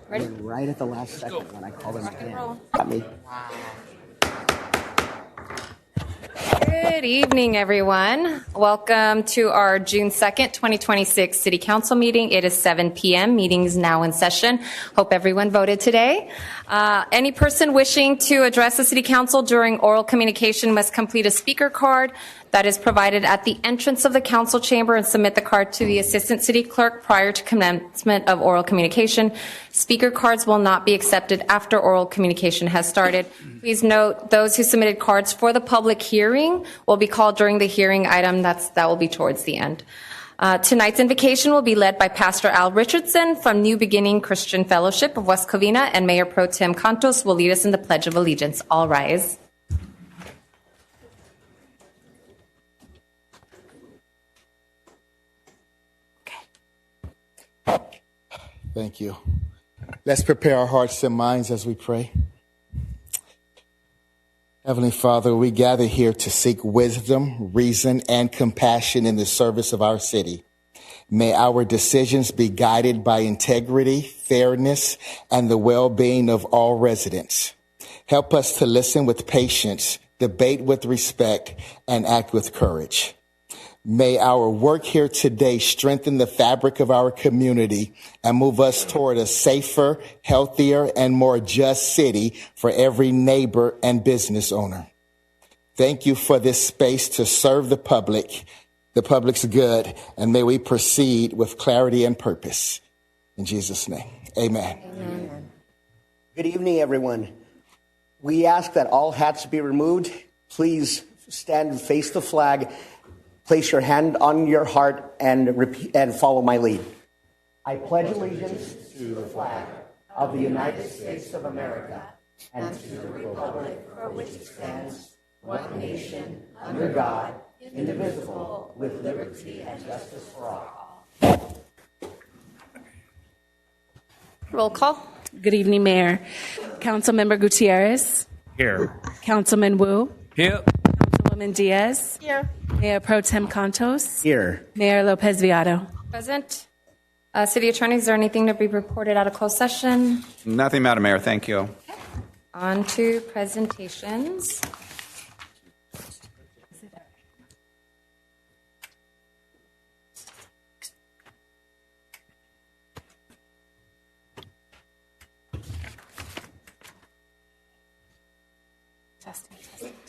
Ready? And right at the last second when I called him again. Got me. Good evening, everyone. Welcome to our June 2nd, 2026 City Council meeting. It is 7 p.m. Meeting is now in session. Hope everyone voted today. Any person wishing to address the City Council during oral communication must complete a speaker card that is provided at the entrance of the council chamber and submit the card to the Assistant City Clerk prior to commencement of oral communication. Speaker cards will not be accepted after oral communication has started. Please note those who submitted cards for the public hearing will be called during the hearing item. That will be towards the end. Tonight's invocation will be led by Pastor Al Richardson from New Beginning Christian Fellowship of West Covina, and Mayor Pro Tem Cantos will lead us in the Pledge of Allegiance. All rise. Thank you. Let's prepare our hearts and minds as we pray. Heavenly Father, we gather here to seek wisdom, reason, and compassion in the service of our city. May our decisions be guided by integrity, fairness, and the well-being of all residents. Help us to listen with patience, debate with respect, and act with courage. May our work here today strengthen the fabric of our community and move us toward a safer, healthier, and more just city for every neighbor and business owner. Thank you for this space to serve the public's good, and may we proceed with clarity and purpose. In Jesus' name, amen. Amen. Good evening, everyone. We ask that all hats be removed. Please stand and face the flag. Place your hand on your heart and repeat and follow my lead. I pledge allegiance to the flag of the United States of America and to the republic for which it stands, one nation, under God, indivisible, with liberty and justice for all. Roll call. Good evening, Mayor. Councilmember Gutierrez. Here. Councilman Wu. Here. Councilwoman Diaz. Here. Mayor Pro Tem Cantos. Here. Mayor Lopez Viado. Present. City Attorney, is there anything to be reported out of closed session? Nothing, Madam Mayor. Thank you. On to presentations.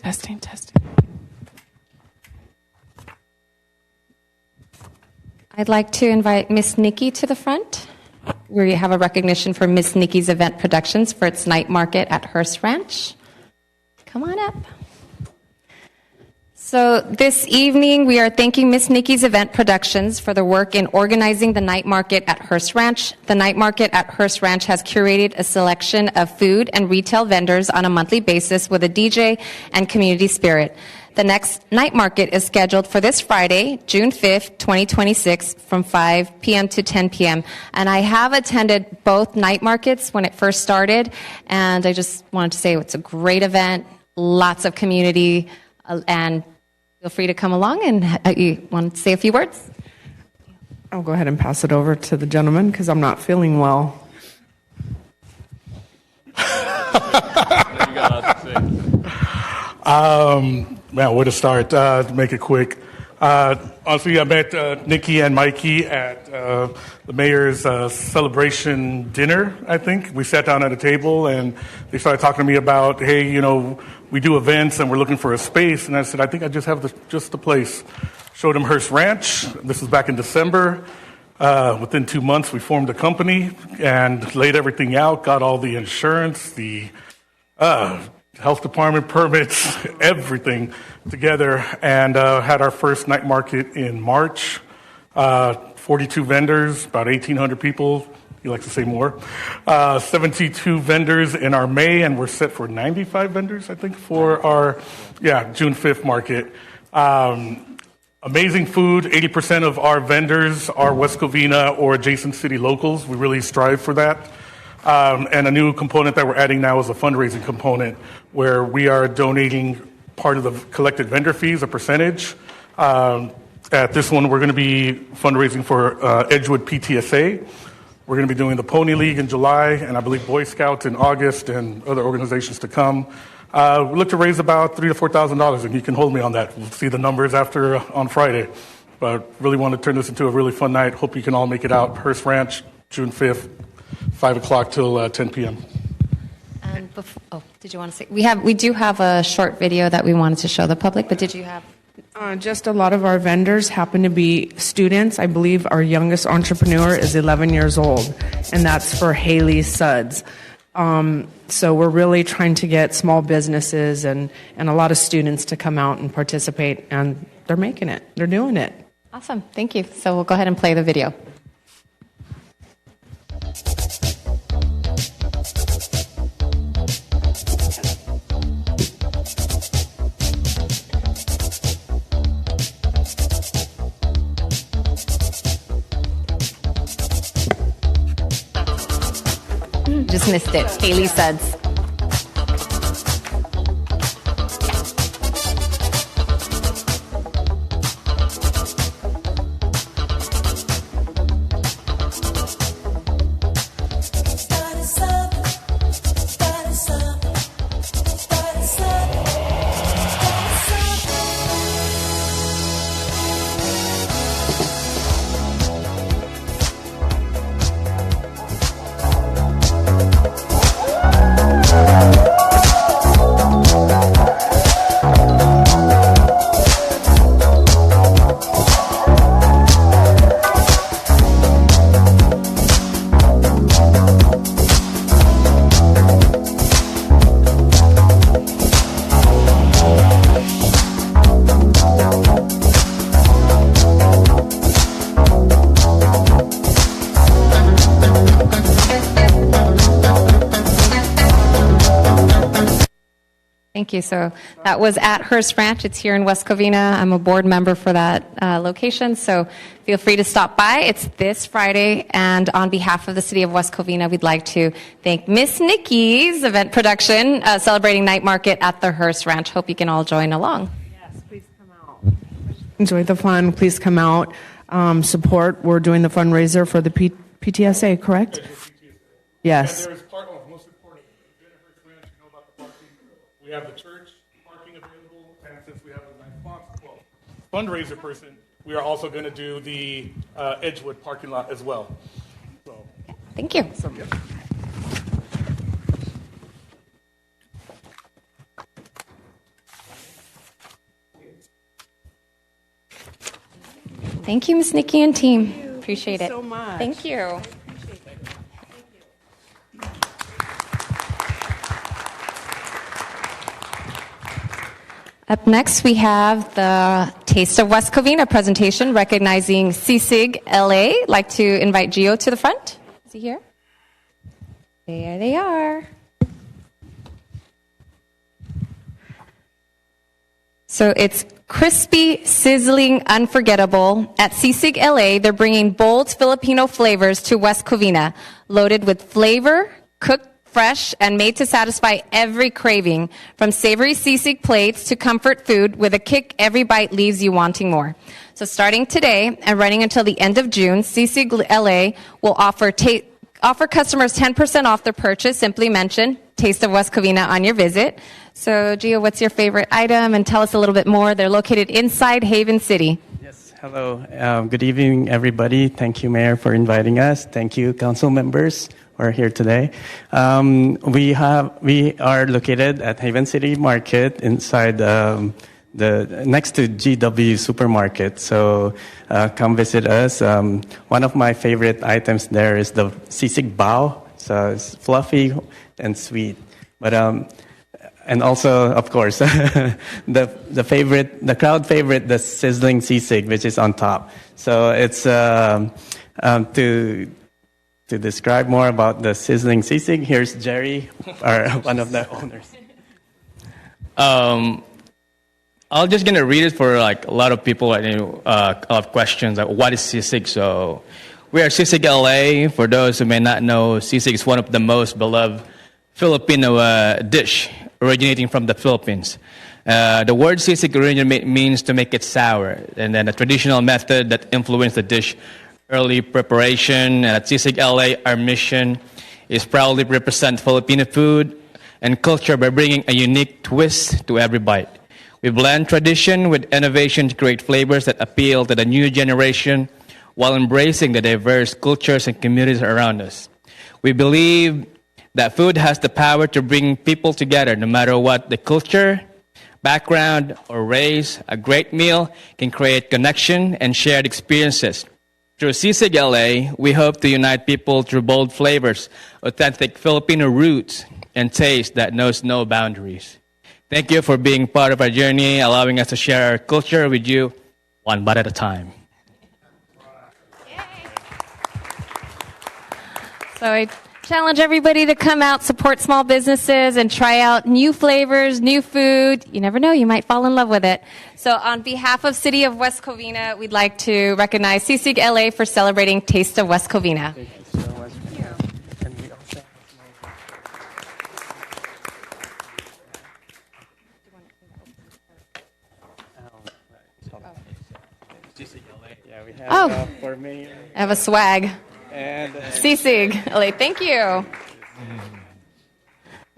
Testing. I'd like to invite Miss Nikki to the front. We have a recognition for Miss Nikki's Event Productions for its night market at Hearst Ranch. Come on up. So this evening, we are thanking Miss Nikki's Event Productions for the work in organizing the night market at Hearst Ranch. The night market at Hearst Ranch has curated a selection of food and retail vendors on a monthly basis with a DJ and community spirit. The next night market is scheduled for this Friday, June 5th, 2026, from 5 p.m. to 10 p.m. And I have attended both night markets when it first started, and I just wanted to say it's a great event, lots of community, and feel free to come along. And you want to say a few words? I'll go ahead and pass it over to the gentleman because I'm not feeling well. Man, where to start? To make it quick. Honestly, I met Nikki and Mikey at the mayor's celebration dinner, I think. We sat down at a table and they started talking to me about, hey, you know, we do events and we're looking for a space. And I said, I think I just have the place. Showed them Hearst Ranch. This was back in December. Within 2 months, we formed a company and laid everything out, got all the insurance, the health department permits, everything together, and had our first night market in March. 42 vendors, about 1,800 people. He likes to say more. 72 vendors in our May, and we're set for 95 vendors, I think, for our June 5th market. Amazing food. 80% of our vendors are West Covina or adjacent city locals. We really strive for that. And a new component that we're adding now is a fundraising component where we are donating part of the collected vendor fees, a percentage. At this one, we're going to be fundraising for Edgewood PTSA. We're going to be doing the Pony League in July, and I believe Boy Scouts in August, and other organizations to come. We look to raise about $3,000 to $4,000, and you can hold me on that. We'll see the numbers after on Friday. But really want to turn this into a really fun night. Hope you can all make it out. Hearst Ranch, June 5th, 5 o'clock till 10 p.m. And did you want to say? We do have a short video that we wanted to show the public, but did you have? Just a lot of our vendors happen to be students. I believe our youngest entrepreneur is 11 years old, and that's for Haley Suds. So we're really trying to get small businesses and a lot of students to come out and participate, and they're making it. They're doing it. Awesome. Thank you. So we'll go ahead and play the video. Just missed it. Haley Suds. Thank you. So that was at Hearst Ranch. It's here in West Covina. I'm a board member for that location, so feel free to stop by. It's this Friday, and on behalf of the City of West Covina, we'd like to thank Miss Nikki's event production, celebrating night market at the Hearst Ranch. Hope you can all join along. Yes, please come out. Enjoy the fun. Please come out. Support. We're doing the fundraiser for the PTSA, correct? Yes. And there is most important, if you're in Hearst Ranch, you know about the parking. We have the church parking available, and since we have a nice fundraiser person, we are also going to do the Edgewood parking lot as well. So, Thank you. yeah. Thank you, Miss Nikki and team. Appreciate it. so much. Thank you. Up next, we have the Taste of West Covina presentation recognizing CSIG LA. I'd like to invite Gio to the front. Is he here? There they are. So it's crispy, sizzling, unforgettable. At CSIG LA, they're bringing bold Filipino flavors to West Covina, loaded with flavor, cooked fresh, and made to satisfy every craving, from savory sisig plates to comfort food with a kick every bite leaves you wanting more. So starting today and running until the end of June, Sisig LA will offer customers 10% off their purchase. Simply mention Taste of West Covina on your visit. So Gio, what's your favorite item? And tell us a little bit more. They're located inside Haven City. Yes, hello. Good evening, everybody. Thank you, Mayor, for inviting us. Thank you, council members who are here today. We are located at Haven City Market inside next to GW Supermarket. So come visit us. One of my favorite items there is the sisig bao. So it's fluffy and sweet. But and also, of course, the crowd favorite, the sizzling sisig, which is on top. So it's to describe more about the sizzling sisig. Here's Jerry, one of the owners. I'm just gonna read it for like a lot of people. A lot of questions like, what is sisig? So we are Sisig LA. For those who may not know, sisig is one of the most beloved Filipino dish originating from the Philippines. The word sisig originally means to make it sour, and then a traditional method that influenced the dish early preparation. And at Sisig LA, our mission is proudly to represent Filipino food and culture by bringing a unique twist to every bite. We blend tradition with innovation to create flavors that appeal to the new generation while embracing the diverse cultures and communities around us. We believe that food has the power to bring people together no matter what the culture, background, or race. A great meal can create connection and shared experiences. Through Sisig LA, we hope to unite people through bold flavors, authentic Filipino roots, and taste that knows no boundaries. Thank you for being part of our journey, allowing us to share our culture with you one bite at a time. So I challenge everybody to come out, support small businesses, and try out new flavors, new food. You never know, you might fall in love with it. So on behalf of City of West Covina, we'd like to recognize Sisig LA for celebrating Taste of West Covina. Thank you so much. And we also yeah, we have for mayor. I have a swag. And Sisig LA, thank you.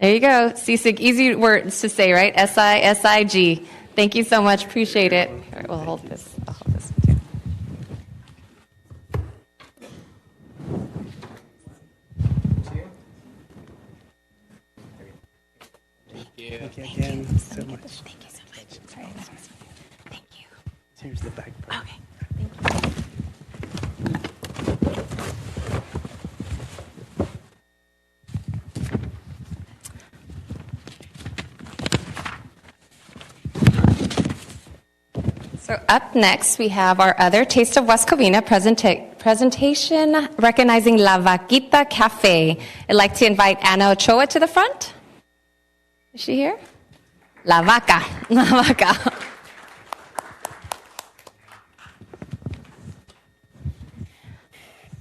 There you go. Sisig, easy words to say, right? S-I-S-I-G. Thank you so much. Appreciate it. All right, we'll hold this. I'll hold this too. thank you again so much. Thank you so much. Sorry, that was thank you. Here's the back part. Okay. Thank you. So up next, we have our other Taste of West Covina presentation recognizing La Vaquita Cafe. I'd like to invite Anna Ochoa to the front. Is she here? La Vaca. La Vaca.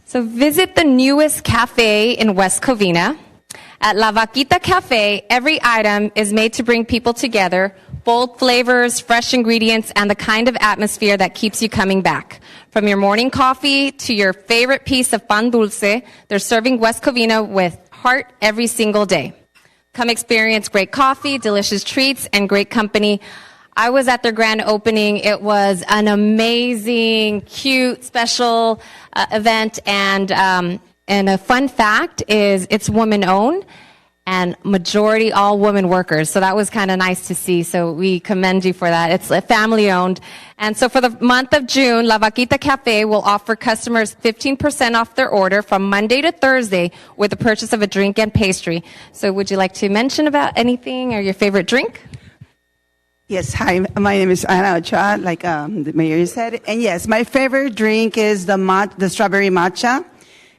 So visit the newest cafe in West Covina. At La Vaquita Cafe, every item is made to bring people together, bold flavors, fresh ingredients, and the kind of atmosphere that keeps you coming back. From your morning coffee to your favorite piece of pan dulce, they're serving West Covina with heart every single day. Come experience great coffee, delicious treats, and great company. I was at their grand opening. It was an amazing, cute, special event, and a fun fact is it's woman-owned and majority all women workers. So that was kind of nice to see. So we commend you for that. It's family-owned. And so for the month of June, La Vaquita Cafe will offer customers 15% off their order from Monday to Thursday with the purchase of a drink and pastry. So would you like to mention about anything or your favorite drink? Yes, hi, my name is Ana Ochoa, like the mayor said. And yes, my favorite drink is the strawberry matcha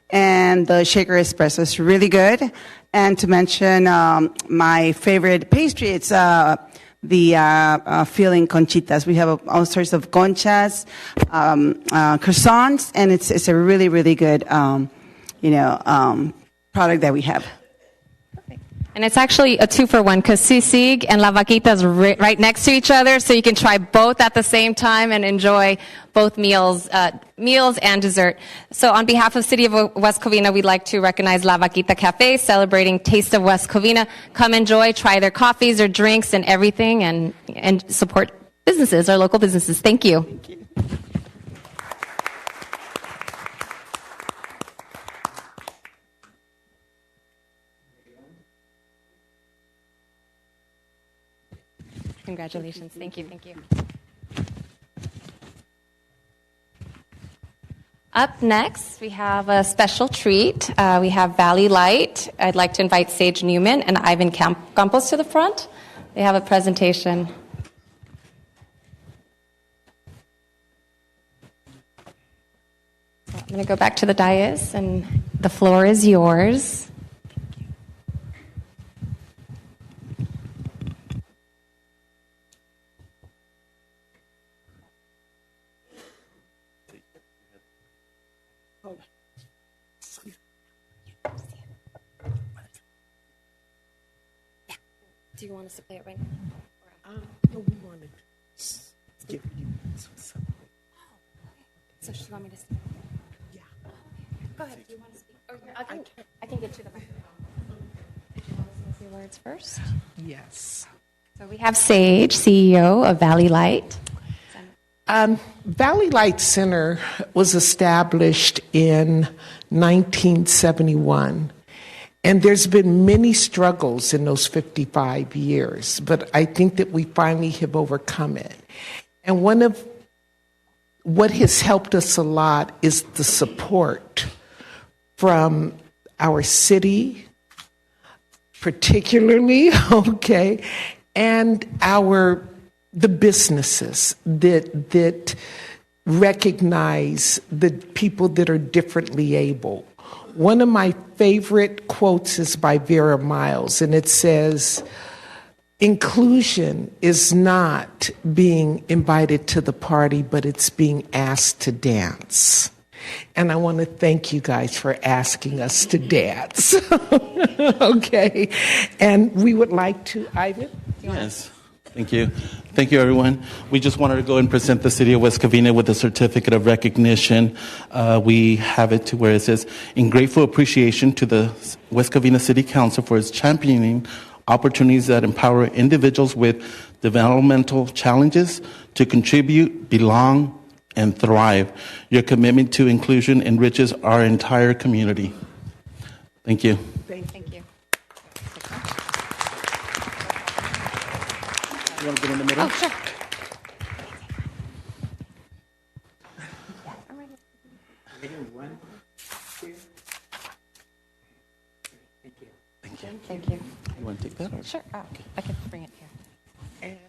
and the shaker espresso. It's really good. And to mention my favorite pastry, it's the filling conchitas. We have all sorts of conchas, croissants, and it's a really, really good, product that we have. And it's actually a 2-for-1 because Sisig and La Vaquita is right next to each other, so you can try both at the same time and enjoy both meals and dessert. So on behalf of City of West Covina, we'd like to recognize La Vaquita Cafe, celebrating Taste of West Covina. Come enjoy, try their coffees or drinks and everything, and support businesses, our local businesses. Thank you. Thank you. Congratulations. Thank you. Thank you. Up next, we have a special treat. We have Valley Light. I'd like to invite Sage Newman and Ivan Campos to the front. They have a presentation. So I'm going to go back to the dais, and the floor is yours. Do you want us to play it right now? No, we want to give you some. So she want me to. Yeah. Go ahead. Do you want to speak? Or I can get you the microphone. Did you want to say a few words first? Yes. So we have Sage, CEO of Valley Light. Valley Light Center was established in 1971. And there's been many struggles in those 55 years, but I think that we finally have overcome it. And one of what has helped us a lot is the support from our city, particularly, okay, and the businesses that recognize the people that are differently able. One of my favorite quotes is by Vera Miles, and it says, inclusion is not being invited to the party, but it's being asked to dance. And I want to thank you guys for asking us to dance. Okay. And we would like to, Ivan? Yes. Thank you. Thank you, everyone. We just wanted to go and present the City of West Covina with a certificate of recognition. We have it to where it says, in grateful appreciation to the West Covina City Council for its championing opportunities that empower individuals with developmental challenges to contribute, belong, and thrive. Your commitment to inclusion enriches our entire community. Thank you. Thank you. You want to get in the middle? Oh, sure. Thank you. You want to take that? Or? Sure. Oh, I can bring it here. And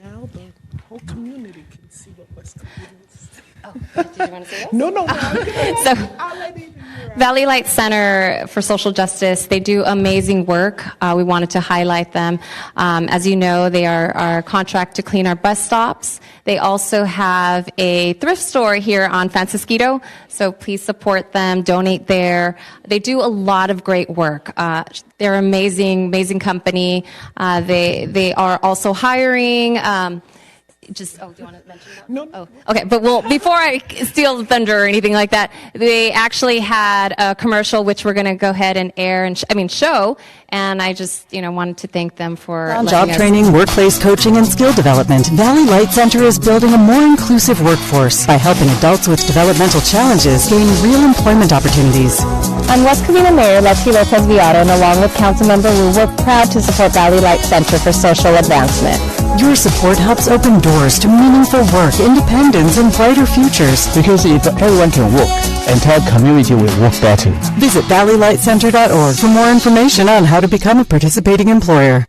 now the whole community can see what West Covina is. Oh, did you want to say this? No. So, Valley Light Center for Social Justice, they do amazing work. We wanted to highlight them. As you know, they are our contract to clean our bus stops. They also have a thrift store here on Francisquito, so please support them, donate there. They do a lot of great work. They're an amazing company. They are also hiring. Do you want to mention that? No. Oh, okay. But before I steal the thunder or anything like that, they actually had a commercial which we're going to go ahead and air and show. And I just, wanted to thank them for On job training, workplace coaching, and skill development, Valley Light Center is building a more inclusive workforce by helping adults with developmental challenges gain real employment opportunities. I'm West Covina Mayor Lexi Lopez Villaro, and along with Councilmember Wu, we're proud to support Valley Light Center for social advancement. Your support helps open doors to meaningful work, independence, and brighter futures. Because if everyone can work, entire community will work better. Visit valleylightcenter.org for more information on how to become a participating employer.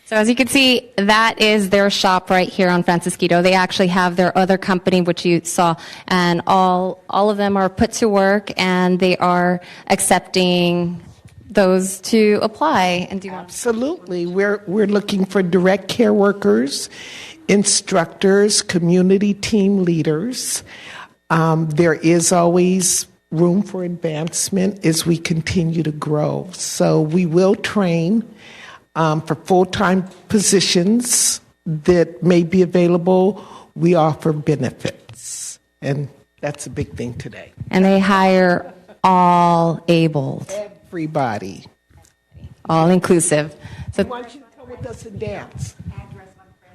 So as you can see, that is their shop right here on Francisquito. They actually have their other company, which you saw, and all of them are put to work, and they are accepting those to apply. And do you want Absolutely. We're looking for direct care workers, instructors, community team leaders. There is always room for advancement as we continue to grow. So we will train for full-time positions that may be available. We offer benefits, and that's a big thing today. And they hire all abled. Everybody. All inclusive. So Why don't you come with us and dance?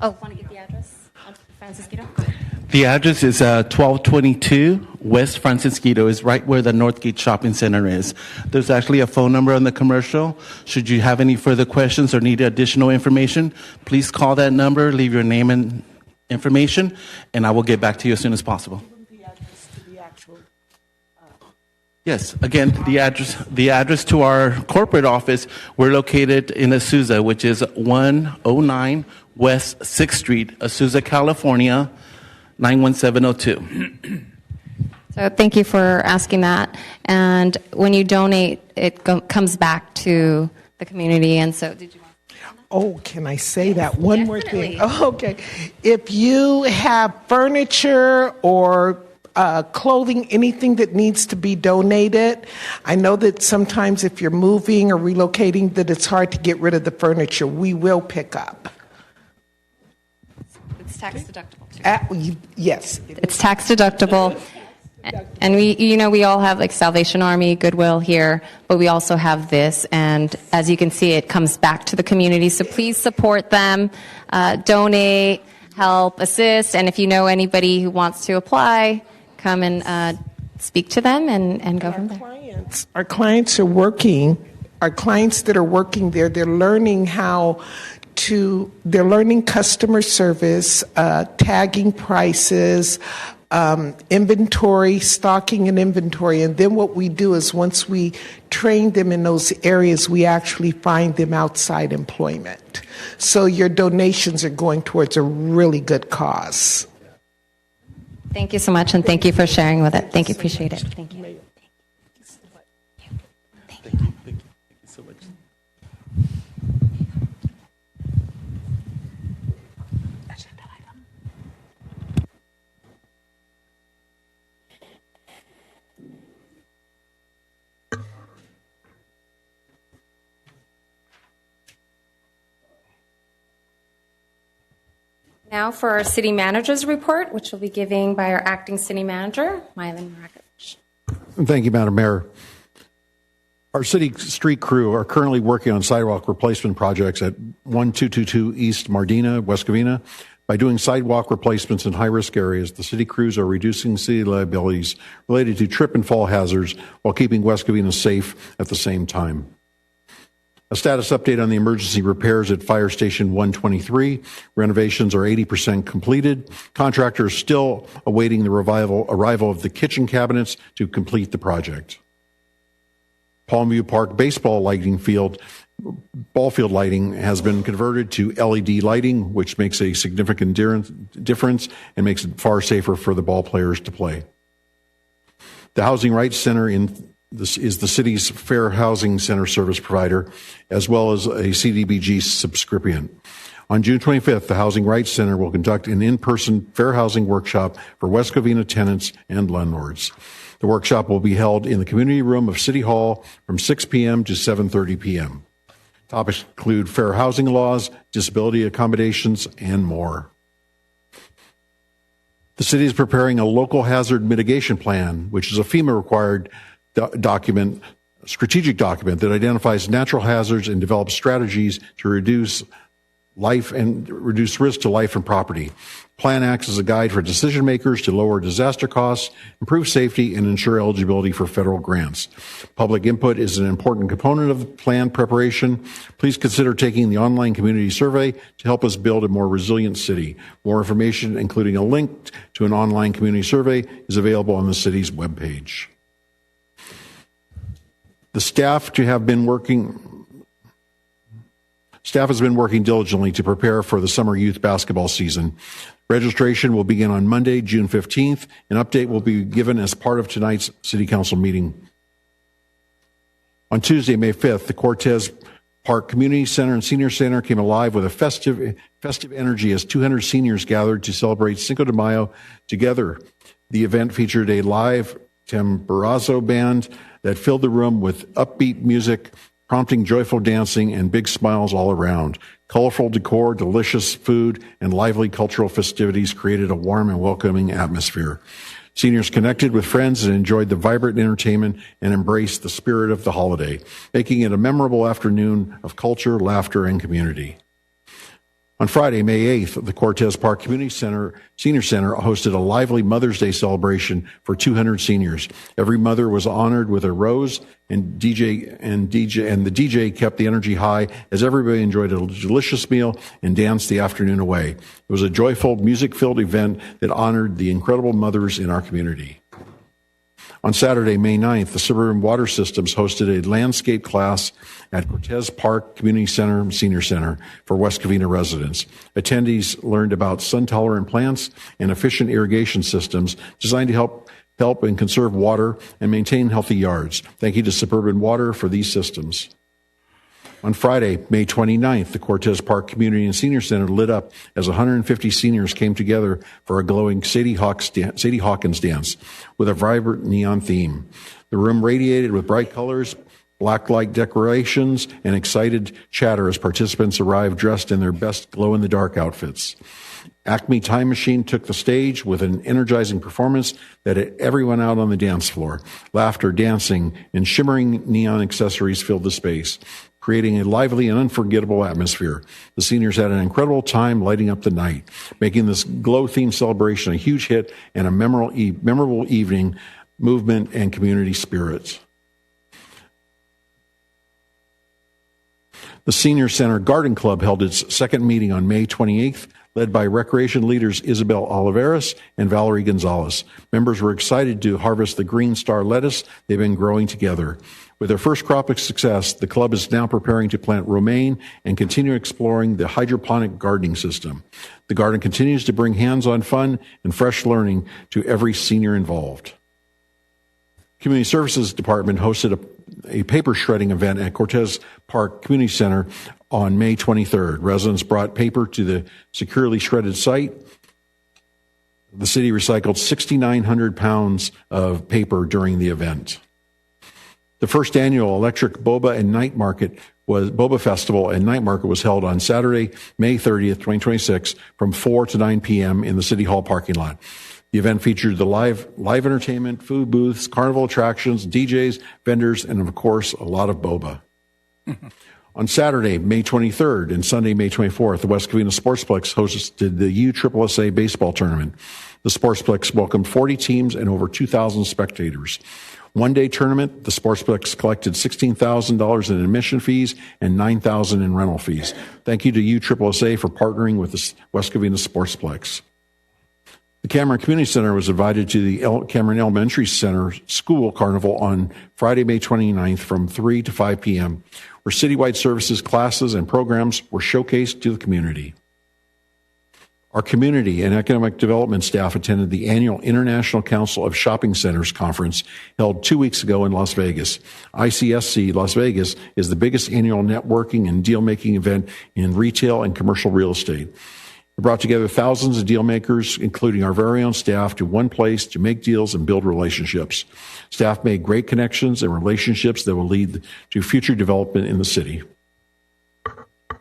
Oh, want to get the address on Francisquito? Go ahead. The address is 1222 West Francisquito. Is right where the Northgate Shopping Center is. There's actually a phone number on the commercial. Should you have any further questions or need additional information, please call that number, leave your name and information, and I will get back to you as soon as possible. Yes, again, the address to our corporate office, we're located in Azusa, which is 109 West 6th Street, Azusa, California, 91702. So thank you for asking that. And when you donate, it comes back to the community. And so did you want to? Oh, can I say that? One more thing. Oh, okay. If you have furniture or clothing, anything that needs to be donated. I know that sometimes if you're moving or relocating that it's hard to get rid of the furniture. We will pick up. It's tax deductible too. Yes. It's tax deductible. And we all have like Salvation Army, Goodwill here, but we also have this. And as you can see, it comes back to the community. So please support them, donate, help, assist. And if you know anybody who wants to apply, come and speak to them and go from there. Our clients are working. Our clients that are working there, they're learning they're learning customer service, tagging prices, inventory, stocking and inventory. And then what we do is once we train them in those areas, we actually find them outside employment. So your donations are going towards a really good cause. Thank you so much, and thank you for sharing with it. Thank you, appreciate it. Thank you. Now for our city manager's report, which will be given by our acting city manager, Mylan Marakovich. Thank you, Madam Mayor. Our city street crew are currently working on sidewalk replacement projects at 1222 East Mardina, West Covina. By doing sidewalk replacements in high-risk areas, the city crews are reducing city liabilities related to trip and fall hazards while keeping West Covina safe at the same time. A status update on the emergency repairs at Fire Station 123. Renovations are 80% completed. Contractors still awaiting the arrival of the kitchen cabinets to complete the project. Palmview Park baseball ball field lighting has been converted to LED lighting, which makes a significant difference and makes it far safer for the ball players to play. The Housing Rights Center This is the city's fair housing center service provider, as well as a CDBG subscription. On June 25th, the Housing Rights Center will conduct an in-person fair housing workshop for West Covina tenants and landlords. The workshop will be held in the community room of City Hall from 6 p.m. to 7:30 p.m. Topics include fair housing laws, disability accommodations, and more. The city is preparing a local hazard mitigation plan, which is a FEMA-required strategic document that identifies natural hazards and develops strategies to reduce risk to life and property. Plan acts as a guide for decision makers to lower disaster costs, improve safety, and ensure eligibility for federal grants. Public input is an important component of the plan preparation. Please consider taking the online community survey to help us build a more resilient city. More information, including a link to an online community survey, is available on the city's webpage. The staff has been working diligently to prepare for the summer youth basketball season. Registration will begin on Monday, June 15th. An update will be given as part of tonight's City Council meeting. On Tuesday, May 5th, the Cortez Park Community Center and Senior Center came alive with a festive energy as 200 seniors gathered to celebrate Cinco de Mayo together. The event featured a live tamborazo band that filled the room with upbeat music, prompting joyful dancing and big smiles all around. Colorful decor, delicious food, and lively cultural festivities created a warm and welcoming atmosphere. Seniors connected with friends and enjoyed the vibrant entertainment and embraced the spirit of the holiday, making it a memorable afternoon of culture, laughter, and community. On Friday, May 8th, the Cortez Park Community Senior Center hosted a lively Mother's Day celebration for 200 seniors. Every mother was honored with a rose, and the DJ kept the energy high as everybody enjoyed a delicious meal and danced the afternoon away. It was a joyful, music-filled event that honored the incredible mothers in our community. On Saturday, May 9th, the Suburban Water Systems hosted a landscape class at Cortez Park Community Center Senior Center for West Covina residents. Attendees learned about sun-tolerant plants and efficient irrigation systems designed to help and conserve water and maintain healthy yards. Thank you to Suburban Water for these systems. On Friday, May 29th, the Cortez Park Community and Senior Center lit up as 150 seniors came together for a glowing Sadie Hawkins dance with a vibrant neon theme. The room radiated with bright colors, black-light decorations, and excited chatter as participants arrived dressed in their best glow-in-the-dark outfits. Acme Time Machine took the stage with an energizing performance that hit everyone out on the dance floor. Laughter, dancing, and shimmering neon accessories filled the space, creating a lively and unforgettable atmosphere. The seniors had an incredible time lighting up the night, making this glow-themed celebration a huge hit and a memorable evening, movement, and community spirits. The Senior Center Garden Club held its second meeting on May 28th, led by recreation leaders Isabel Oliveras and Valerie Gonzalez. Members were excited to harvest the Green Star lettuce they've been growing together. With their first crop of success, the club is now preparing to plant romaine and continue exploring the hydroponic gardening system. The garden continues to bring hands-on fun and fresh learning to every senior involved. Community Services Department hosted a paper shredding event at Cortez Park Community Center on May 23rd. Residents brought paper to the securely shredded site. The city recycled 6,900 pounds of paper during the event. The first annual Electric Boba and Night Market Boba Festival and Night Market was held on Saturday, May 30th, 2026, from 4 to 9 p.m. in the City Hall parking lot. The event featured the live entertainment, food booths, carnival attractions, DJs, vendors, and of course, a lot of boba. On Saturday, May 23rd and Sunday, May 24th, the West Covina Sportsplex hosted the USSSA baseball tournament. The Sportsplex welcomed 40 teams and over 2,000 spectators. One-day tournament, the Sportsplex collected $16,000 in admission fees and $9,000 in rental fees. Thank you to USSSA for partnering with the West Covina Sportsplex. The Cameron Community Center was invited to the Cameron Elementary Center School Carnival on Friday, May 29th from 3 to 5 p.m., where citywide services, classes, and programs were showcased to the community. Our community and economic development staff attended the annual International Council of Shopping Centers conference held 2 weeks ago in Las Vegas. ICSC Las Vegas is the biggest annual networking and deal-making event in retail and commercial real estate. It brought together thousands of deal makers, including our very own staff, to one place to make deals and build relationships. Staff made great connections and relationships that will lead to future development in the city.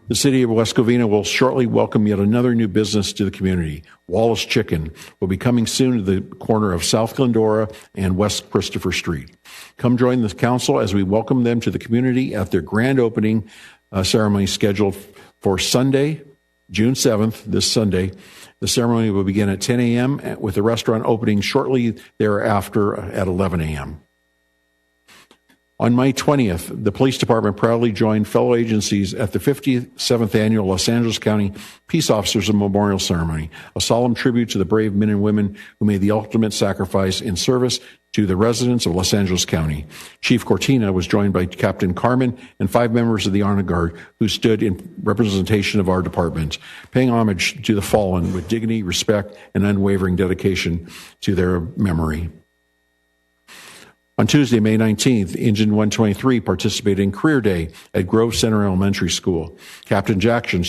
The city of West Covina will shortly welcome yet another new business to the community. Wallace Chicken will be coming soon to the corner of South Glendora and West Christopher Street. Come join the council as we welcome them to the community at their grand opening ceremony scheduled for Sunday, June 7th, this Sunday. The ceremony will begin at 10 a.m. with the restaurant opening shortly thereafter at 11 a.m. On May 20th, the police department proudly joined fellow agencies at the 57th annual Los Angeles County Peace Officers Memorial Ceremony, a solemn tribute to the brave men and women who made the ultimate sacrifice in service to the residents of Los Angeles County. Chief Cortina was joined by Captain Carmen and 5 members of the Honor Guard who stood in representation of our department, paying homage to the fallen with dignity, respect, and unwavering dedication to their memory. On Tuesday, May 19th, Engine 123 participated in Career Day at Grove Center Elementary School. Captain Jackson,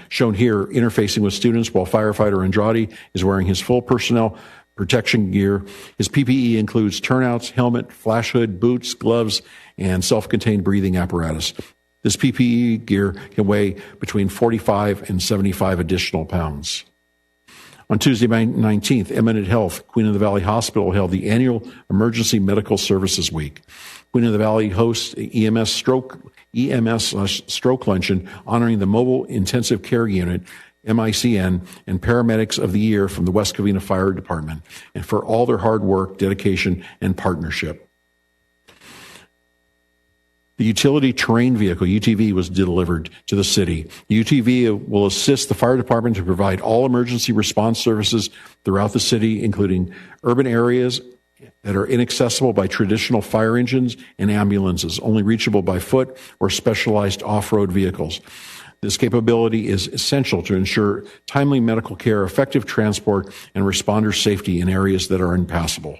shown here interfacing with students while firefighter Andrade is wearing his full personnel protection gear. His PPE includes turnouts, helmet, flash hood, boots, gloves, and self-contained breathing apparatus. This PPE gear can weigh between 45 and 75 additional pounds. On Tuesday, May 19th, Eminent Health, Queen of the Valley Hospital held the annual Emergency Medical Services Week. Queen of the Valley hosts EMS Stroke Luncheon honoring the Mobile Intensive Care Unit, MICN, and Paramedics of the Year from the West Covina Fire Department, and for all their hard work, dedication, and partnership. The Utility Terrain Vehicle, UTV, was delivered to the city. The UTV will assist the fire department to provide all emergency response services throughout the city, including urban areas that are inaccessible by traditional fire engines and ambulances, only reachable by foot or specialized off-road vehicles. This capability is essential to ensure timely medical care, effective transport, and responder safety in areas that are impassable.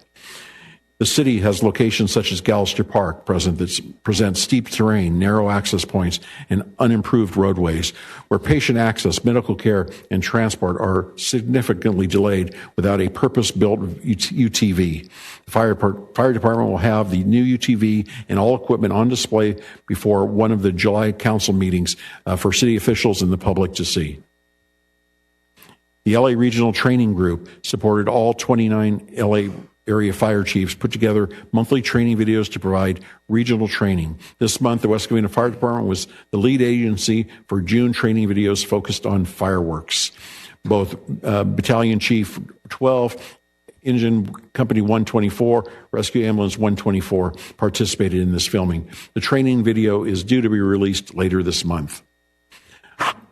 The city has locations such as Gallister Park that present steep terrain, narrow access points, and unimproved roadways, where patient access, medical care, and transport are significantly delayed without a purpose-built UTV. The fire department will have the new UTV and all equipment on display before one of the July council meetings for city officials and the public to see. The LA Regional Training Group supported all 29 LA area fire chiefs, put together monthly training videos to provide regional training. This month, the West Covina Fire Department was the lead agency for June training videos focused on fireworks. Both Battalion Chief 12, Engine Company 124, Rescue Ambulance 124 participated in this filming. The training video is due to be released later this month.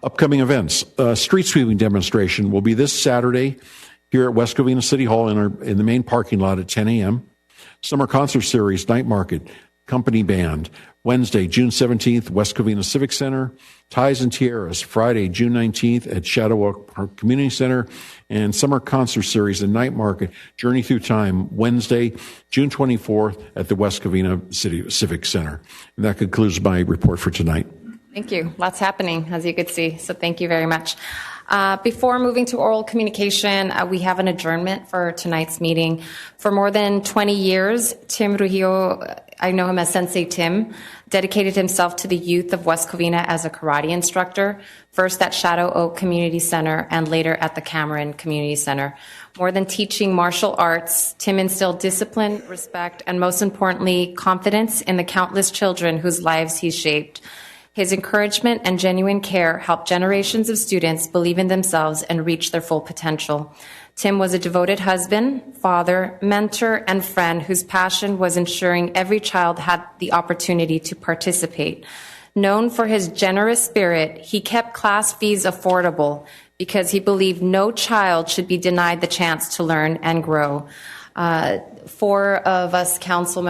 Upcoming events. Street sweeping demonstration will be this Saturday here at West Covina City Hall in the main parking lot at 10 a.m. Summer Concert Series Night Market, Company Band, Wednesday, June 17th, West Covina Civic Center. Ties and Tiaras, Friday, June 19th at Shadow Oak Park Community Center. And Summer Concert Series and Night Market, Journey Through Time, Wednesday, June 24th at the West Covina City Civic Center. And that concludes my report for tonight. Thank you. Lots happening, as you could see. So thank you very much. Before moving to oral communication, we have an adjournment for tonight's meeting. For more than 20 years, Tim Ruggiero, I know him as Sensei Tim, dedicated himself to the youth of West Covina as a karate instructor, first at Shadow Oak Community Center and later at the Cameron Community Center. More than teaching martial arts, Tim instilled discipline, respect, and most importantly, confidence in the countless children whose lives he shaped. His encouragement and genuine care helped generations of students believe in themselves and reach their full potential. Tim was a devoted husband, father, mentor, and friend whose passion was ensuring every child had the opportunity to participate. Known for his generous spirit, he kept class fees affordable because he believed no child should be denied the chance to learn and grow. 4 of us council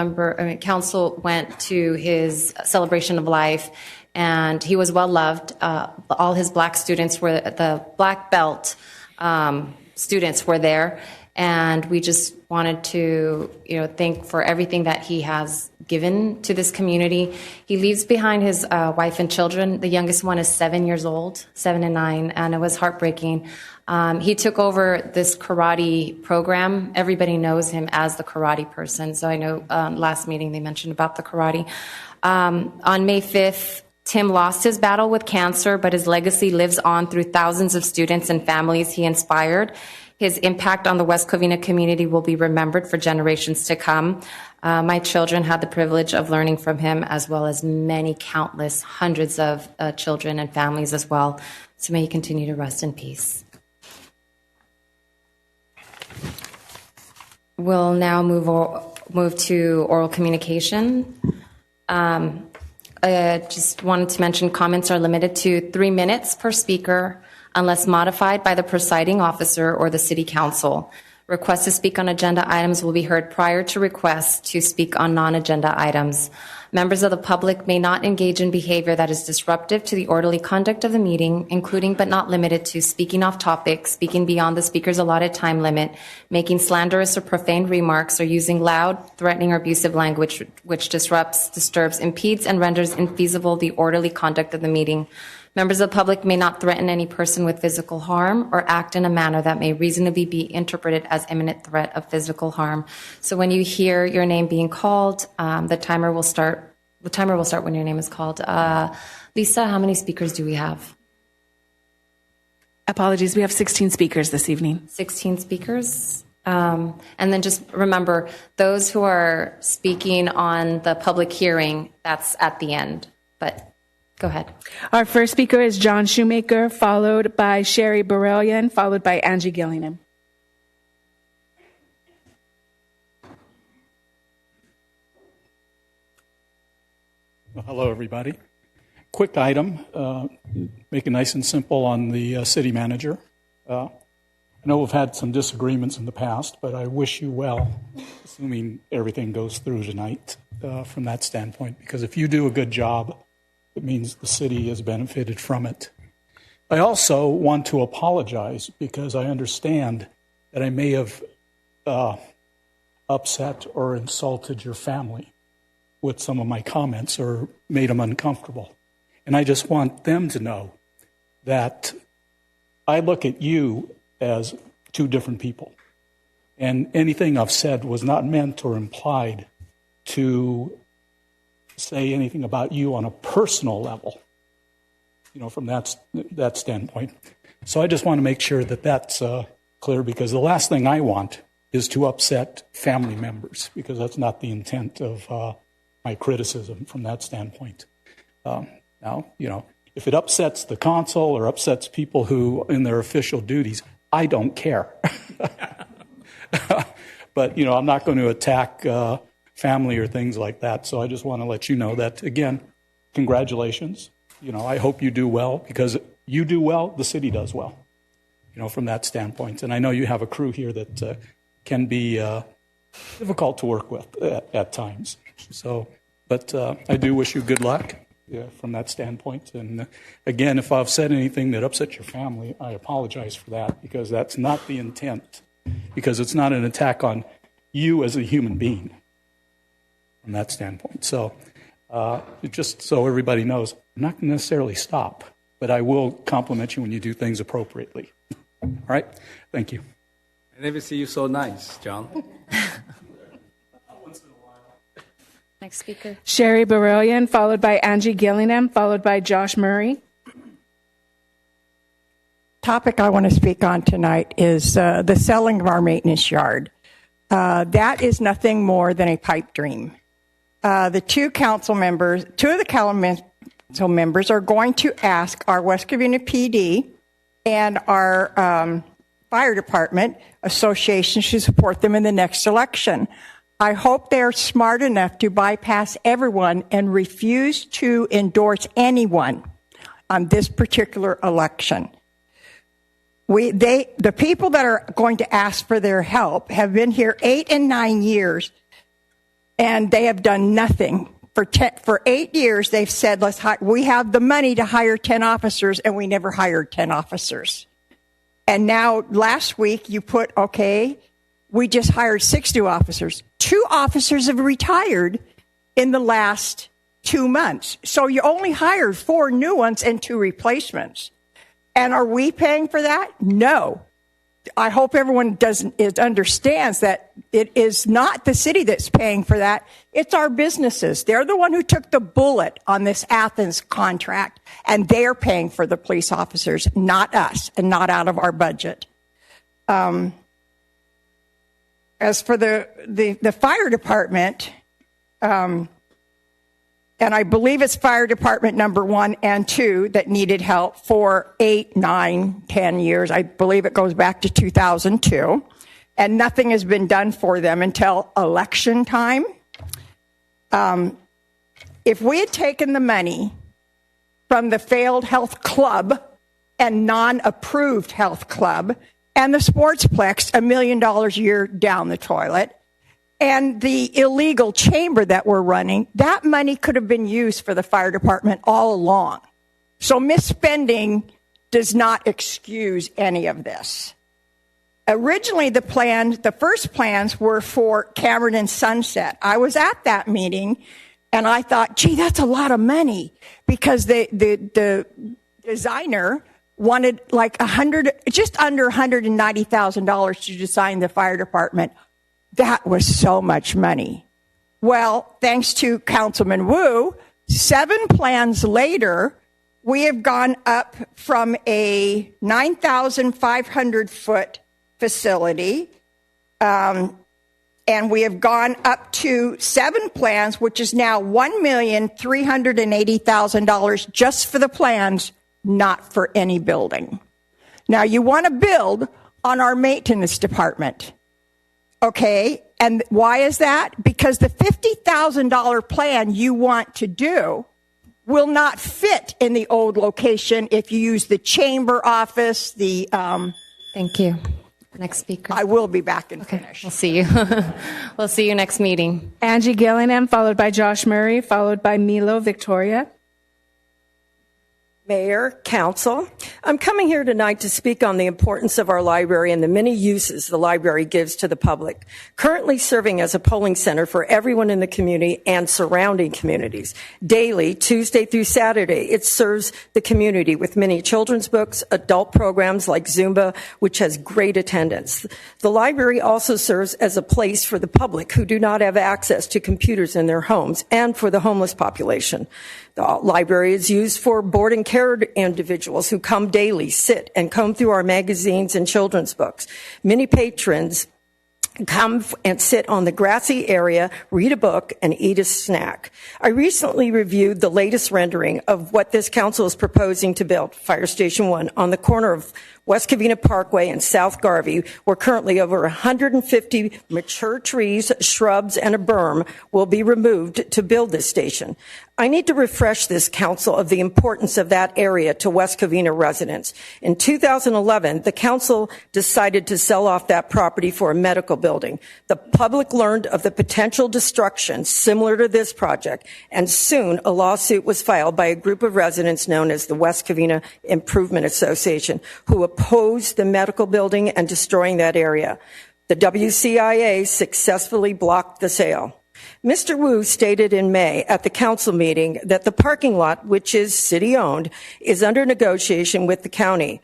went to his celebration of life, and he was well loved. All his black students were the black belt students were there, and we just wanted to, thank for everything that he has given to this community. He leaves behind his wife and children. The youngest one is 7 years old, 7 and 9, and it was heartbreaking. He took over this karate program. Everybody knows him as the karate person. So I know last meeting they mentioned about the karate. On May 5th, Tim lost his battle with cancer, but his legacy lives on through thousands of students and families he inspired. His impact on the West Covina community will be remembered for generations to come. My children had the privilege of learning from him, as well as many countless hundreds of children and families as well. So may he continue to rest in peace. We'll now move to oral communication. I just wanted to mention comments are limited to 3 minutes per speaker unless modified by the presiding officer or the city council. Requests to speak on agenda items will be heard prior to requests to speak on non-agenda items. Members of the public may not engage in behavior that is disruptive to the orderly conduct of the meeting, including but not limited to speaking off topic, speaking beyond the speaker's allotted time limit, making slanderous or profane remarks, or using loud, threatening, or abusive language which disrupts, disturbs, impedes, and renders infeasible the orderly conduct of the meeting. Members of the public may not threaten any person with physical harm or act in a manner that may reasonably be interpreted as imminent threat of physical harm. So when you hear your name being called, the timer will start. The timer will start when your name is called. Lisa, how many speakers do we have? Apologies, we have 16 speakers this evening. 16 speakers. And then just remember, those who are speaking on the public hearing, that's at the end. But go ahead. Our first speaker is John Shoemaker, followed by Sherry Borrellian, followed by Angie Gillingham. Well, hello, everybody. Quick item, make it nice and simple on the city manager. I know we've had some disagreements in the past, but I wish you well, assuming everything goes through tonight from that standpoint, because if you do a good job, it means the city has benefited from it. I also want to apologize because I understand that I may have upset or insulted your family with some of my comments or made them uncomfortable. And I just want them to know that I look at you as two different people. And anything I've said was not meant or implied to say anything about you on a personal level, from that standpoint. So I just want to make sure that that's clear, because the last thing I want is to upset family members, because that's not the intent of my criticism from that standpoint. Now, if it upsets the consul or upsets people who in their official duties, I don't care. But, I'm not going to attack family or things like that. So I just want to let you know that, again, congratulations. I hope you do well, because you do well, the city does well, from that standpoint. And I know you have a crew here that can be difficult to work with at times. So, but I do wish you good luck from that standpoint. And again, if I've said anything that upsets your family, I apologize for that, because that's not the intent, because it's not an attack on you as a human being from that standpoint. So just so everybody knows, I'm not going to necessarily stop, but I will compliment you when you do things appropriately. All right? Thank you. I never see you so nice, John. Next speaker. Sherry Baroyan, followed by Angie Gillingham, followed by Josh Murray. Topic I want to speak on tonight is the selling of our maintenance yard. That is nothing more than a pipe dream. The two of the council members are going to ask our West Covina PD and our fire department association to support them in the next election. I hope they're smart enough to bypass everyone and refuse to endorse anyone on this particular election. The people that are going to ask for their help have been here 8 and 9 years, and they have done nothing. For 8 years, they've said, we have the money to hire 10 officers, and we never hired 10 officers. And now, last week, you put, we just hired 6 new officers. 2 officers have retired in the last 2 months. So you only hired 4 new ones and 2 replacements. And are we paying for that? No. I hope everyone understands that it is not the city that's paying for that. It's our businesses. They're the one who took the bullet on this Athens contract, and they're paying for the police officers, not us, and not out of our budget. As for the fire department, and I believe it's fire department number 1 and 2 that needed help for 8, 9, 10 years. I believe it goes back to 2002. And nothing has been done for them until election time. If we had taken the money from the failed health club and non-approved health club and the sportsplex, $1 million a year down the toilet, and the illegal chamber that we're running, that money could have been used for the fire department all along. So misspending does not excuse any of this. Originally, the first plans were for Cameron and Sunset. I was at that meeting, and I thought, gee, that's a lot of money, because the designer wanted just under $190,000 to design the fire department. That was so much money. Well, thanks to Councilman Wu, 7 plans later, we have gone up from a 9,500-foot facility, and we have gone up to 7 plans, which is now $1,380,000 just for the plans, not for any building. Now, you want to build on our maintenance department. Okay, and why is that? Because the $50,000 plan you want to do will not fit in the old location if you use the chamber office, Thank you. Next speaker. I will be back and finish. We'll see you. We'll see you next meeting. Angie Gillingham, followed by Josh Murray, followed by Milo Victoria. Mayor, Council, I'm coming here tonight to speak on the importance of our library and the many uses the library gives to the public, currently serving as a polling center for everyone in the community and surrounding communities. Daily, Tuesday through Saturday, it serves the community with many children's books, adult programs like Zumba, which has great attendance. The library also serves as a place for the public who do not have access to computers in their homes and for the homeless population. The library is used for board and cared individuals who come daily, sit and comb through our magazines and children's books. Many patrons come and sit on the grassy area, read a book, and eat a snack. I recently reviewed the latest rendering of what this council is proposing to build, Fire Station 1, on the corner of West Covina Parkway and South Garvey, where currently over 150 mature trees, shrubs, and a berm will be removed to build this station. I need to refresh this council of the importance of that area to West Covina residents. In 2011, the council decided to sell off that property for a medical building. The public learned of the potential destruction similar to this project, and soon a lawsuit was filed by a group of residents known as the West Covina Improvement Association, who opposed the medical building and destroying that area. The WCIA successfully blocked the sale. Mr. Wu stated in May at the council meeting that the parking lot, which is city-owned, is under negotiation with the county.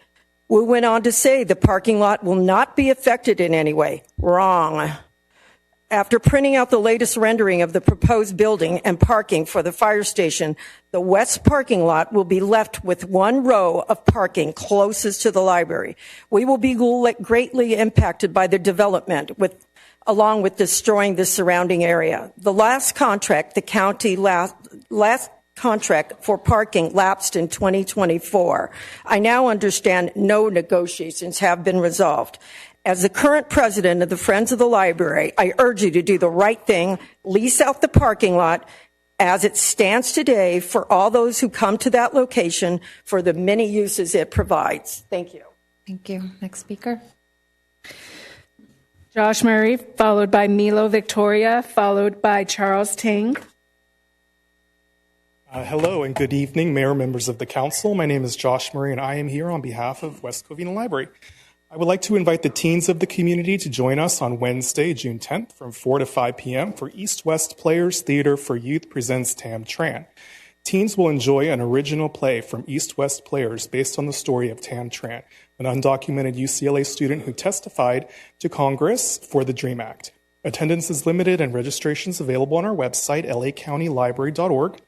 Wu went on to say the parking lot will not be affected in any way. Wrong. After printing out the latest rendering of the proposed building and parking for the fire station, the west parking lot will be left with one row of parking closest to the library. We will be greatly impacted by the development along with destroying the surrounding area. The last contract, the county last contract for parking lapsed in 2024. I now understand no negotiations have been resolved. As the current president of the Friends of the Library, I urge you to do the right thing, lease out the parking lot as it stands today for all those who come to that location for the many uses it provides. Thank you. Thank you. Next speaker. Josh Murray, followed by Milo Victoria, followed by Charles Ting. Hello and good evening, Mayor, members of the council. My name is Josh Murray, and I am here on behalf of West Covina Library. I would like to invite the teens of the community to join us on Wednesday, June 10th from 4 to 5 p.m. for East West Players Theater for Youth presents Tam Tran. Teens will enjoy an original play from East West Players based on the story of Tam Tran, an undocumented UCLA student who testified to Congress for the DREAM Act. Attendance is limited and registrations available on our website, lacountylibrary.org.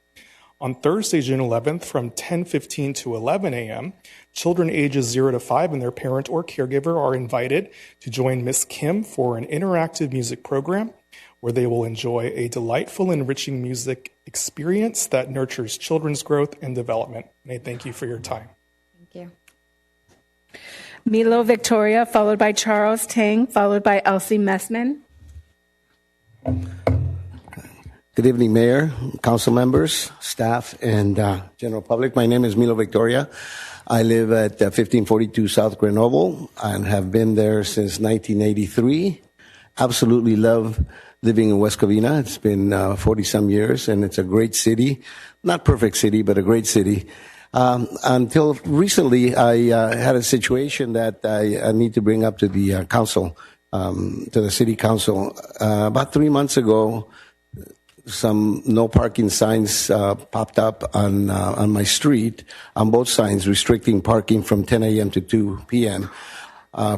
On Thursday, June 11th, from 10:15 to 11 a.m., children ages 0 to 5 and their parent or caregiver are invited to join Miss Kim for an interactive music program where they will enjoy a delightful, enriching music experience that nurtures children's growth and development. And I thank you for your time. Thank you. Milo Victoria, followed by Charles Ting, followed by Elsie Messman. Good evening, Mayor, council members, staff, and general public. My name is Milo Victoria. I live at 1542 South Grenoble and have been there since 1983. Absolutely love living in West Covina. It's been 40-some years, and it's a great city. Not perfect city, but a great city. Until recently, I had a situation that I need to bring up to the council, to the city council. About 3 months ago, some no parking signs popped up on my street, on both signs, restricting parking from 10 a.m. to 2 p.m.,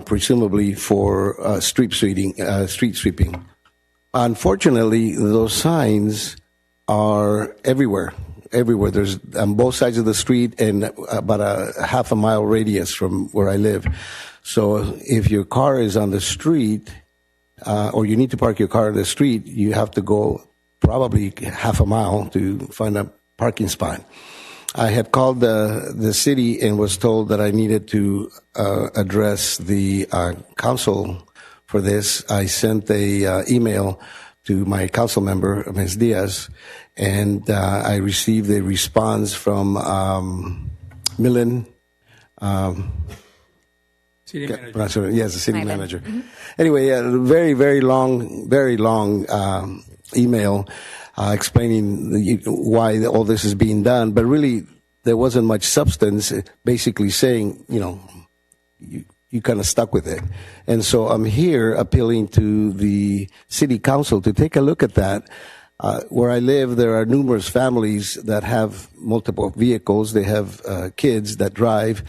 presumably for street sweeping. Unfortunately, those signs are everywhere. There's on both sides of the street and about a half a mile radius from where I live. So if your car is on the street, or you need to park your car on the street, you have to go probably half a mile to find a parking spot. I had called the city and was told that I needed to address the council for this. I sent a email to my council member, Ms. Diaz, and I received a response from Millen. City manager. Yes, the city manager. Mm-hmm. Anyway, a very long email explaining why all this is being done, but really there wasn't much substance, basically saying, you kind of stuck with it. And so I'm here appealing to the city council to take a look at that. Where I live, there are numerous families that have multiple vehicles. They have kids that drive.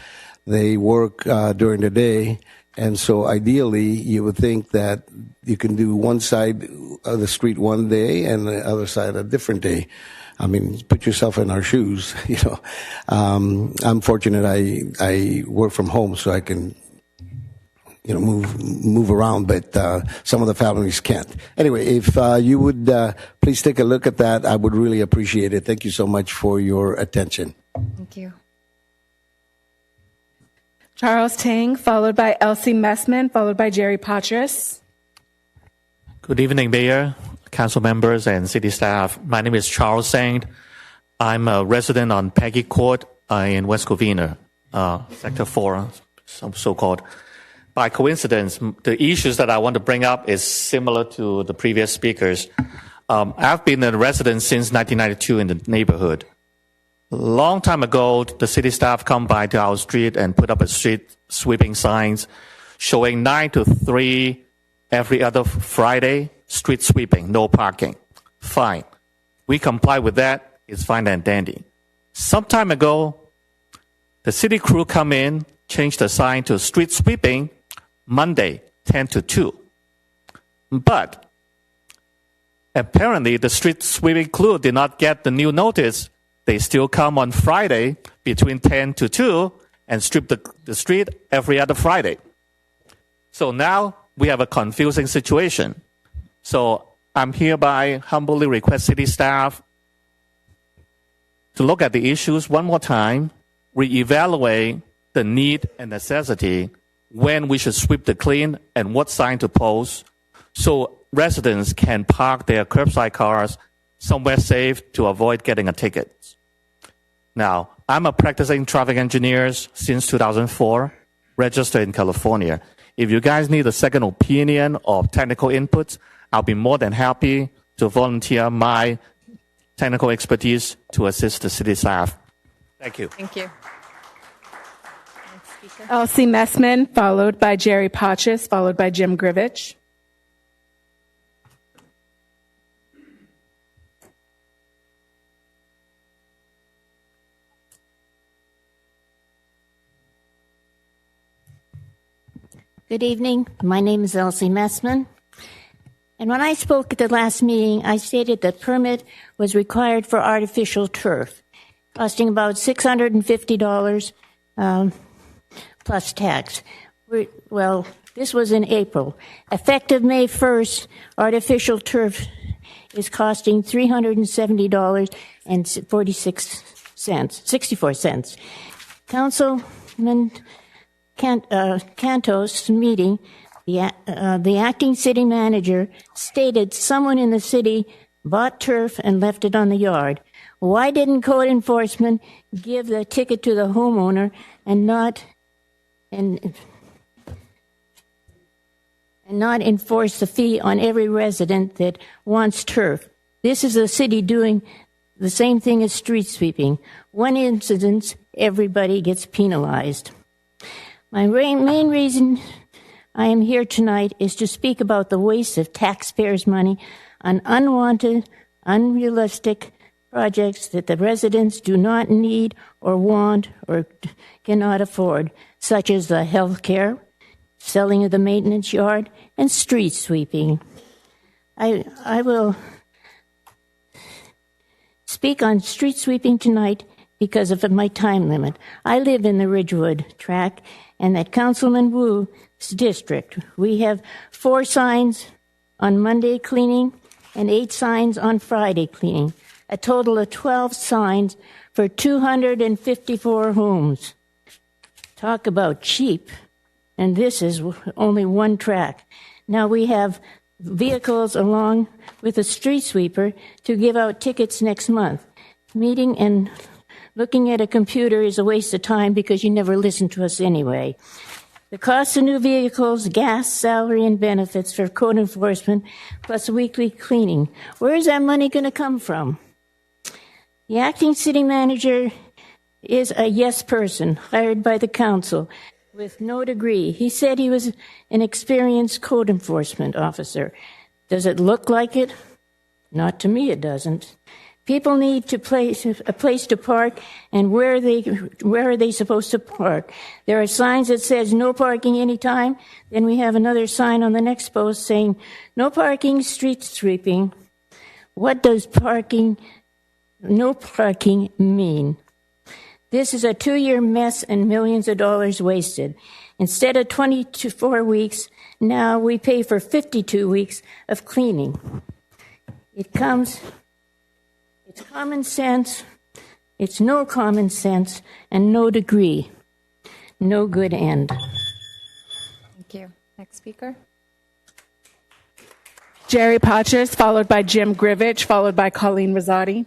They work during the day. And so ideally, you would think that you can do one side of the street one day and the other side a different day. I mean, put yourself in our shoes, you know. I'm fortunate I work from home, so I can, you know, move around, but some of the families can't. Anyway, if you would please take a look at that, I would really appreciate it. Thank you so much for your attention. Thank you. Charles Tang, followed by Elsie Messman, followed by Jerry Patras. Good evening, Mayor, council members, and city staff. My name is Charles Tang. I'm a resident on Peggy Court in West Covina, Sector 4, so-called. By coincidence, the issues that I want to bring up is similar to the previous speakers. I've been a resident since 1992 in the neighborhood. Long time ago, the city staff come by to our street and put up a street sweeping signs showing 9 to 3 every other Friday, street sweeping, no parking. Fine. We comply with that. It's fine and dandy. Some time ago, the city crew come in, change the sign to street sweeping Monday, 10 to 2. But apparently, the street sweeping crew did not get the new notice. They still come on Friday between 10 to 2 and strip the street every other Friday. So now we have a confusing situation. So I'm hereby humbly request city staff to look at the issues one more time, reevaluate the need and necessity, when we should sweep the clean and what sign to post, so residents can park their curbside cars somewhere safe to avoid getting a ticket. Now, I'm a practicing traffic engineer since 2004, registered in California. If you guys need a second opinion or technical input, I'll be more than happy to volunteer my technical expertise to assist the city staff. Thank you. Thank you. Elsie Messman, followed by Jerry Patras, followed by Jim Grivich. Good evening. My name is Elsie Messman. And when I spoke at the last meeting, I stated that permit was required for artificial turf, costing about $650 plus tax. Well, this was in April. Effective May 1st, artificial turf is costing $370.64. Councilman Cantos meeting, the acting city manager stated someone in the city bought turf and left it on the yard. Why didn't code enforcement give the ticket to the homeowner and not enforce the fee on every resident that wants turf? This is the city doing the same thing as street sweeping. One incident, everybody gets penalized. My main reason I am here tonight is to speak about the waste of taxpayers' money on unwanted, unrealistic projects that the residents do not need or want or cannot afford, such as the health care, selling of the maintenance yard, and street sweeping. I will speak on street sweeping tonight because of my time limit. I live in the Ridgewood tract, and at Councilman Wu's district, we have 4 signs on Monday cleaning and 8 signs on Friday cleaning, a total of 12 signs for 254 homes. Talk about cheap, and this is only one track. Now we have vehicles along with a street sweeper to give out tickets next month. Meeting and looking at a computer is a waste of time because you never listen to us anyway. The cost of new vehicles, gas, salary, and benefits for code enforcement, plus weekly cleaning. Where is that money going to come from? The acting city manager is a yes person hired by the council with no degree. He said he was an experienced code enforcement officer. Does it look like it? Not to me, it doesn't. People need a place to park, and where are they supposed to park? There are signs that says no parking anytime. Then we have another sign on the next post saying no parking, street sweeping. What does no parking mean? This is a 2-year mess and millions of dollars wasted. Instead of 24 weeks, now we pay for 52 weeks of cleaning. It's common sense, it's no common sense, and no degree. No good end. Thank you. Next speaker. Jerry Patches, followed by Jim Grivich, followed by Colleen Rosati.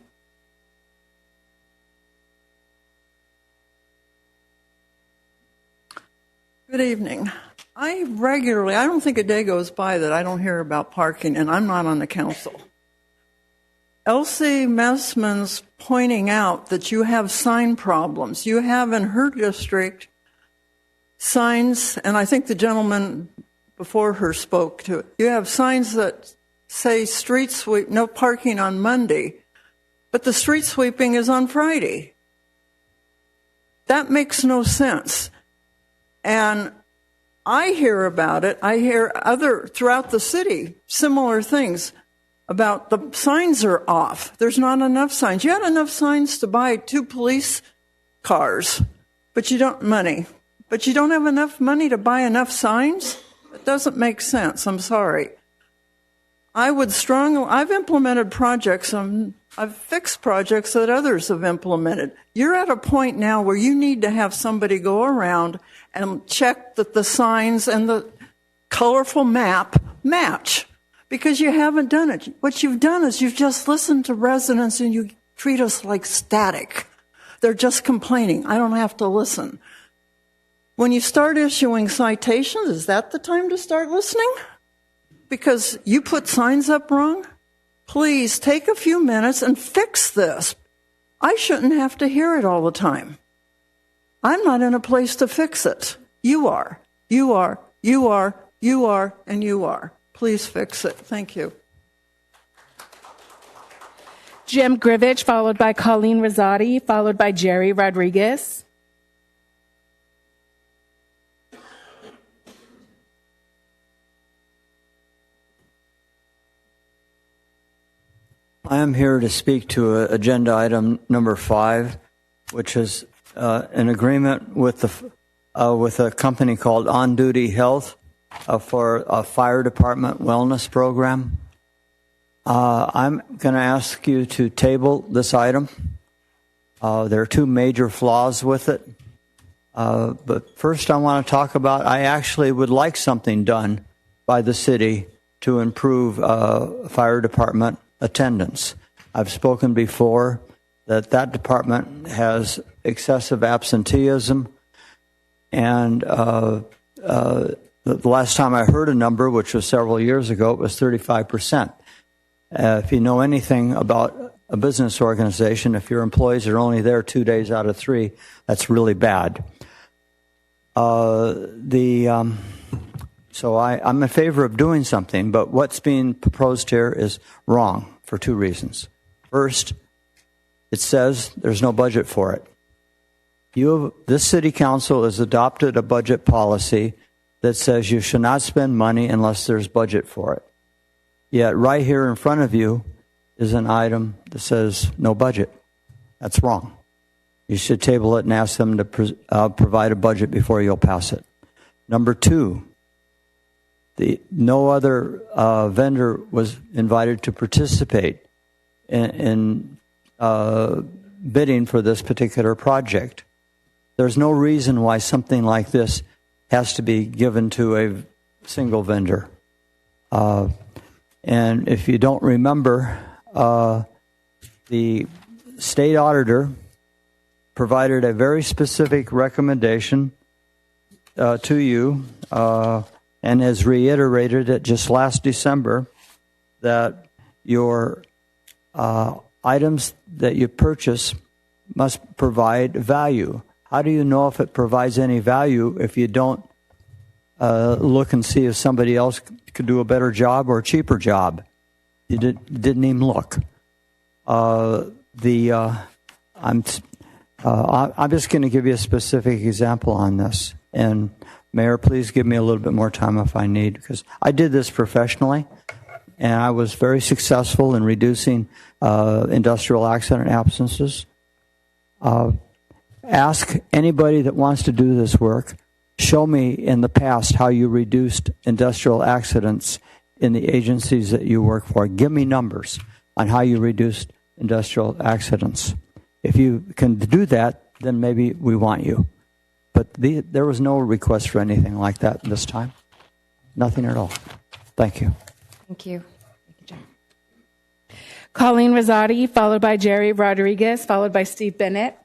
Good evening. I don't think a day goes by that I don't hear about parking, and I'm not on the council. Elsie Messman's pointing out that you have sign problems. You have in her district signs, and I think the gentleman before her spoke to it. You have signs that say street sweep, no parking on Monday, but the street sweeping is on Friday. That makes no sense. And I hear about it. I hear throughout the city, similar things about the signs are off. There's not enough signs. You had enough signs to buy 2 police cars, but you don't have enough money to buy enough signs? It doesn't make sense. I'm sorry. I've implemented projects. I've fixed projects that others have implemented. You're at a point now where you need to have somebody go around and check that the signs and the colorful map match, because you haven't done it. What you've done is you've just listened to residents and you treat us like static. They're just complaining. I don't have to listen. When you start issuing citations, is that the time to start listening? Because you put signs up wrong? Please take a few minutes and fix this. I shouldn't have to hear it all the time. I'm not in a place to fix it. You are. You are. You are. You are. And you are. Please fix it. Thank you. Jim Grivich, followed by Colleen Rosati, followed by Jerry Rodriguez. I am here to speak to agenda item number 5, which is an agreement with a company called On Duty Health for a fire department wellness program. I'm going to ask you to table this item. There are 2 major flaws with it. But first I want to talk about, I actually would like something done by the city to improve fire department attendance. I've spoken before that department has excessive absenteeism, and the last time I heard a number, which was several years ago, it was 35%. If you know anything about a business organization, if your employees are only there 2 days out of 3, that's really bad. So I'm in favor of doing something, but what's being proposed here is wrong for 2 reasons. First, it says there's no budget for it. This city council has adopted a budget policy that says you should not spend money unless there's budget for it. Yet right here in front of you is an item that says no budget. That's wrong. You should table it and ask them to provide a budget before you'll pass it. Number 2, no other vendor was invited to participate in bidding for this particular project. There's no reason why something like this has to be given to a single vendor. And if you don't remember, the state auditor provided a very specific recommendation to you and has reiterated it just last December, that your items that you purchase must provide value. How do you know if it provides any value if you don't look and see if somebody else could do a better job or a cheaper job? You didn't even look. I'm just going to give you a specific example on this. And Mayor, please give me a little bit more time if I need, because I did this professionally, and I was very successful in reducing industrial accident absences. Ask anybody that wants to do this work, show me in the past how you reduced industrial accidents in the agencies that you work for. Give me numbers on how you reduced industrial accidents. If you can do that, then maybe we want you. But there was no request for anything like that this time. Nothing at all. Thank you. Thank you. Colleen Rosati, followed by Jerry Rodriguez, followed by Steve Bennett.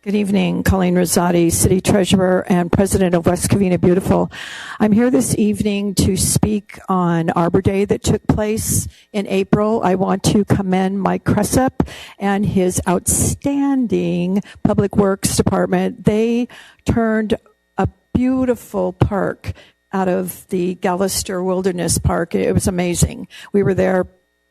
Good evening, Colleen Rosati, City Treasurer and President of West Covina Beautiful. I'm here this evening to speak on Arbor Day that took place in April. I want to commend Mike Cressup and his outstanding Public Works Department. They turned a beautiful park out of the Gallister Wilderness Park. It was amazing. We were there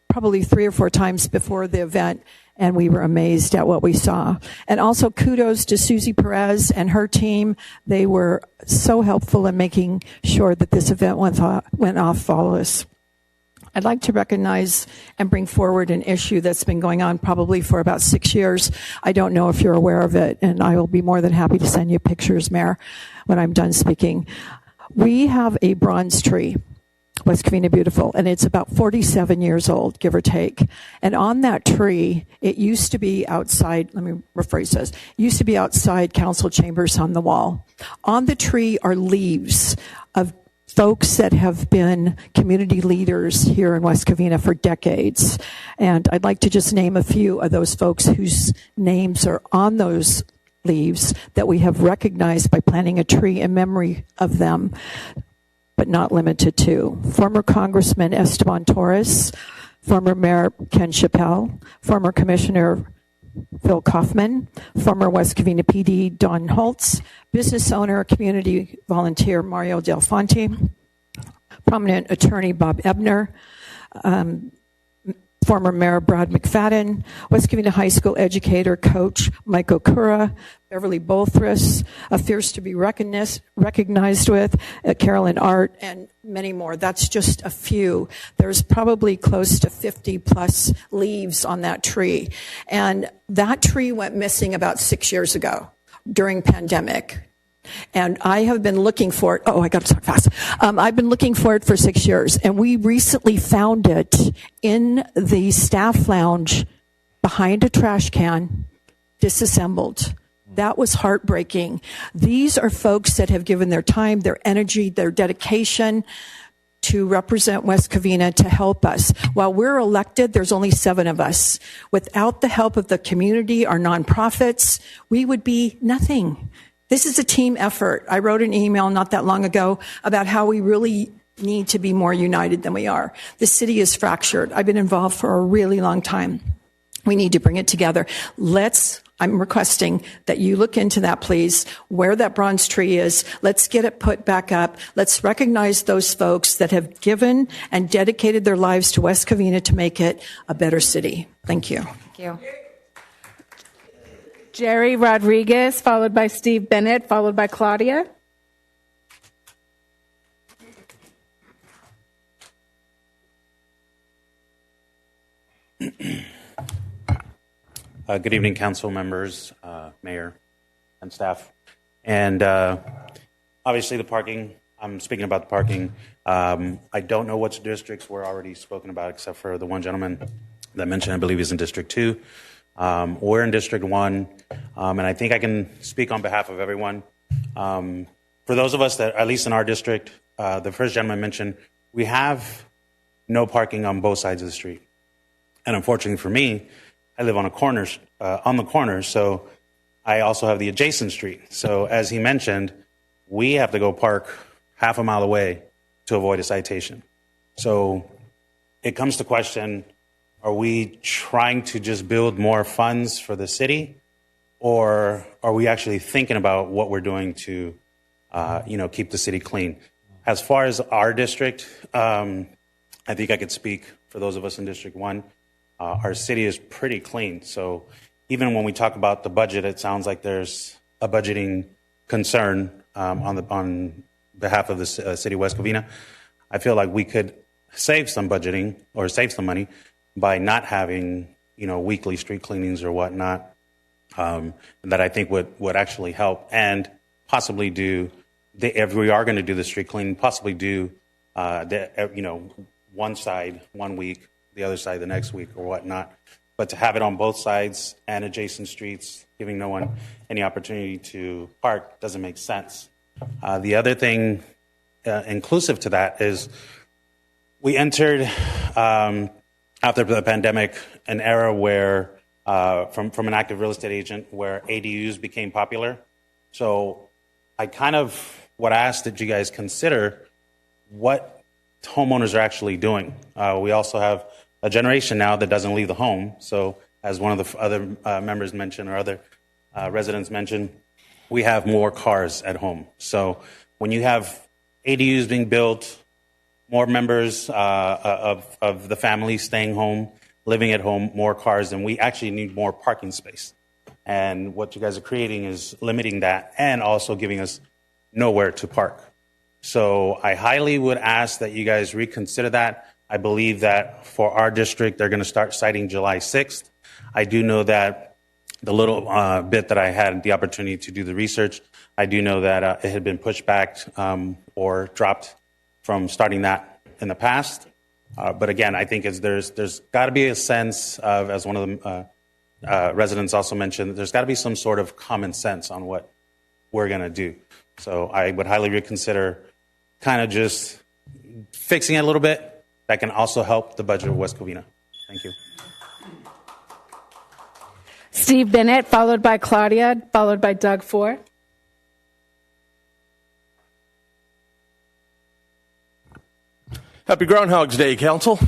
probably 3 or 4 times before the event, and we were amazed at what we saw. And also kudos to Susie Perez and her team. They were so helpful in making sure that this event went off flawless. I'd like to recognize and bring forward an issue that's been going on probably for about 6 years. I don't know if you're aware of it, and I will be more than happy to send you pictures, Mayor, when I'm done speaking. We have a bronze tree, West Covina Beautiful, and it's about 47 years old, give or take. And on that tree, it used to be outside, let me rephrase this, it used to be outside council chambers on the wall. On the tree are leaves of folks that have been community leaders here in West Covina for decades. And I'd like to just name a few of those folks whose names are on those leaves that we have recognized by planting a tree in memory of them, but not limited to. Former Congressman Esteban Torres, former Mayor Ken Chappell, former Commissioner Phil Kaufman, former West Covina PD Don Holtz, business owner, community volunteer Mario Del Fonte, prominent attorney Bob Ebner, former Mayor Brad McFadden, West Covina High School educator, coach Mike Okura, Beverly Bolthris, a fierce to be recognized with, Carolyn Art, and many more. That's just a few. There's probably close to 50 plus leaves on that tree. And that tree went missing about 6 years ago during pandemic. And I have been looking for it. Oh, I got to talk fast. I've been looking for it for 6 years, and we recently found it in the staff lounge behind a trash can, disassembled. That was heartbreaking. These are folks that have given their time, their energy, their dedication to represent West Covina, to help us. While we're elected, there's only 7 of us. Without the help of the community, our nonprofits, we would be nothing. This is a team effort. I wrote an email not that long ago about how we really need to be more united than we are. The city is fractured. I've been involved for a really long time. We need to bring it together. I'm requesting that you look into that, please, where that bronze tree is. Let's get it put back up. Let's recognize those folks that have given and dedicated their lives to West Covina to make it a better city. Thank you. Thank you. Jerry Rodriguez, followed by Steve Bennett, followed by Claudia. Good evening, council members, mayor, and staff. And obviously the parking, I'm speaking about the parking. I don't know which districts were already spoken about except for the one gentleman that mentioned, I believe he's in District 2. We're in District 1, and I think I can speak on behalf of everyone. For those of us that, at least in our district, the first gentleman mentioned, we have no parking on both sides of the street. And unfortunately for me, I live on the corner, so I also have the adjacent street. So as he mentioned, we have to go park half a mile away to avoid a citation. So it comes to question, are we trying to just build more funds for the city, or are we actually thinking about what we're doing to, keep the city clean? As far as our district, I think I could speak for those of us in District 1. Our city is pretty clean. So even when we talk about the budget, it sounds like there's a budgeting concern on behalf of the city of West Covina. I feel like we could save some budgeting or save some money by not having, weekly street cleanings or whatnot. That I think would actually help, and possibly do, if we are going to do the street cleaning, possibly do, one side 1 week, the other side the next week or whatnot. But to have it on both sides and adjacent streets, giving no one any opportunity to park, doesn't make sense. The other thing inclusive to that is we entered, after the pandemic, an era where, from an active real estate agent, where ADUs became popular. So I kind of would ask that you guys consider what homeowners are actually doing. We also have a generation now that doesn't leave the home. So as one of the other members mentioned, or other residents mentioned, we have more cars at home. So when you have ADUs being built, more members of the family staying home, living at home, more cars, and we actually need more parking space. And what you guys are creating is limiting that and also giving us nowhere to park. So I highly would ask that you guys reconsider that. I believe that for our district, they're going to start citing July 6th. I do know that the little bit that I had the opportunity to do the research, I do know that it had been pushed back or dropped from starting that in the past. But again, I think there's got to be a sense of, as one of the residents also mentioned, there's got to be some sort of common sense on what we're going to do. So I would highly reconsider kind of just fixing it a little bit. That can also help the budget of West Covina. Thank you. Steve Bennett, followed by Claudia, followed by Doug Ford. Happy Groundhog's Day, Council.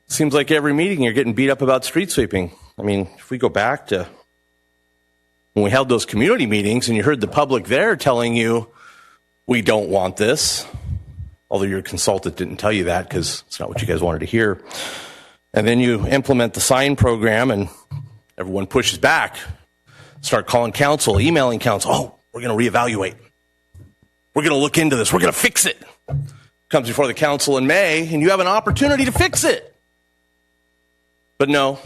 Seems like every meeting you're getting beat up about street sweeping. I mean, if we go back to when we held those community meetings and you heard the public there telling you, we don't want this, although your consultant didn't tell you that because it's not what you guys wanted to hear. And then you implement the sign program and everyone pushes back, start calling council, emailing council. Oh, we're going to reevaluate. We're going to look into this. We're going to fix it. Comes before the council in May, and you have an opportunity to fix it. But no,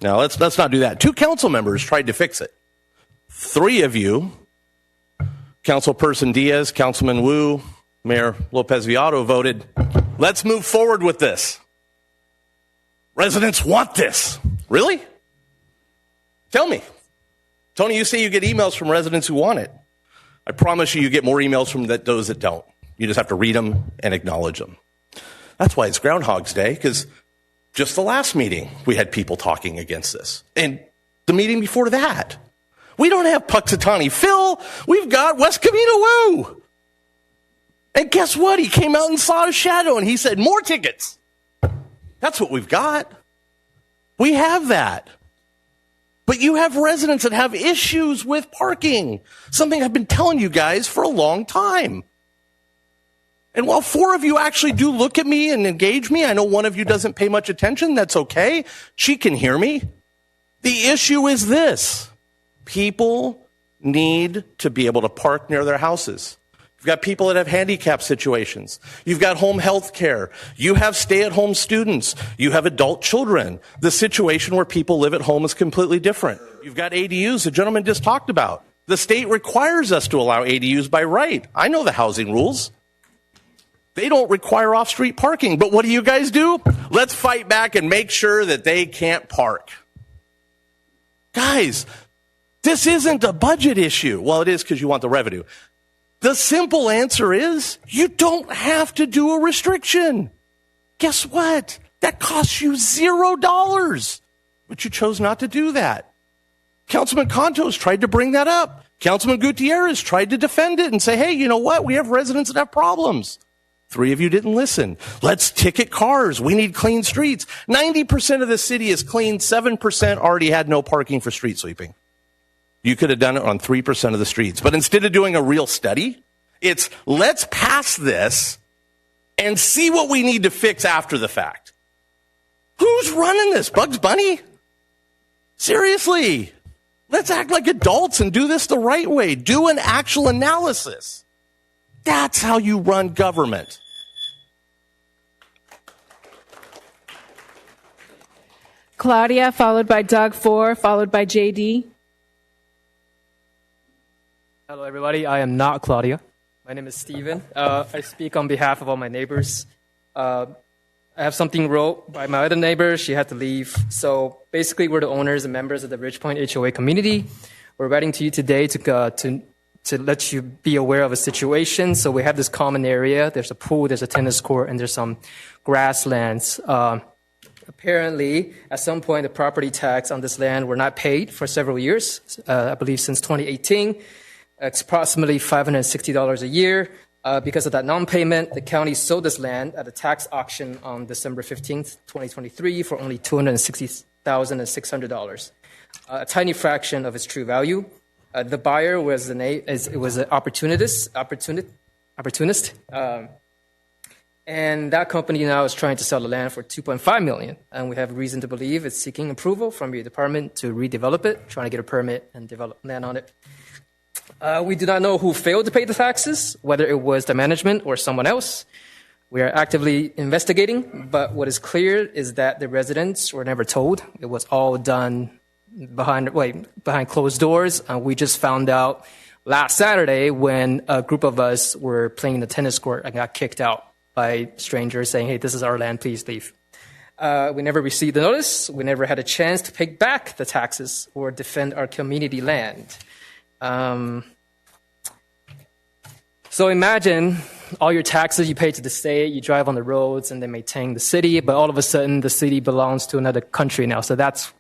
let's not do that. 2 council members tried to fix it. 3 of you, Councilperson Diaz, Councilman Wu, Mayor Lopez Viado, voted, let's move forward with this. Residents want this. Really? Tell me. Tony, you say you get emails from residents who want it. I promise you get more emails from those that don't. You just have to read them and acknowledge them. That's why it's Groundhog's Day, because just the last meeting, we had people talking against this. And the meeting before that. We don't have Puxatawny Phil. We've got West Covina Woo. And guess what? He came out and saw a shadow, and he said, more tickets. That's what we've got. We have that. But you have residents that have issues with parking. Something I've been telling you guys for a long time. And while 4 of you actually do look at me and engage me, I know one of you doesn't pay much attention. That's okay. She can hear me. The issue is this. People need to be able to park near their houses. You've got people that have handicap situations. You've got home health care. You have stay-at-home students. You have adult children. The situation where people live at home is completely different. You've got ADUs, the gentleman just talked about. The state requires us to allow ADUs by right. I know the housing rules. They don't require off-street parking. But what do you guys do? Let's fight back and make sure that they can't park. Guys, this isn't a budget issue. Well, it is because you want the revenue. The simple answer is you don't have to do a restriction. Guess what? That costs you $0. But you chose not to do that. Councilman Contos tried to bring that up. Councilman Gutierrez tried to defend it and say, hey, you know what? We have residents that have problems. 3 of you didn't listen. Let's ticket cars. We need clean streets. 90% of the city is clean. 7% already had no parking for street sweeping. You could have done it on 3% of the streets. But instead of doing a real study It's let's pass this and see what we need to fix after the fact. Who's running this? Bugs Bunny? Seriously. Let's act like adults and do this the right way. Do an actual analysis. That's how you run government. Claudia, followed by Doug Ford, followed by JD. Hello, everybody. I am not Claudia. My name is Steven. I speak on behalf of all my neighbors. I have something wrote by my other neighbor. She had to leave. So basically, we're the owners and members of the Ridgepoint HOA community. We're writing to you today to let you be aware of a situation. So we have this common area. There's a pool, there's a tennis court, and there's some grasslands. Apparently, at some point, the property tax on this land were not paid for several years, I believe since 2018. It's approximately $560 a year. Because of that non-payment, the county sold this land at a tax auction on December 15th, 2023 for only $260,600, a tiny fraction of its true value. The buyer was an opportunist. And that company now is trying to sell the land for $2.5 million. And we have reason to believe it's seeking approval from your department to redevelop it, trying to get a permit and develop land on it. We do not know who failed to pay the taxes, whether it was the management or someone else. We are actively investigating, but what is clear is that the residents were never told. It was all done behind closed doors. We just found out last Saturday when a group of us were playing the tennis court and got kicked out by strangers saying, hey, this is our land, please leave. We never received the notice. We never had a chance to pay back the taxes or defend our community land. So imagine all your taxes you pay to the state, you drive on the roads and they maintain the city, but all of a sudden the city belongs to another country now. So that's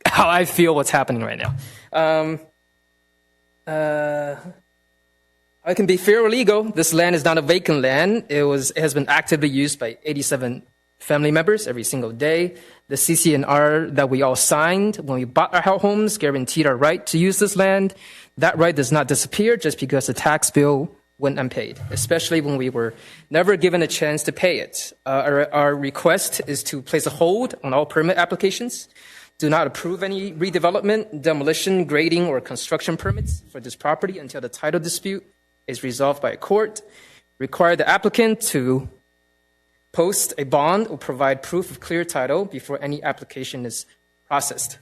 how I feel what's happening right now. It can be fair or legal. This land is not a vacant land. It has been actively used by 87 family members every single day. The CC&R that we all signed when we bought our homes guaranteed our right to use this land. That right does not disappear just because the tax bill went unpaid, especially when we were never given a chance to pay it. Our request is to place a hold on all permit applications. Do not approve any redevelopment, demolition, grading, or construction permits for this property until the title dispute is resolved by a court. Require the applicant to post a bond or provide proof of clear title before any application is processed.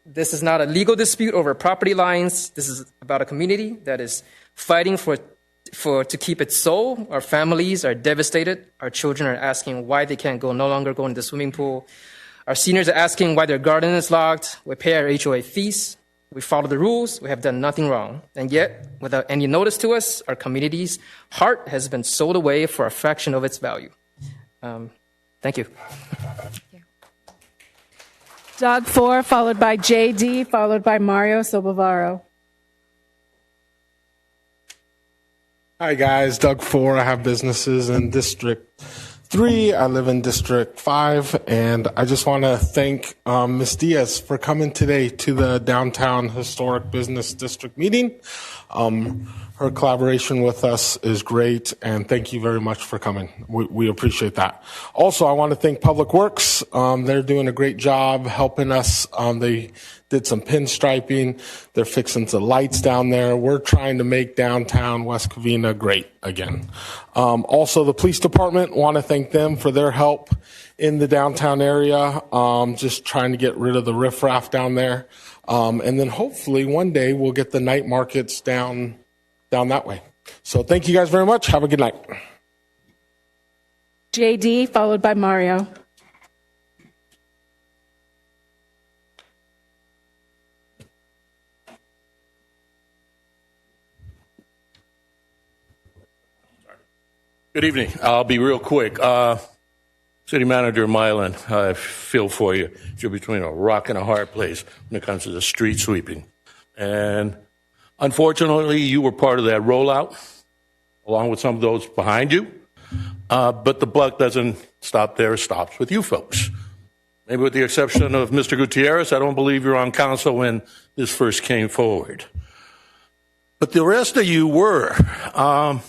This is not a legal dispute over property lines. This is about a community that is fighting to keep its soul. Our families are devastated. Our children are asking why they can't no longer go in the swimming pool. Our seniors are asking why their garden is locked. We pay our HOA fees. We follow the rules. We have done nothing wrong. And yet, without any notice to us, our community's heart has been sold away for a fraction of its value. Thank you. Doug Ford, followed by JD, followed by Mario Sobavaro. Hi, guys. Doug Ford. I have businesses in District 3. I live in District 5. And I just want to thank Ms. Diaz for coming today to the Downtown Historic Business District meeting. Her collaboration with us is great, and thank you very much for coming. We appreciate that. Also, I want to thank Public Works. They're doing a great job helping us. They did some pinstriping. They're fixing the lights down there. We're trying to make downtown West Covina great again. Also, the police department, want to thank them for their help in the downtown area, just trying to get rid of the riffraff down there. And then hopefully one day we'll get the night markets down that way. So thank you guys very much. Have a good night. JD, followed by Mario. Good evening. I'll be real quick. City Manager Mylan, I feel for you. You're between a rock and a hard place when it comes to the street sweeping. And unfortunately, you were part of that rollout, along with some of those behind you. But the buck doesn't stop there. It stops with you folks. Maybe with the exception of Mr. Gutierrez, I don't believe you're on council when this first came forward. But the rest of you were, and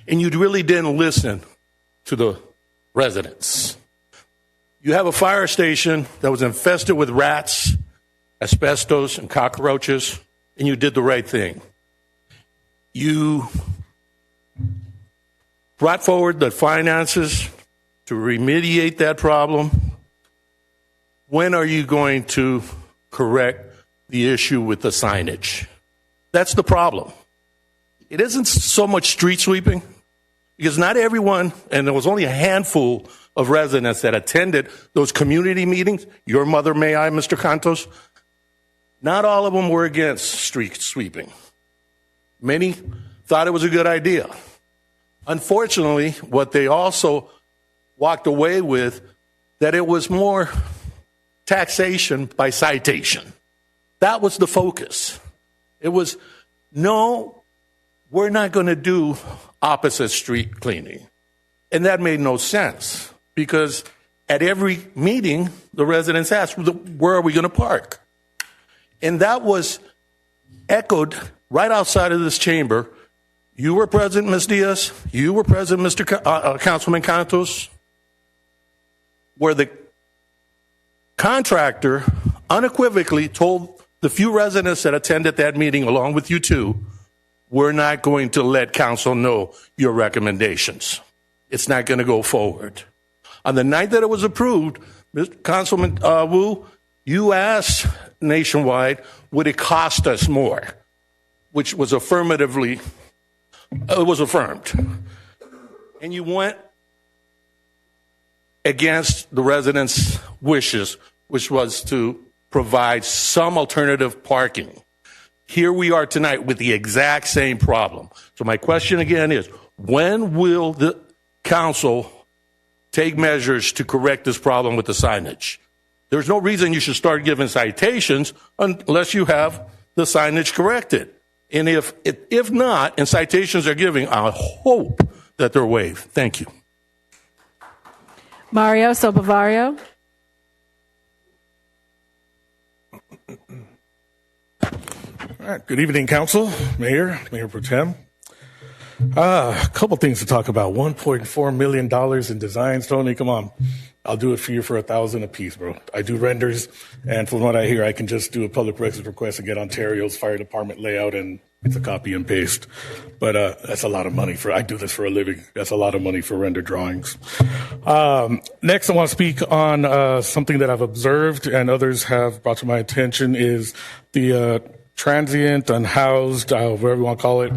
you really didn't listen to the residents. You have a fire station that was infested with rats, asbestos, and cockroaches, and you did the right thing. You brought forward the finances to remediate that problem. When are you going to correct the issue with the signage? That's the problem. It isn't so much street sweeping, because not everyone, and there was only a handful of residents that attended those community meetings. Your mother, may I, Mr. Cantos? Not all of them were against street sweeping. Many thought it was a good idea. Unfortunately, what they also walked away with, that it was more taxation by citation. That was the focus. It was, no, we're not going to do opposite street cleaning. And that made no sense, because at every meeting, the residents asked, where are we going to park? And that was echoed right outside of this chamber. You were present, Ms. Diaz. You were present, Mr. Councilman Cantos, where the contractor unequivocally told the few residents that attended that meeting, along with you two, we're not going to let council know your recommendations. It's not going to go forward. On the night that it was approved, Mr. Councilman Wu, you asked Nationwide, would it cost us more? Which was affirmatively, it was affirmed. And you went against the residents' wishes, which was to provide some alternative parking. Here we are tonight with the exact same problem. So my question again is, when will the council take measures to correct this problem with the signage? There's no reason you should start giving citations unless you have the signage corrected. And if not, and citations are giving, I hope that they're waived. Thank you. Mario Sobavario. All right. Good evening, Council, Mayor Pro Tem. A couple things to talk about. $1.4 million in designs. Tony, come on. I'll do it for you for $1,000 a piece, bro. I do renders, and from what I hear, I can just do a public records request and get Ontario's fire department layout, and it's a copy and paste. But that's a lot of money I do this for a living. That's a lot of money for render drawings. Next, I want to speak on something that I've observed and others have brought to my attention is the transient, unhoused, whatever you want to call it,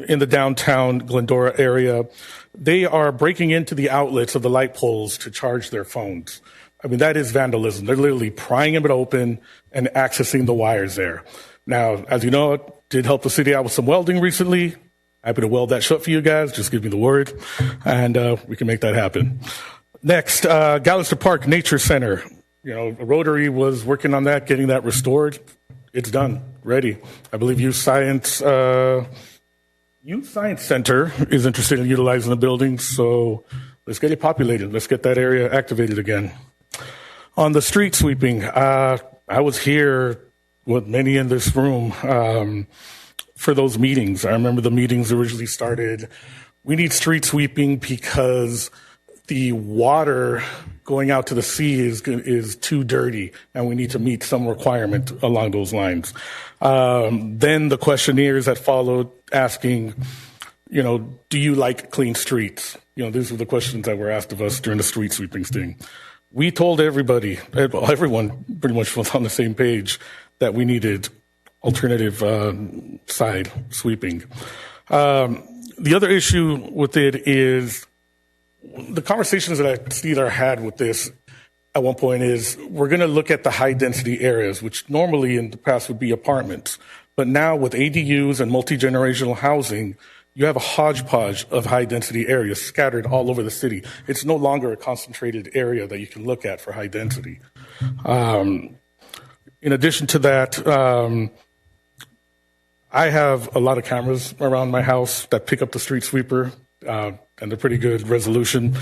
in the downtown Glendora area. They are breaking into the outlets of the light poles to charge their phones. I mean, that is vandalism. They're literally prying them open and accessing the wires there. Now, as you know, I did help the city out with some welding recently. Happy to weld that shut for you guys. Just give me the word, and we can make that happen. Next, Gallister Park Nature Center. You know, Rotary was working on that, getting that restored. It's done, ready. I believe Youth Science Center is interested in utilizing the building, so let's get it populated. Let's get that area activated again. On the street sweeping, I was here with many in this room for those meetings. I remember the meetings originally started. We need street sweeping because the water going out to the sea is too dirty, and we need to meet some requirement along those lines. Then the questionnaires that followed asking, you know, do you like clean streets? You know, these were the questions that were asked of us during the street sweeping thing. We told everyone pretty much was on the same page that we needed alternative side sweeping. The other issue with it is the conversations that I see that are had with this at one point is we're going to look at the high density areas, which normally in the past would be apartments. But now with ADUs and multi-generational housing, you have a hodgepodge of high density areas scattered all over the city. It's no longer a concentrated area that you can look at for high density. In addition to that, I have a lot of cameras around my house that pick up the street sweeper, and they're pretty good resolution.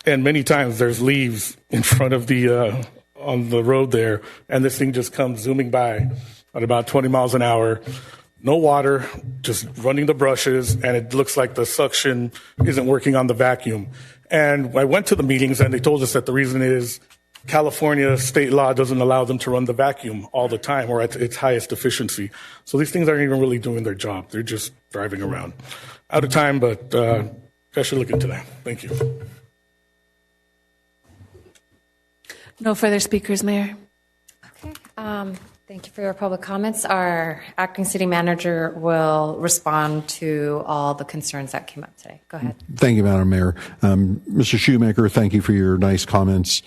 And many times there's leaves in front of on the road there, and this thing just comes zooming by. at about 20 miles an hour. No water, just running the brushes, and it looks like the suction isn't working on the vacuum. And I went to the meetings, and they told us that the reason is California state law doesn't allow them to run the vacuum all the time or at its highest efficiency. So these things aren't even really doing their job. They're just driving around. Out of time, but I should look into that. Thank you. No further speakers, Mayor. Thank you for your public comments. Our acting city manager will respond to all the concerns that came up today. Go ahead. Thank you, Madam Mayor. Mr. Shoemaker, thank you for your nice comments.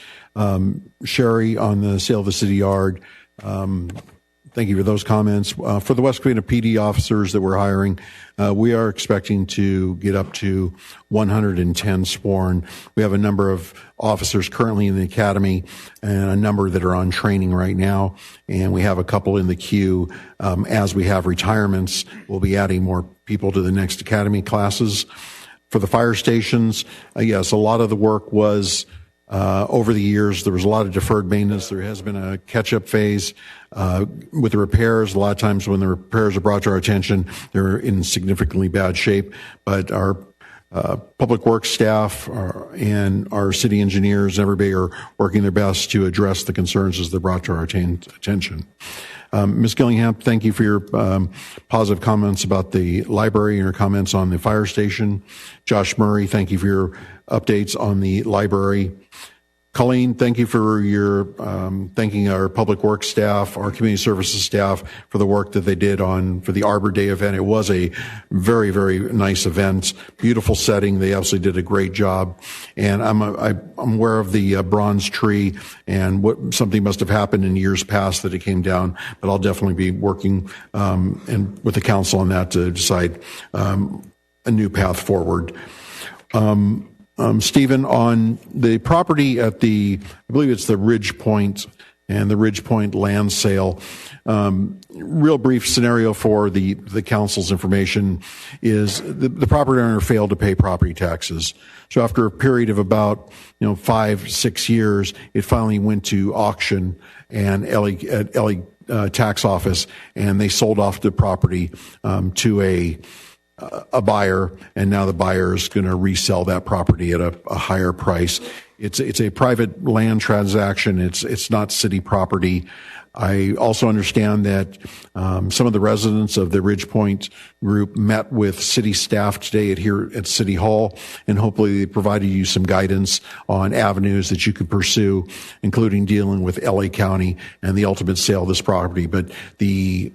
Sherry, on the sale of the city yard, thank you for those comments. For the West Covina PD officers that we're hiring, we are expecting to get up to 110 sworn. We have a number of officers currently in the academy and a number that are on training right now. And we have a couple in the queue. As we have retirements, we'll be adding more people to the next academy classes. For the fire stations, yes, a lot of the work was over the years. There was a lot of deferred maintenance. There has been a catch-up phase with the repairs. A lot of times when the repairs are brought to our attention, they're in significantly bad shape. But our public works staff and our city engineers and everybody are working their best to address the concerns as they're brought to our attention. Ms. Gillingham, thank you for your positive comments about the library and your comments on the fire station. Josh Murray, thank you for your updates on the library. Colleen, thank you for your thanking our public works staff, our community services staff for the work that they did for the Arbor Day event. It was a very, very nice event, beautiful setting. They absolutely did a great job. And I'm aware of the bronze tree and something must have happened in years past that it came down. But I'll definitely be working and with the council on that to decide a new path forward. Stephen, on the property at I believe it's the Ridge Point and the Ridge Point land sale, real brief scenario for the council's information is the property owner failed to pay property taxes. So after a period of about 5-6 years, it finally went to auction and LA tax office, and they sold off the property to a buyer, and now the buyer is going to resell that property at a higher price. It's a private land transaction. It's not city property. I also understand that some of the residents of the Ridge Point group met with city staff today here at City Hall, and hopefully they provided you some guidance on avenues that you could pursue, including dealing with LA County and the ultimate sale of this property. But the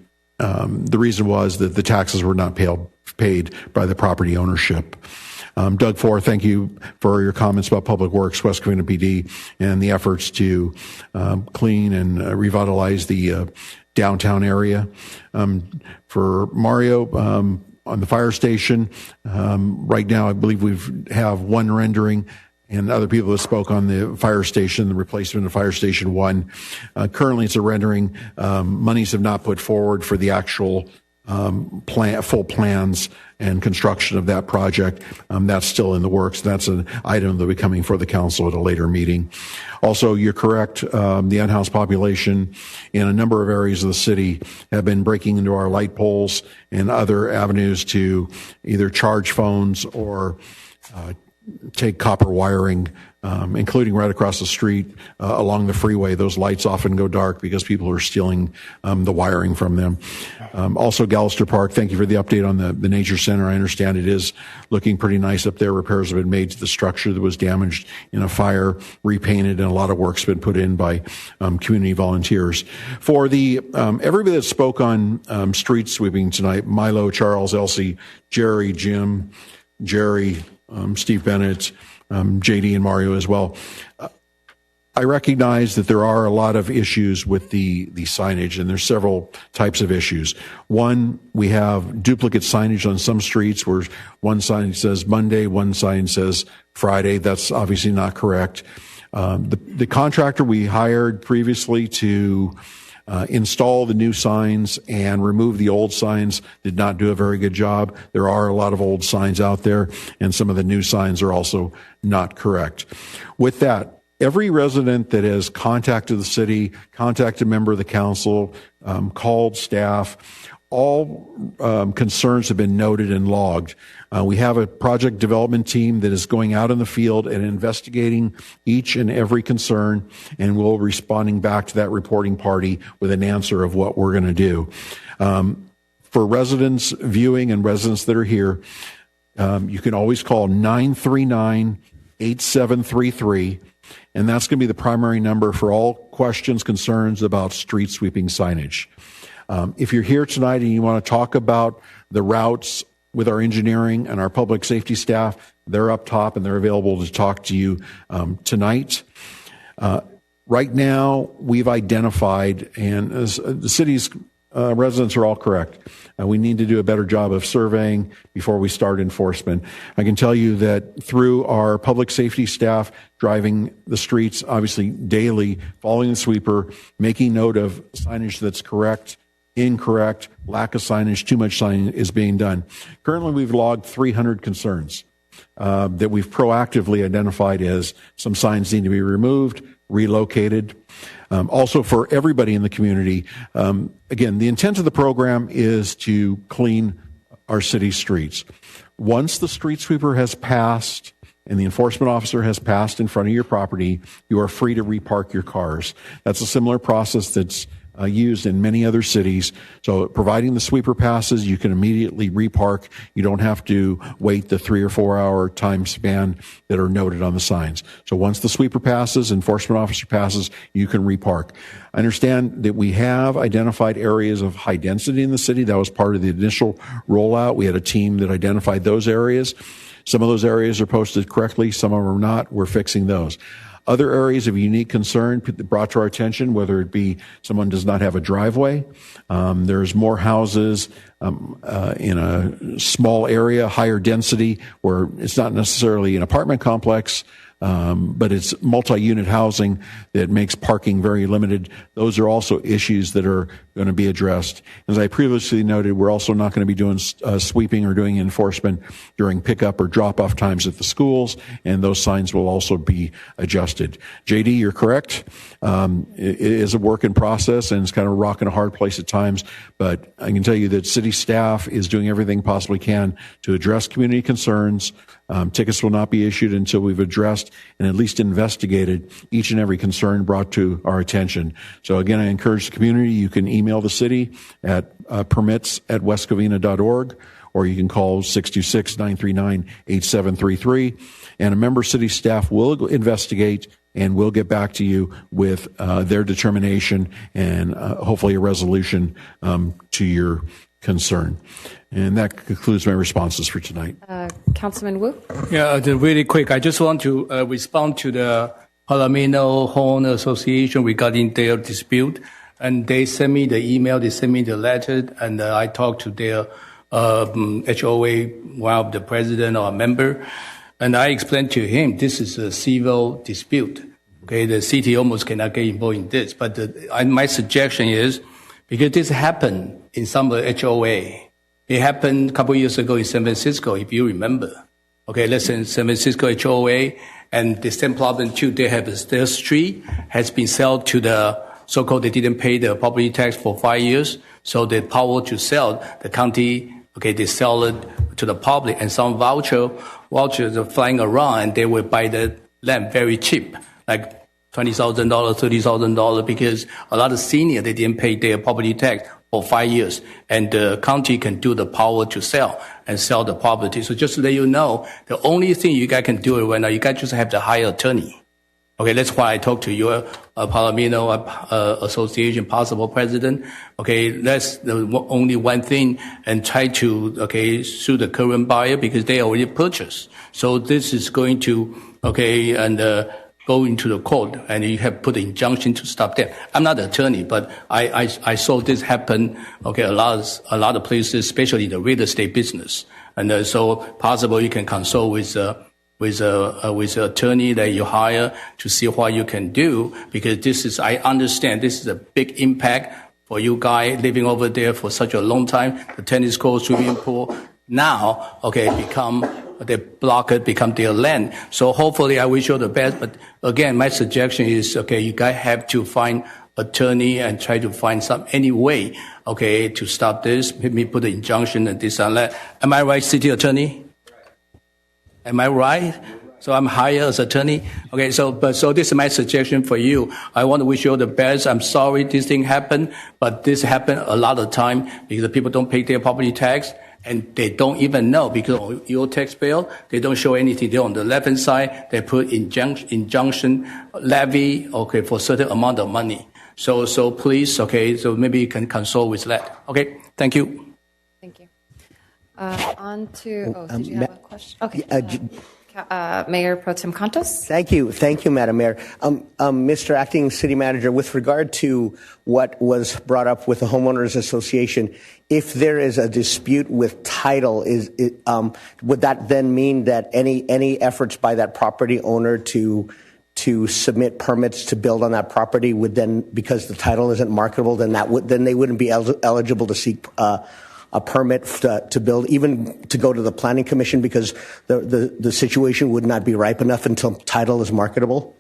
reason was that the taxes were not paid by the property ownership. Doug Four, thank you for your comments about Public Works, West Covina PD, and the efforts to clean and revitalize the downtown area. For Mario, on the fire station, right now I believe we have one rendering, and other people that spoke on the fire station, the replacement of Fire Station 1. Currently it's a rendering. Monies have not put forward for the actual full plans and construction of that project. That's still in the works. That's an item that will be coming for the council at a later meeting. Also, you're correct. The unhoused population in a number of areas of the city have been breaking into our light poles and other avenues to either charge phones or take copper wiring, including right across the street along the freeway. Those lights often go dark because people are stealing the wiring from them. Also, Gallister Park, thank you for the update on the Nature Center. I understand it is looking pretty nice up there. Repairs have been made to the structure that was damaged in a fire, repainted, and a lot of work's been put in by community volunteers. For the everybody that spoke on street sweeping tonight, Milo, Charles, Elsie, Jerry, Jim, Jerry, Steve Bennett, JD and Mario as well. I recognize that there are a lot of issues with the signage, and there's several types of issues. One, we have duplicate signage on some streets where one sign says Monday, one sign says Friday. That's obviously not correct. The contractor we hired previously to install the new signs and remove the old signs did not do a very good job. There are a lot of old signs out there, and some of the new signs are also not correct. With that, Every resident that has contacted the city, contacted a member of the council, called staff, all concerns have been noted and logged. We have a project development team that is going out in the field and investigating each and every concern, and we'll be responding back to that reporting party with an answer of what we're going to do. For residents viewing and residents that are here, you can always call 939-8733, and that's going to be the primary number for all questions, concerns about street sweeping signage. If you're here tonight and you want to talk about the routes with our engineering and our public safety staff, they're up top and they're available to talk to you tonight. Right now, we've identified, and as the city's residents are all correct, we need to do a better job of surveying before we start enforcement. I can tell you that through our public safety staff driving the streets, obviously daily, following the sweeper, making note of signage that's correct, incorrect, lack of signage, too much signage is being done. Currently, we've logged 300 concerns that we've proactively identified as some signs need to be removed, relocated. Also for everybody in the community, again, the intent of the program is to clean our city streets. Once the street sweeper has passed and the enforcement officer has passed in front of your property, you are free to repark your cars. That's a similar process that's used in many other cities. So providing the sweeper passes, you can immediately repark. You don't have to wait the 3 or 4 hour time span that are noted on the signs. So once the sweeper passes, enforcement officer passes, you can repark. I understand that we have identified areas of high density in the city. That was part of the initial rollout. We had a team that identified those areas. Some of those areas are posted correctly. Some of them are not. We're fixing those. Other areas of unique concern brought to our attention, whether it be someone does not have a driveway, there's more houses in a small area, higher density, where it's not necessarily an apartment complex, but it's multi-unit housing that makes parking very limited. Those are also issues that are going to be addressed. As I previously noted, we're also not going to be doing sweeping or doing enforcement during pickup or drop-off times at the schools, and those signs will also be adjusted. JD, you're correct. It is a work in process, and it's kind of a rock and a hard place at times, but I can tell you that city staff is doing everything possibly can to address community concerns. Tickets will not be issued until we've addressed and at least investigated each and every concern brought to our attention. So again, I encourage the community. You can email the city at permits@westcovina.org, or you can call 626-939-8733. And a member city staff will investigate and we'll get back to you with their determination and hopefully a resolution to your concern. And that concludes my responses for tonight. Councilman Wu? Yeah, really quick. I just want to respond to the Palomino Horn Association regarding their dispute. And they sent me the email, they sent me the letter, and I talked to their HOA, one of the president or a member, and I explained to him this is a civil dispute. Okay, the city almost cannot get involved in this. But my suggestion is, because this happened in some HOA, it happened a couple of years ago in San Francisco, if you remember. Okay, let's say San Francisco HOA, and the same problem too, they have their street has been sold to the so-called, they didn't pay the property tax for 5 years, so the power to sell, the county, okay, they sell it to the public, and some vouchers are flying around, and they will buy the land very cheap, like $20,000, $30,000, because a lot of seniors, they didn't pay their property tax for 5 years, and the county can do the power to sell and sell the property. So just to let you know, the only thing you guys can do right now, you guys just have to hire an attorney. Okay, that's why I talked to your Palomino Association possible president. Okay, that's the only one thing, and try to, okay, sue the current buyer because they already purchased. So this is going to, okay, and go into the court, and you have put an injunction to stop them. I'm not an attorney, but I saw this happen, okay, a lot of places, especially the real estate business. And so possible you can consult with an attorney that you hire to see what you can do, because this is, I understand this is a big impact for you guys living over there for such a long time. The tennis court, swimming pool, now, okay, become they block it, become their land. So hopefully I wish you the best. But again, my suggestion is, okay, you guys have to find attorney and try to find any way, okay, to stop this. Maybe put an injunction and this and that. Am I right, city attorney? Am I right? So I'm hired as attorney. Okay, so this is my suggestion for you. I want to wish you the best. I'm sorry this thing happened, but this happened a lot of time because the people don't pay their property tax and they don't even know because on your tax bill, they don't show anything. They're on the left-hand side, they put injunction levy, okay, for a certain amount of money. So please, okay, so maybe you can consult with that. Okay, thank you. Thank you. On to, did you have a question? Okay. Mayor Pro Tem Contos. Thank you, Madam Mayor. Mr. Acting City Manager, with regard to what was brought up with the Homeowners Association, if there is a dispute with title, would that then mean that any efforts by that property owner to submit permits to build on that property would then, because the title isn't marketable, then they wouldn't be eligible to seek a permit to build, even to go to the Planning Commission, because the situation would not be ripe enough until title is marketable?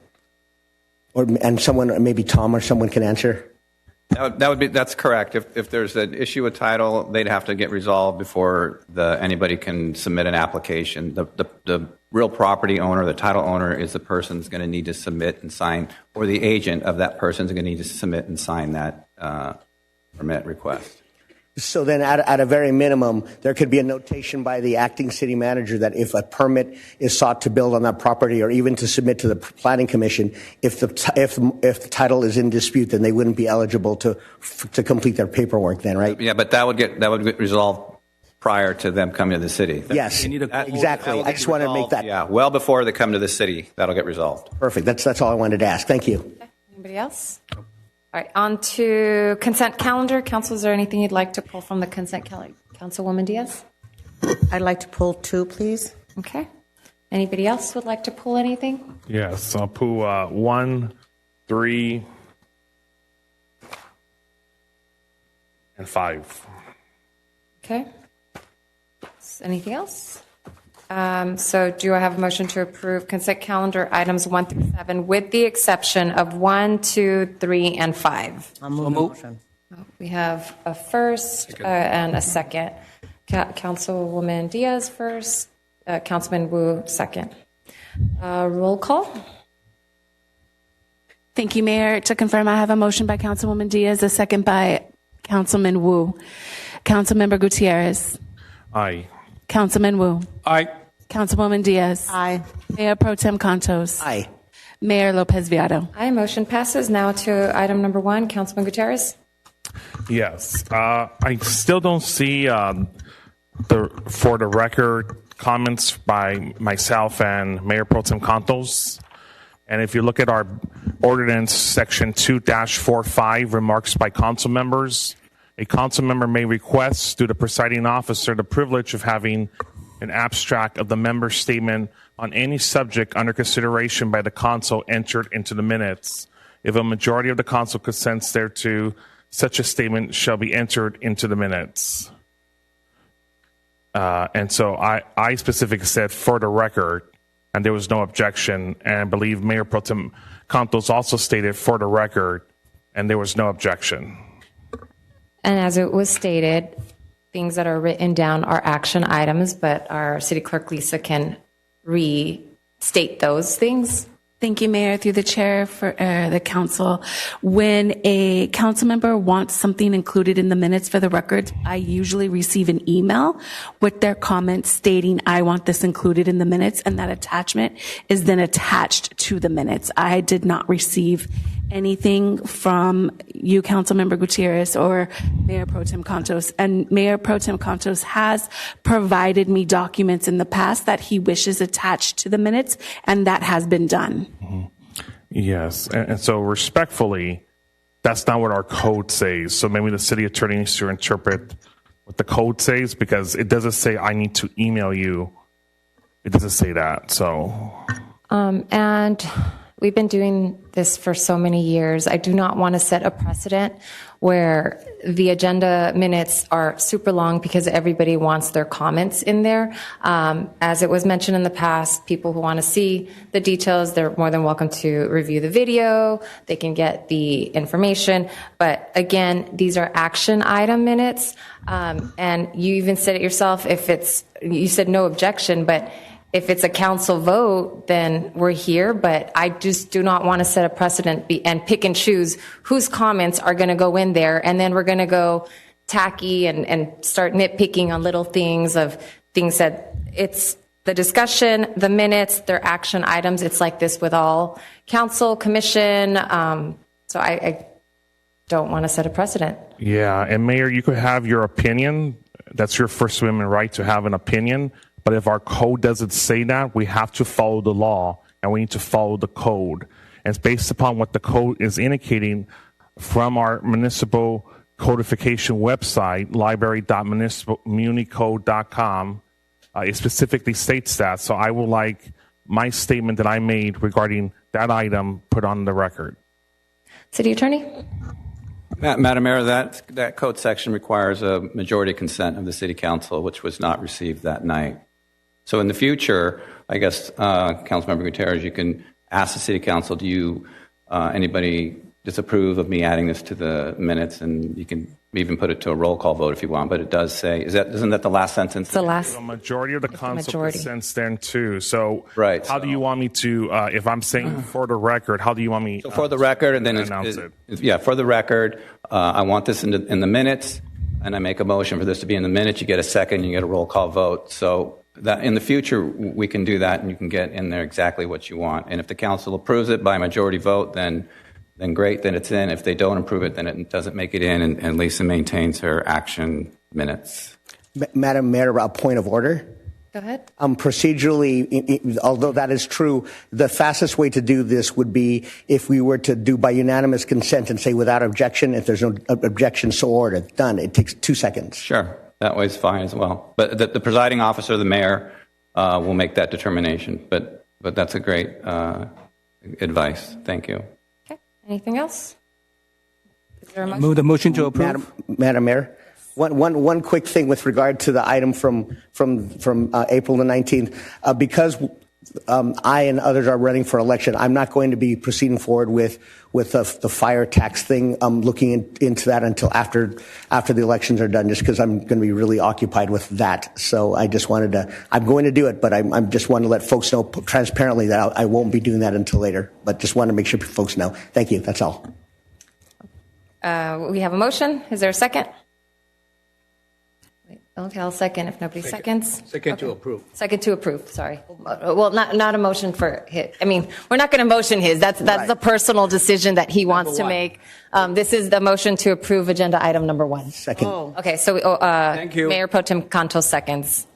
And someone, maybe Tom or someone can answer. That's correct. If there's an issue with title, they'd have to get resolved before anybody can submit an application. The real property owner, the title owner, is the person who's going to need to submit and sign, or the agent of that person is going to need to submit and sign that permit request. So then at a very minimum, there could be a notation by the acting city manager that if a permit is sought to build on that property or even to submit to the Planning Commission, if the title is in dispute, then they wouldn't be eligible to complete their paperwork then, right? Yeah, but that would get resolved prior to them coming to the city. Yes, exactly. I just wanted to make that. Yeah, well before they come to the city, that'll get resolved. Perfect. That's all I wanted to ask. Thank you. Okay. Anybody else? All right, on to consent calendar. Council, is there anything you'd like to pull from the consent calendar? Councilwoman Diaz? I'd like to pull 2, please. Okay. Anybody else would like to pull anything? Yes, I'll pull 1, 3, and 5. Okay. Anything else? So do I have a motion to approve consent calendar items 1 through 7 with the exception of 1, 2, 3, and 5? I'll move the motion. We have a first and a second. Councilwoman Diaz first, Councilman Wu second. Roll call. Thank you, Mayor. To confirm, I have a motion by Councilwoman Diaz, a second by Councilman Wu. Councilmember Gutierrez. Aye. Councilman Wu. Aye. Councilwoman Diaz. Aye. Mayor Pro Tem Contos. Aye. Mayor Lopez Viado. Aye. Motion passes. Now to item number 1, Councilman Gutierrez. Yes, I still don't see for the record comments by myself and Mayor Pro Tem Contos. And if you look at our ordinance section 2-45, remarks by council members, a council member may request to the presiding officer the privilege of having an abstract of the member's statement on any subject under consideration by the council entered into the minutes. If a majority of the council consents thereto, such a statement shall be entered into the minutes. And so I specifically said for the record, and there was no objection. And I believe Mayor Pro Tem Contos also stated for the record, and there was no objection. And as it was stated, things that are written down are action items, but our City Clerk Lisa can restate those things. Thank you, Mayor. Through the chair for the council, when a council member wants something included in the minutes for the record, I usually receive an email with their comments stating, I want this included in the minutes, and that attachment is then attached to the minutes. I did not receive anything from you, Councilmember Gutierrez, or Mayor Pro Tem Contos. And Mayor Pro Tem Contos has provided me documents in the past that he wishes attached to the minutes, and that has been done. Mm-hmm. Yes, and so respectfully, that's not what our code says. So maybe the city attorney needs to interpret what the code says, because it doesn't say I need to email you. It doesn't say that. So, and We've been doing this for so many years. I do not want to set a precedent where the agenda minutes are super long because everybody wants their comments in there. As it was mentioned in the past, people who want to see the details, they're more than welcome to review the video. They can get the information. But again, these are action item minutes. And you even said it yourself, you said no objection, but if it's a council vote, then we're here, but I just do not want to set a precedent and pick and choose whose comments are going to go in there, and then we're going to go tacky and start nitpicking on little things of things that it's the discussion, the minutes, they're action items. It's like this with all council, commission, so I don't want to set a precedent. Yeah, and Mayor, you could have your opinion. That's your First Amendment right to have an opinion. But if our code doesn't say that, we have to follow the law, and we need to follow the code. And it's based upon what the code is indicating from our municipal codification website, library.municipalmunicode.com. It specifically states that. So I would like my statement that I made regarding that item put on the record. City Attorney? Madam Mayor, that code section requires a majority consent of the City Council, which was not received that night. So in the future, I guess, Councilmember Gutierrez, you can ask the City Council, do you, anybody disapprove of me adding this to the minutes? And you can even put it to a roll call vote if you want, but it does say, isn't that the last sentence? It's the last. The majority of the council majority. consents then too. So right, how do you want me to, if I'm saying for the record, how do you want me so for the record, and then announce it? Yeah, for the record, I want this in the minutes, and I make a motion for this to be in the minutes. You get a second, you get a roll call vote. So that in the future, we can do that, and you can get in there exactly what you want. And if the council approves it by majority vote, then great, then it's in. If they don't approve it, then it doesn't make it in, and Lisa maintains her action minutes. Madam Mayor, a point of order. Go ahead. Procedurally, although that is true, the fastest way to do this would be if we were to do by unanimous consent and say without objection. If there's no objection, so ordered. Done. It takes 2 seconds. Sure. That way is fine as well. But the presiding officer, the mayor, will make that determination. But that's a great advice. Thank you. Okay. Anything else? Is there a motion? Move the motion to approve. Madam Mayor, one quick thing with regard to the item from April the 19th. Because I and others are running for election, I'm not going to be proceeding forward with the fire tax thing. I'm looking into that until after the elections are done, just because I'm going to be really occupied with that. So I just wanted to, I'm going to do it, but I just want to let folks know transparently that I won't be doing that until later. But just want to make sure folks know. Thank you. That's all. We have a motion. Is there a second? Okay, I'll second if nobody seconds. Second to approve. Second to approve, sorry. Well, not a motion for his. I mean, we're not going to motion his. That's Right. the personal decision that he wants to make. This is the motion to approve agenda item number 1. Second. Okay, so Thank you. Mayor Pro Tem Cantos seconds.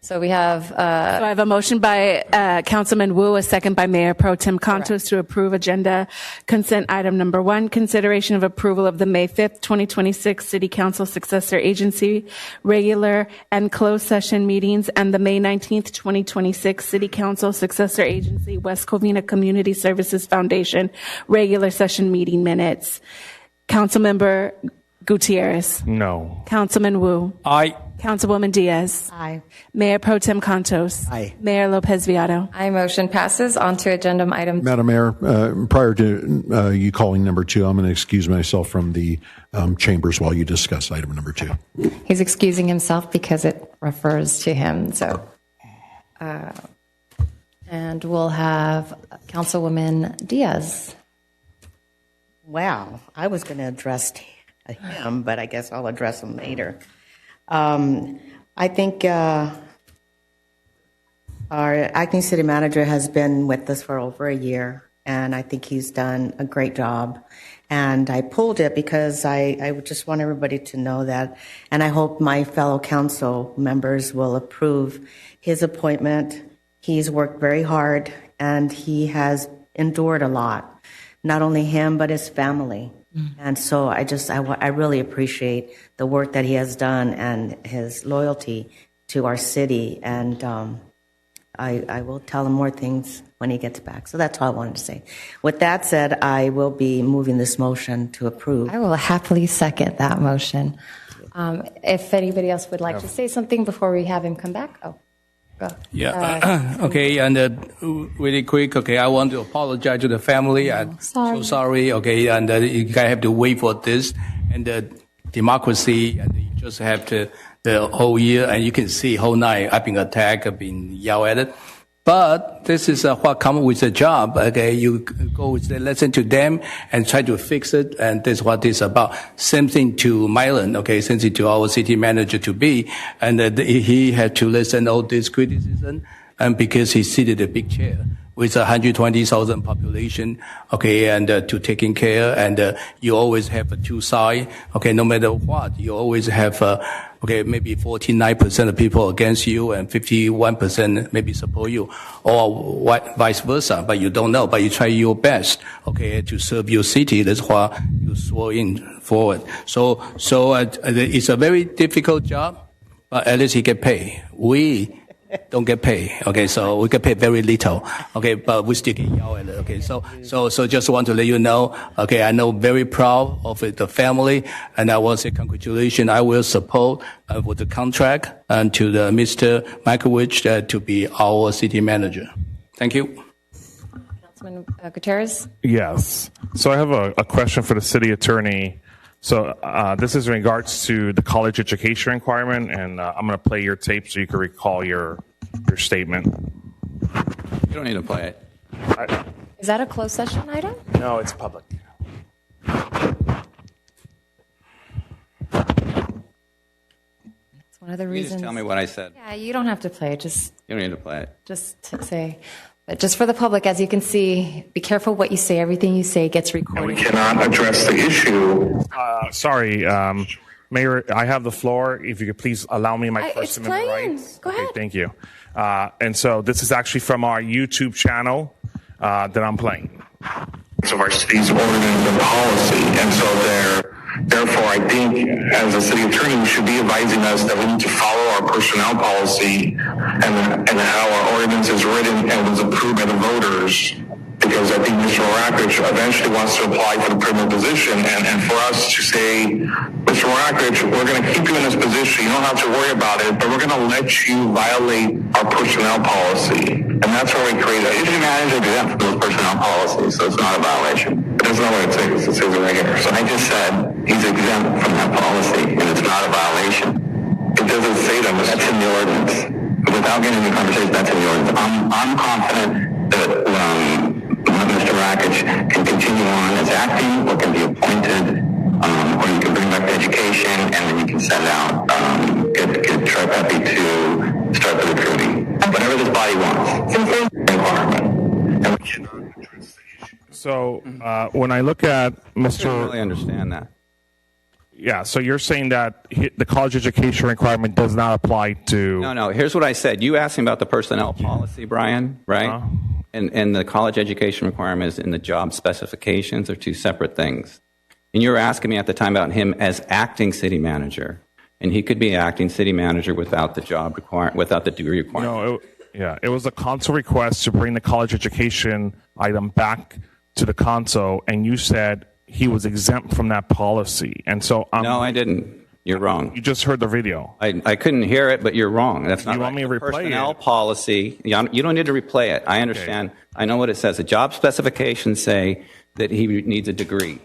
So we have. So I have a motion by Councilman Wu, a second by Mayor Pro Tem Cantos to approve agenda consent item number 1, consideration of approval of the May 5th, 2026 City Council Successor Agency regular and closed session meetings and the May 19th, 2026 City Council Successor Agency West Covina Community Services Foundation regular session meeting minutes. Councilmember Gutierrez. No. Councilman Wu. Aye. Councilwoman Diaz. Aye. Mayor Pro Tem Cantos. Aye. Mayor Lopez Viado. Aye, motion passes. On to agenda item. Madam Mayor, prior to you calling number 2, I'm going to excuse myself from the chambers while you discuss item number 2. He's excusing himself because it refers to him. So, and we'll have Councilwoman Diaz. Wow, I was going to address him, but I guess I'll address him later. I think our acting city manager has been with us for over a year, and I think he's done a great job. And I pulled it because I would just want everybody to know that, and I hope my fellow council members will approve his appointment. He's worked very hard, and he has endured a lot, not only him, but his family. And so I really appreciate the work that he has done and his loyalty to our city. And I will tell him more things when he gets back. So that's all I wanted to say. With that said, I will be moving this motion to approve. I will happily second that motion. If anybody else would like to say something before we have him come back, go. Yeah. Okay. And really quick. Okay. I want to apologize to the family. I'm so sorry. Okay. And you guys have to wait for this. And democracy. And you just have to the whole year. And you can see whole night I've been attacked. I've been yelled at it. But this is what comes with the job. Okay, you go with the listen to them and try to fix it, and that's what it's about. Same thing to Mylan. Okay, same thing to our city manager to be, and he had to listen all this criticism, and because he seated a big chair with 120,000 population, okay, and to taking care, and you always have a two side. Okay, no matter what, you always have. Okay, maybe 49% of people against you and 51% maybe support you, or vice versa. But you don't know. But you try your best, okay, to serve your city. That's why you swore in forward. So it's a very difficult job, but at least he get paid. We don't get paid. Okay, so we get paid very little. Okay, but we still get yelled at. Okay, so just want to let you know. Okay, I know very proud of the family, and I want to say congratulations. I will support with the contract and to the Mr. Michaelwich to be our city manager. Thank you. Councilman Gutierrez. Yes. So I have a question for the city attorney. So this is in regards to the college education requirement, and I'm going to play your tape so you can recall your statement. You don't need to play it. Is that a closed session item? No, it's public. It's one of the You reasons. just tell me what I said. Yeah, you don't have to play it. Just You don't need to play it. just to say. But just for the public, as you can see, be careful what you say. Everything you say gets recorded. We cannot address the issue. Sorry, Mayor, I have the floor. If you could please allow me my First it's Amendment playing. rights. Go ahead. Thank you. And so this is actually from our YouTube channel that I'm playing. Of our city's ordinance and policy, and so therefore, I think as a city attorney, you should be advising us that we need to follow our personnel policy and how our ordinance is written and was approved by the voters. Because I think Mr. Rackridge eventually wants to apply for the permanent position, and for us to say, Mr. Rackridge, we're going to keep you in this position. You don't have to worry about it, but we're going to let you violate our personnel policy. And that's where we create a city manager exempt from those personnel policies, so it's not a violation. But that's not what it says. It says it right here. So I just said he's exempt from that policy, and it's not a violation. It doesn't say that. That's in the ordinance. Without getting into the conversation, that's in the ordinance. I'm confident that Mr. Rackridge can continue on as acting or can be appointed, or you can bring back the education and then you can send out, get Tri-Peppy to start the recruiting. Whatever this body wants. It's a requirement. And we cannot address the issue. So when I look at Mr. I don't really understand that. Yeah, so you're saying that the college education requirement does not apply to... No. Here's what I said. You asked me about the personnel policy, Brian, right? And the college education requirements and the job specifications are two separate things. And you were asking me at the time about him as acting city manager, and he could be acting city manager without the job without the degree requirement. No, it was a council request to bring the college education item back to the council, and you said he was exempt from that policy. And so no, I didn't. You're wrong. You just heard the video. I couldn't hear it, but you're wrong. That's not You want me to replay personnel it? policy. You don't need to replay it. I understand. Okay. I know what it says. The job specifications say that he needs a degree.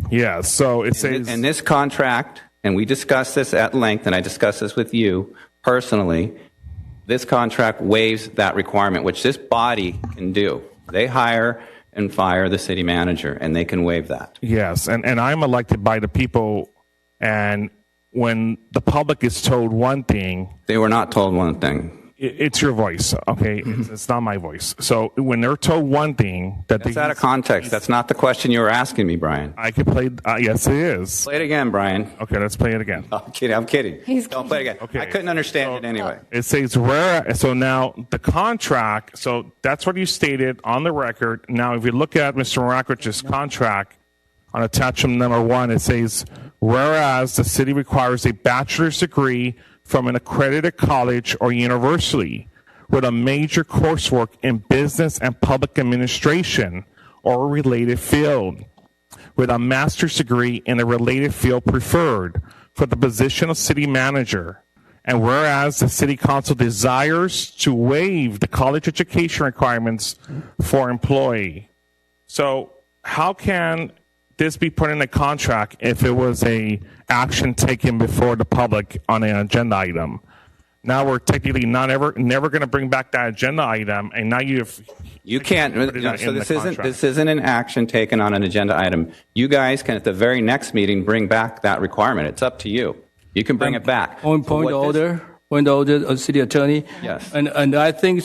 Yeah, so it says... In this contract, and we discussed this at length, and I discussed this with you personally, this contract waives that requirement, which this body can do. They hire and fire the city manager, and they can waive that. Yes, and I'm elected by the people, and when the public is told one thing... They were not told one thing. It's your voice, okay? It's not my voice. So when they're told one thing... That's out of context. That's not the question you were asking me, Brian. I could play... yes, it is. Play it again, Brian. Okay, let's play it again. I'm kidding. Don't play it again. Okay. I couldn't understand it anyway. It says, so now the contract, so that's what you stated on the record. Now, if you look at Mr. Rackridge's contract, on attachment number 1, it says, whereas the city requires a bachelor's degree from an accredited college or university, with a major coursework in business and public administration or a related field, with a master's degree in a related field preferred for the position of city manager. And whereas the City Council desires to waive the college education requirements for employee. So how can this be put in a contract if it was a action taken before the public on an agenda item? Now we're technically never going to bring back that agenda item, and now you can't. So this isn't an action taken on an agenda item. You guys can at the very next meeting bring back that requirement. It's up to you. You can bring it back. Point of order, City Attorney. Yes. And I think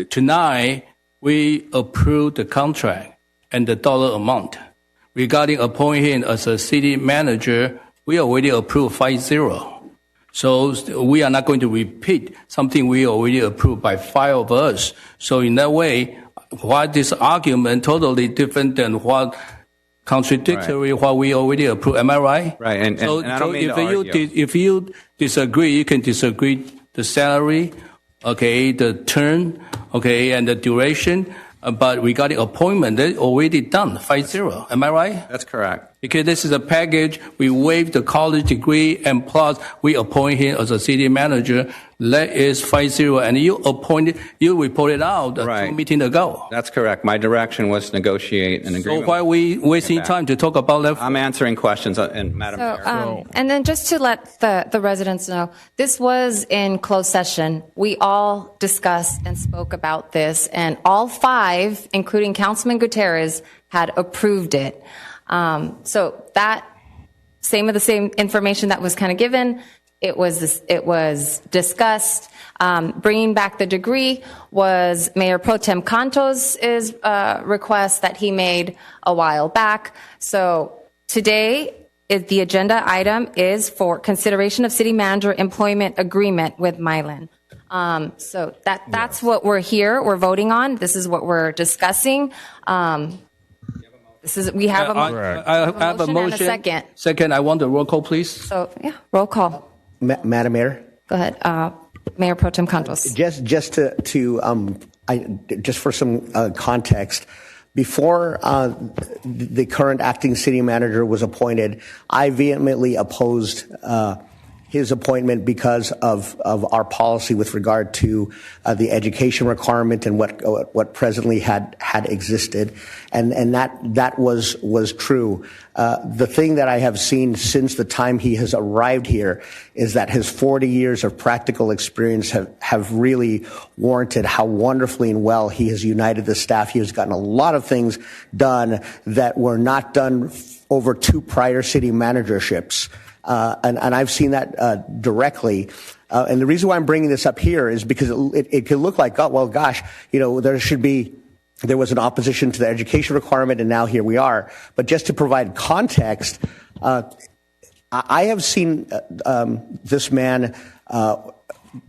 tonight we approved the contract and the dollar amount. Regarding appointing him as a city manager, we already approved 5-0. So we are not going to repeat something we already approved by 5 of us. So in that way, why this argument totally different than what contradictory what we already approved? Am I right? Right. And I don't mean to argue. If you disagree, you can disagree the salary, okay, the term, okay, and the duration. But regarding appointment, they already done 5-0. Am I right? That's correct. Because this is a package. We waive the college degree, and plus we appoint him as a city manager. That is 5-0, and you reported out 2 meetings ago. That's correct. My direction was to negotiate an agreement. So why are we wasting time to talk about that? I'm answering questions, and Madam Mayor. And then just to let the residents know, this was in closed session. We all discussed and spoke about this, and all 5, including Councilman Gutierrez, had approved it. So that same information that was kind of given, it was discussed. Bringing back the degree was Mayor Pro Tem Cantos' request that he made a while back. So today, the agenda item is for consideration of city manager employment agreement with Mylan. So that's what we're here. We're voting on. This is what we're discussing. We have a motion and a second. Second, I want the roll call, please. So, yeah, roll call. Madam Mayor? Go ahead. Mayor Pro Tem Cantos. Just for some context, before the current acting city manager was appointed, I vehemently opposed his appointment because of our policy with regard to the education requirement and what presently had existed, and that was true. The thing that I have seen since the time he has arrived here is that his 40 years of practical experience have really warranted how wonderfully and well he has united the staff. He has gotten a lot of things done that were not done over 2 prior city managerships. And I've seen that directly. And the reason why I'm bringing this up here is because it could look like, oh, well, gosh, there was an opposition to the education requirement, and now here we are. But just to provide context, I have seen this man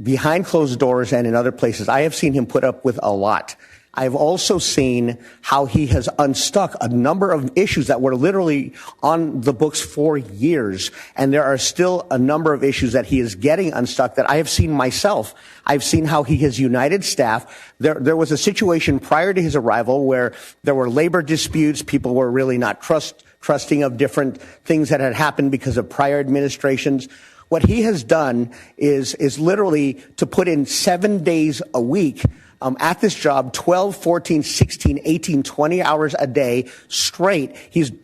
behind closed doors and in other places. I have seen him put up with a lot. I've also seen how he has unstuck a number of issues that were literally on the books for years. And there are still a number of issues that he is getting unstuck that I have seen myself. I've seen how he has united staff. There was a situation prior to his arrival where there were labor disputes. People were really not trusting of different things that had happened because of prior administrations. What he has done is literally to put in 7 days a week at this job, 12, 14, 16, 18, 20 hours a day straight.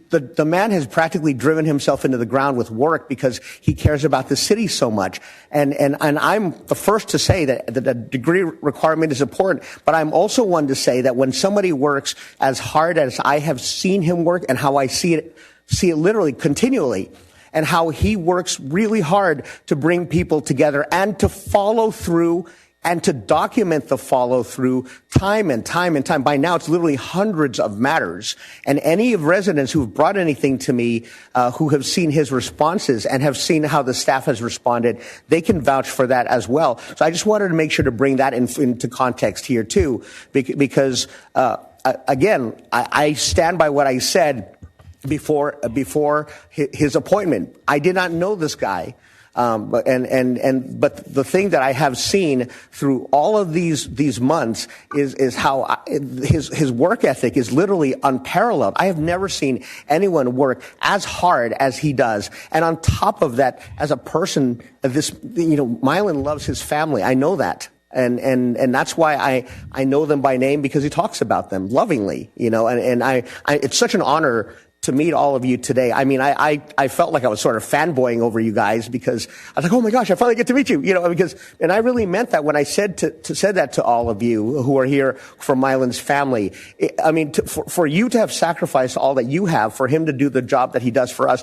The man has practically driven himself into the ground with work because he cares about the city so much. And I'm the first to say that the degree requirement is important, but I'm also one to say that when somebody works as hard as I have seen him work and how I see it literally continually, and how he works really hard to bring people together and to follow through and to document the follow through time and time and time. By now, it's literally hundreds of matters. And any of residents who've brought anything to me, who have seen his responses and have seen how the staff has responded, they can vouch for that as well. So I just wanted to make sure to bring that into context here too, because again, I stand by what I said before his appointment. I did not know this guy. But the thing that I have seen through all of these months is how his work ethic is literally unparalleled. I have never seen anyone work as hard as he does. And on top of that, as a person, Mylan loves his family. I know that. And that's why I know them by name, because he talks about them lovingly, and it's such an honor to meet all of you today. I mean, I felt like I was sort of fanboying over you guys, because I was like, oh my gosh, I finally get to meet you, and I really meant that when I said that to all of you who are here from Mylan's family. For you to have sacrificed all that you have for him to do the job that he does for us.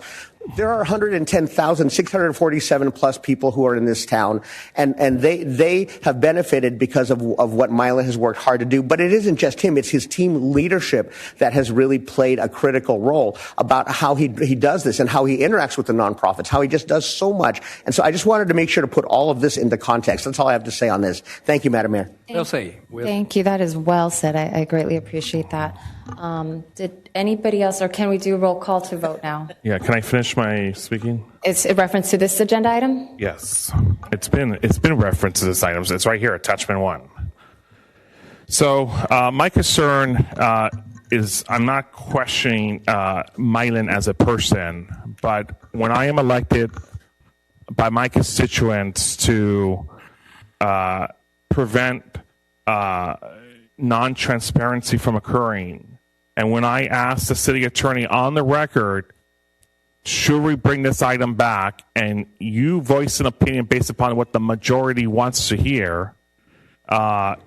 There are 110,647 plus people who are in this town, and they have benefited because of what Mylan has worked hard to do. But it isn't just him; it's his team leadership that has really played a critical role about how he does this and how he interacts with the nonprofits, how he just does so much. And so I just wanted to make sure to put all of this into context. That's all I have to say on this. Thank you, Madam Mayor. Thank you. That is well said. I greatly appreciate that. Did anybody else, or can we do roll call to vote now? Yeah, can I finish my speaking? It's in reference to this agenda item? Yes. It's been referenced to this item. It's right here, attachment 1. So my concern is I'm not questioning Mylan as a person, but when I am elected by my constituents to prevent non-transparency from occurring, and when I asked the city attorney on the record, should we bring this item back, and you voice an opinion based upon what the majority wants to hear,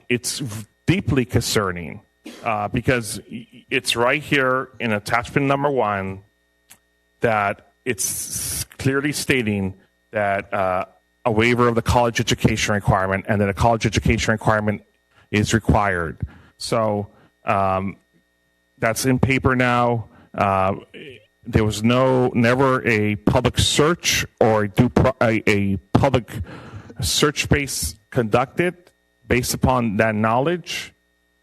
it's deeply concerning, because it's right here in attachment number 1 that it's clearly stating that a waiver of the college education requirement, and that a college education requirement is required. So that's in paper now. There was never a public search or a public search space conducted based upon that knowledge.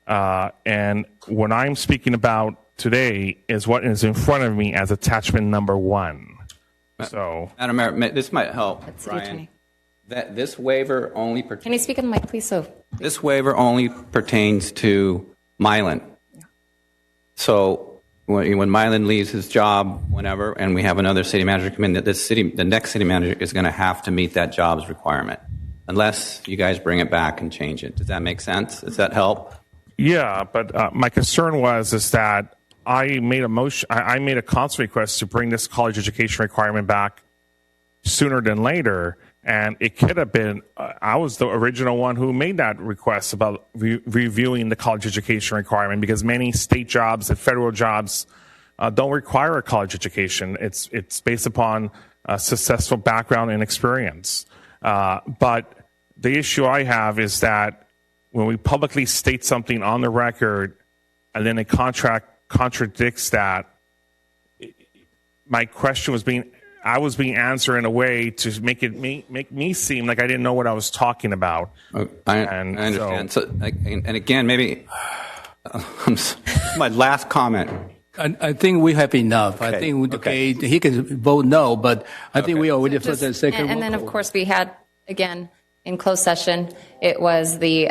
And what I'm speaking about today is what is in front of me as attachment number 1. So, Madam Mayor, this might help, Brian. That this waiver only pertains. Can you speak in the mic, please? This waiver only pertains to Mylan. So when Mylan leaves his job, whenever, and we have another city manager come in, the next city manager is going to have to meet that job's requirement, unless you guys bring it back and change it. Does that make sense? Does that help? Yeah, but my concern is that I made a motion. I made a council request to bring this college education requirement back sooner than later. And it could have been, I was the original one who made that request about reviewing the college education requirement, because many state jobs and federal jobs don't require a college education. It's based upon a successful background and experience. But the issue I have is that when we publicly state something on the record and then a contract contradicts that, my question was I was being answered in a way to make me seem like I didn't know what I was talking about. I understand. So, and again, maybe my last comment. I think we have enough. Okay. I think he can vote no, but I think we already first and second. And then, of course, we had, again, in closed session, it was the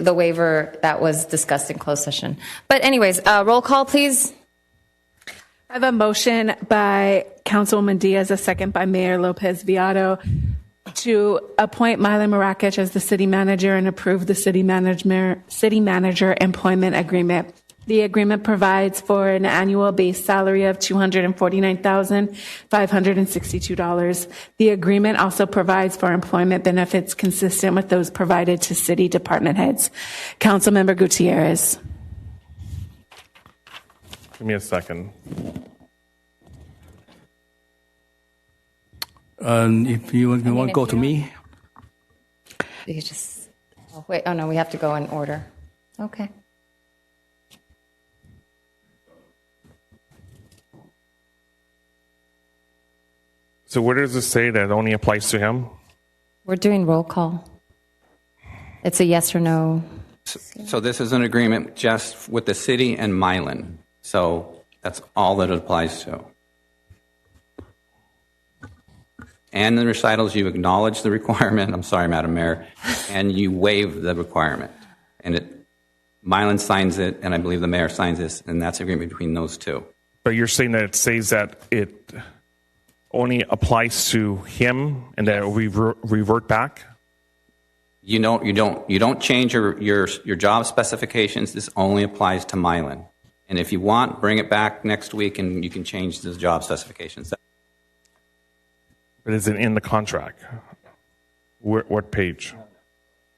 waiver that was discussed in closed session. But anyways, roll call, please. I have a motion by Councilwoman Diaz, a second by Mayor Lopez Viado, to appoint Mylan Marakich as the city manager and approve the city manager employment agreement. The agreement provides for an annual base salary of $249,562. The agreement also provides for employment benefits consistent with those provided to city department heads. Councilmember Gutierrez. Give me a second. If you want to go to me. You just, wait, oh no, we have to go in order. Okay. So where does it say that it only applies to him? We're doing roll call. It's a yes or no. So this is an agreement just with the city and Mylan. So that's all that it applies to. and the recitals, you acknowledge the requirement. I'm sorry, Madam Mayor, and you waive the requirement. And Mylan signs it, and I believe the mayor signs this, and that's agreement between those two. But you're saying that it says that it only applies to him, and that it will revert back. You don't change your job specifications. This only applies to Mylan. And if you want, bring it back next week, and you can change the job specifications. But is it in the contract? What page?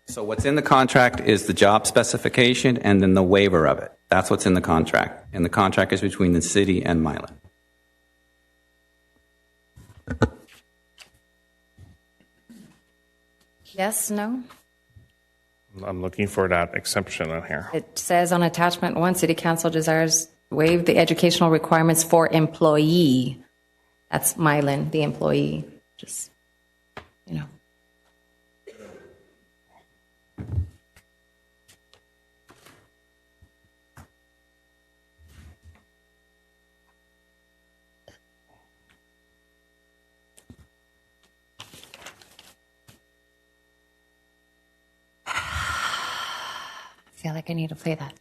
So what's in the contract is the job specification and then the waiver of it. That's what's in the contract. And the contract is between the city and Mylan. Yes, no? I'm looking for that exemption in here. It says on attachment 1, City Council desires waive the educational requirements for employee. That's Mylan, the employee. Just, you know. I feel like I need to play that.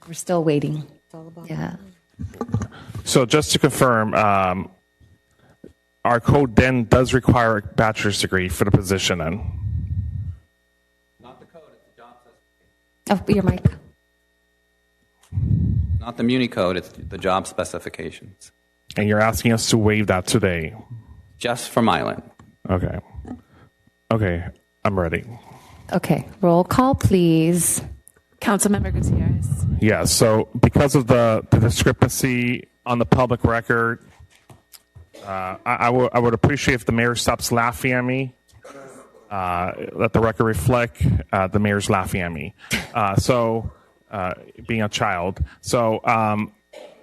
We're still waiting. Yeah. So just to confirm, our code then does require a bachelor's degree for the position then? Not the code, it's the job Oh, your mic. Not the Muni code, it's the job specifications. And you're asking us to waive that today? Just for Mylan. Okay. Okay, I'm ready. Okay, roll call, please. Councilmember Gutierrez. Yeah, so because of the discrepancy on the public record, I would appreciate if the mayor stops laughing at me. Let the record reflect the mayor's laughing at me. Being a child.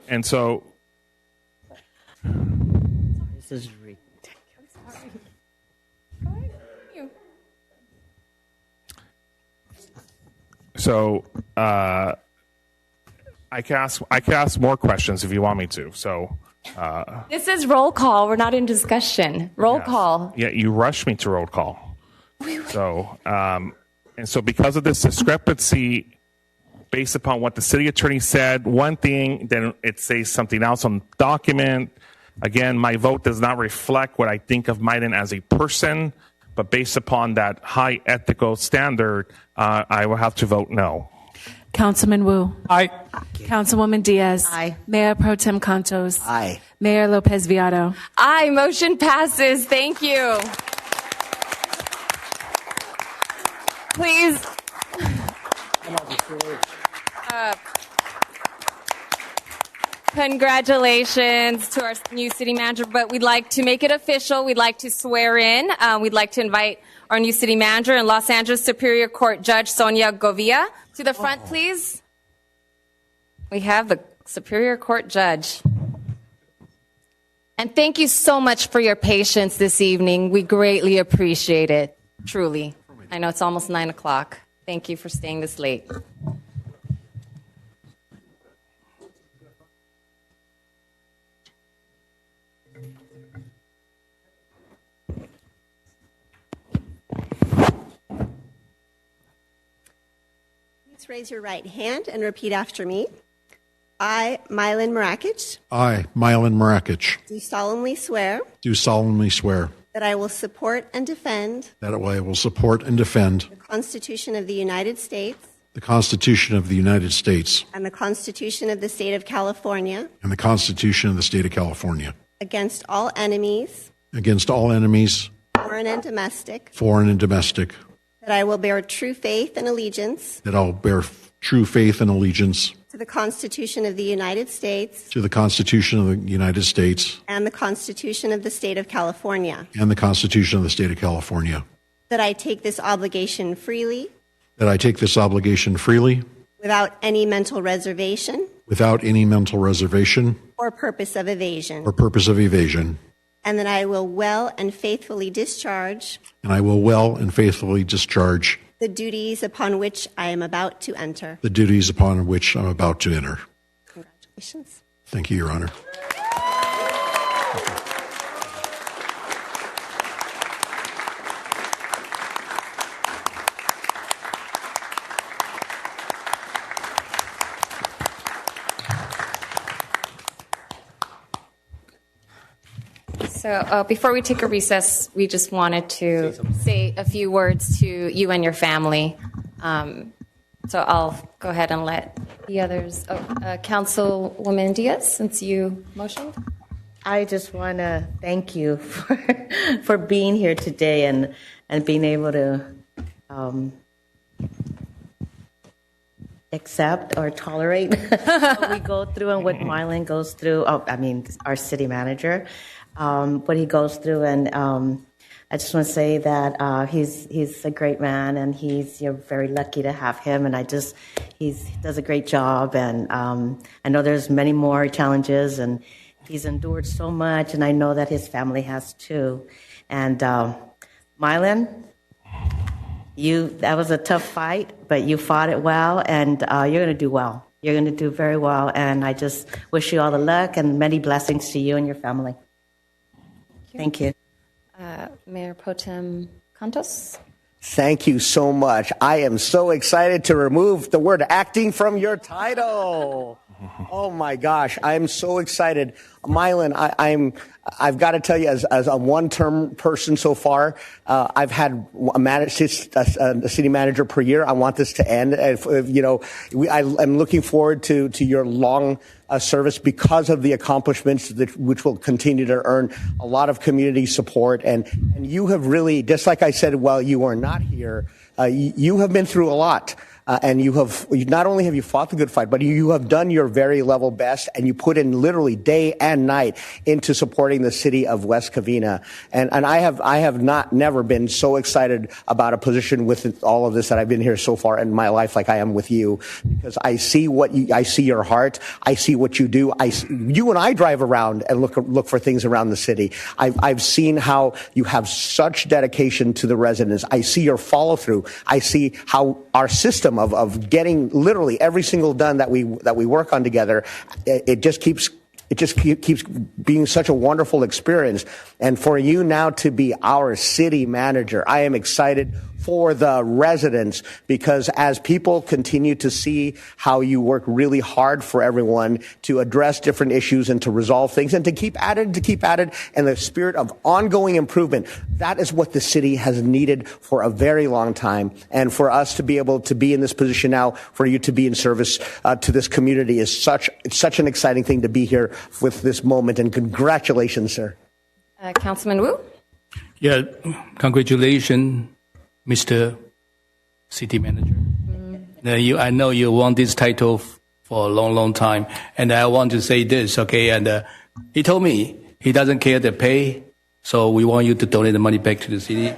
And so. This is ridiculous. So I can ask more questions if you want me to. So This is roll call. We're not in discussion. Roll call. yeah, you rushed me to roll call. So and so because of this discrepancy, based upon what the city attorney said, one thing, then it says something else on the document. Again, my vote does not reflect what I think of Mylan as a person, but based upon that high ethical standard, I will have to vote no. Councilman Wu. Aye. Councilwoman Diaz. Aye. Mayor Pro Tem Cantos. Aye. Mayor Lopez Viado. Aye, motion passes. Thank you. Please. Congratulations to our new city manager, but we'd like to make it official. We'd like to swear in. We'd like to invite our new city manager and Los Angeles Superior Court Judge Sonia Govia to the front, please. We have the Superior Court Judge. And thank you so much for your patience this evening. We greatly appreciate it, truly. I know it's almost 9 o'clock. Thank you for staying this late. Please raise your right hand and repeat after me. I, Mylan Marakic, I, Mylan Marakic, do solemnly swear do solemnly swear that I will support and defend that I will support and defend the Constitution of the United States the Constitution of the United States and the Constitution of the State of California and the Constitution of the State of California against all enemies, against all enemies, foreign and domestic, that I will bear true faith and allegiance that I'll bear true faith and allegiance to the Constitution of the United States to the Constitution of the United States and the Constitution of the State of California, and the Constitution of the State of California, that I take this obligation freely that I take this obligation freely without any mental reservation without any mental reservation or purpose of evasion, or purpose of evasion, and that I will well and faithfully discharge and I will well and faithfully discharge the duties upon which I am about to enter. the duties upon which I'm about to enter. Congratulations. Thank you, Your Honor. So before we take a recess, we just wanted to say a few words to you and your family. So I'll go ahead and let the others. Councilwoman Diaz, since you motioned. I just want to thank you for being here today and being able to accept or tolerate what we go through and what Marlon goes through. Our city manager, what he goes through. And I just want to say that he's a great man, and you're very lucky to have him. And he does a great job. And I know there's many more challenges, and he's endured so much, and I know that his family has too. And Mylan, that was a tough fight, but you fought it well, and you're going to do well. You're going to do very well, and I just wish you all the luck and many blessings to you and your family. Thank you. Mayor Pro Tem Cantos. Thank you so much. I am so excited to remove the word acting from your title. Oh my gosh, I'm so excited. Mylan, I've got to tell you, as a one-term person so far, I've had a city manager per year. I want this to end. I'm looking forward to your long service because of the accomplishments which will continue to earn a lot of community support. And you have really, just like I said while you were not here, you have been through a lot. And not only have you fought the good fight, but you have done your very level best, and you put in literally day and night into supporting the city of West Covina. And I have never been so excited about a position with all of this that I've been here so far in my life, like I am with you, because I see I see your heart, I see what you do. You and I drive around and look for things around the city. I've seen how you have such dedication to the residents. I see your follow through. I see how our system of getting literally every single done that we work on together, it just keeps being such a wonderful experience. And for you now to be our city manager, I am excited for the residents, because as people continue to see how you work really hard for everyone to address different issues and to resolve things and to keep at it, and the spirit of ongoing improvement, that is what the city has needed for a very long time. And for us to be able to be in this position now, for you to be in service to this community is such an exciting thing to be here with this moment. And congratulations, sir. Councilman Wu? Yeah, congratulations, Mr. City Manager. I know you want this title for a long, long time, and I want to say this, okay? And he told me he doesn't care the pay, so we want you to donate the money back to the city.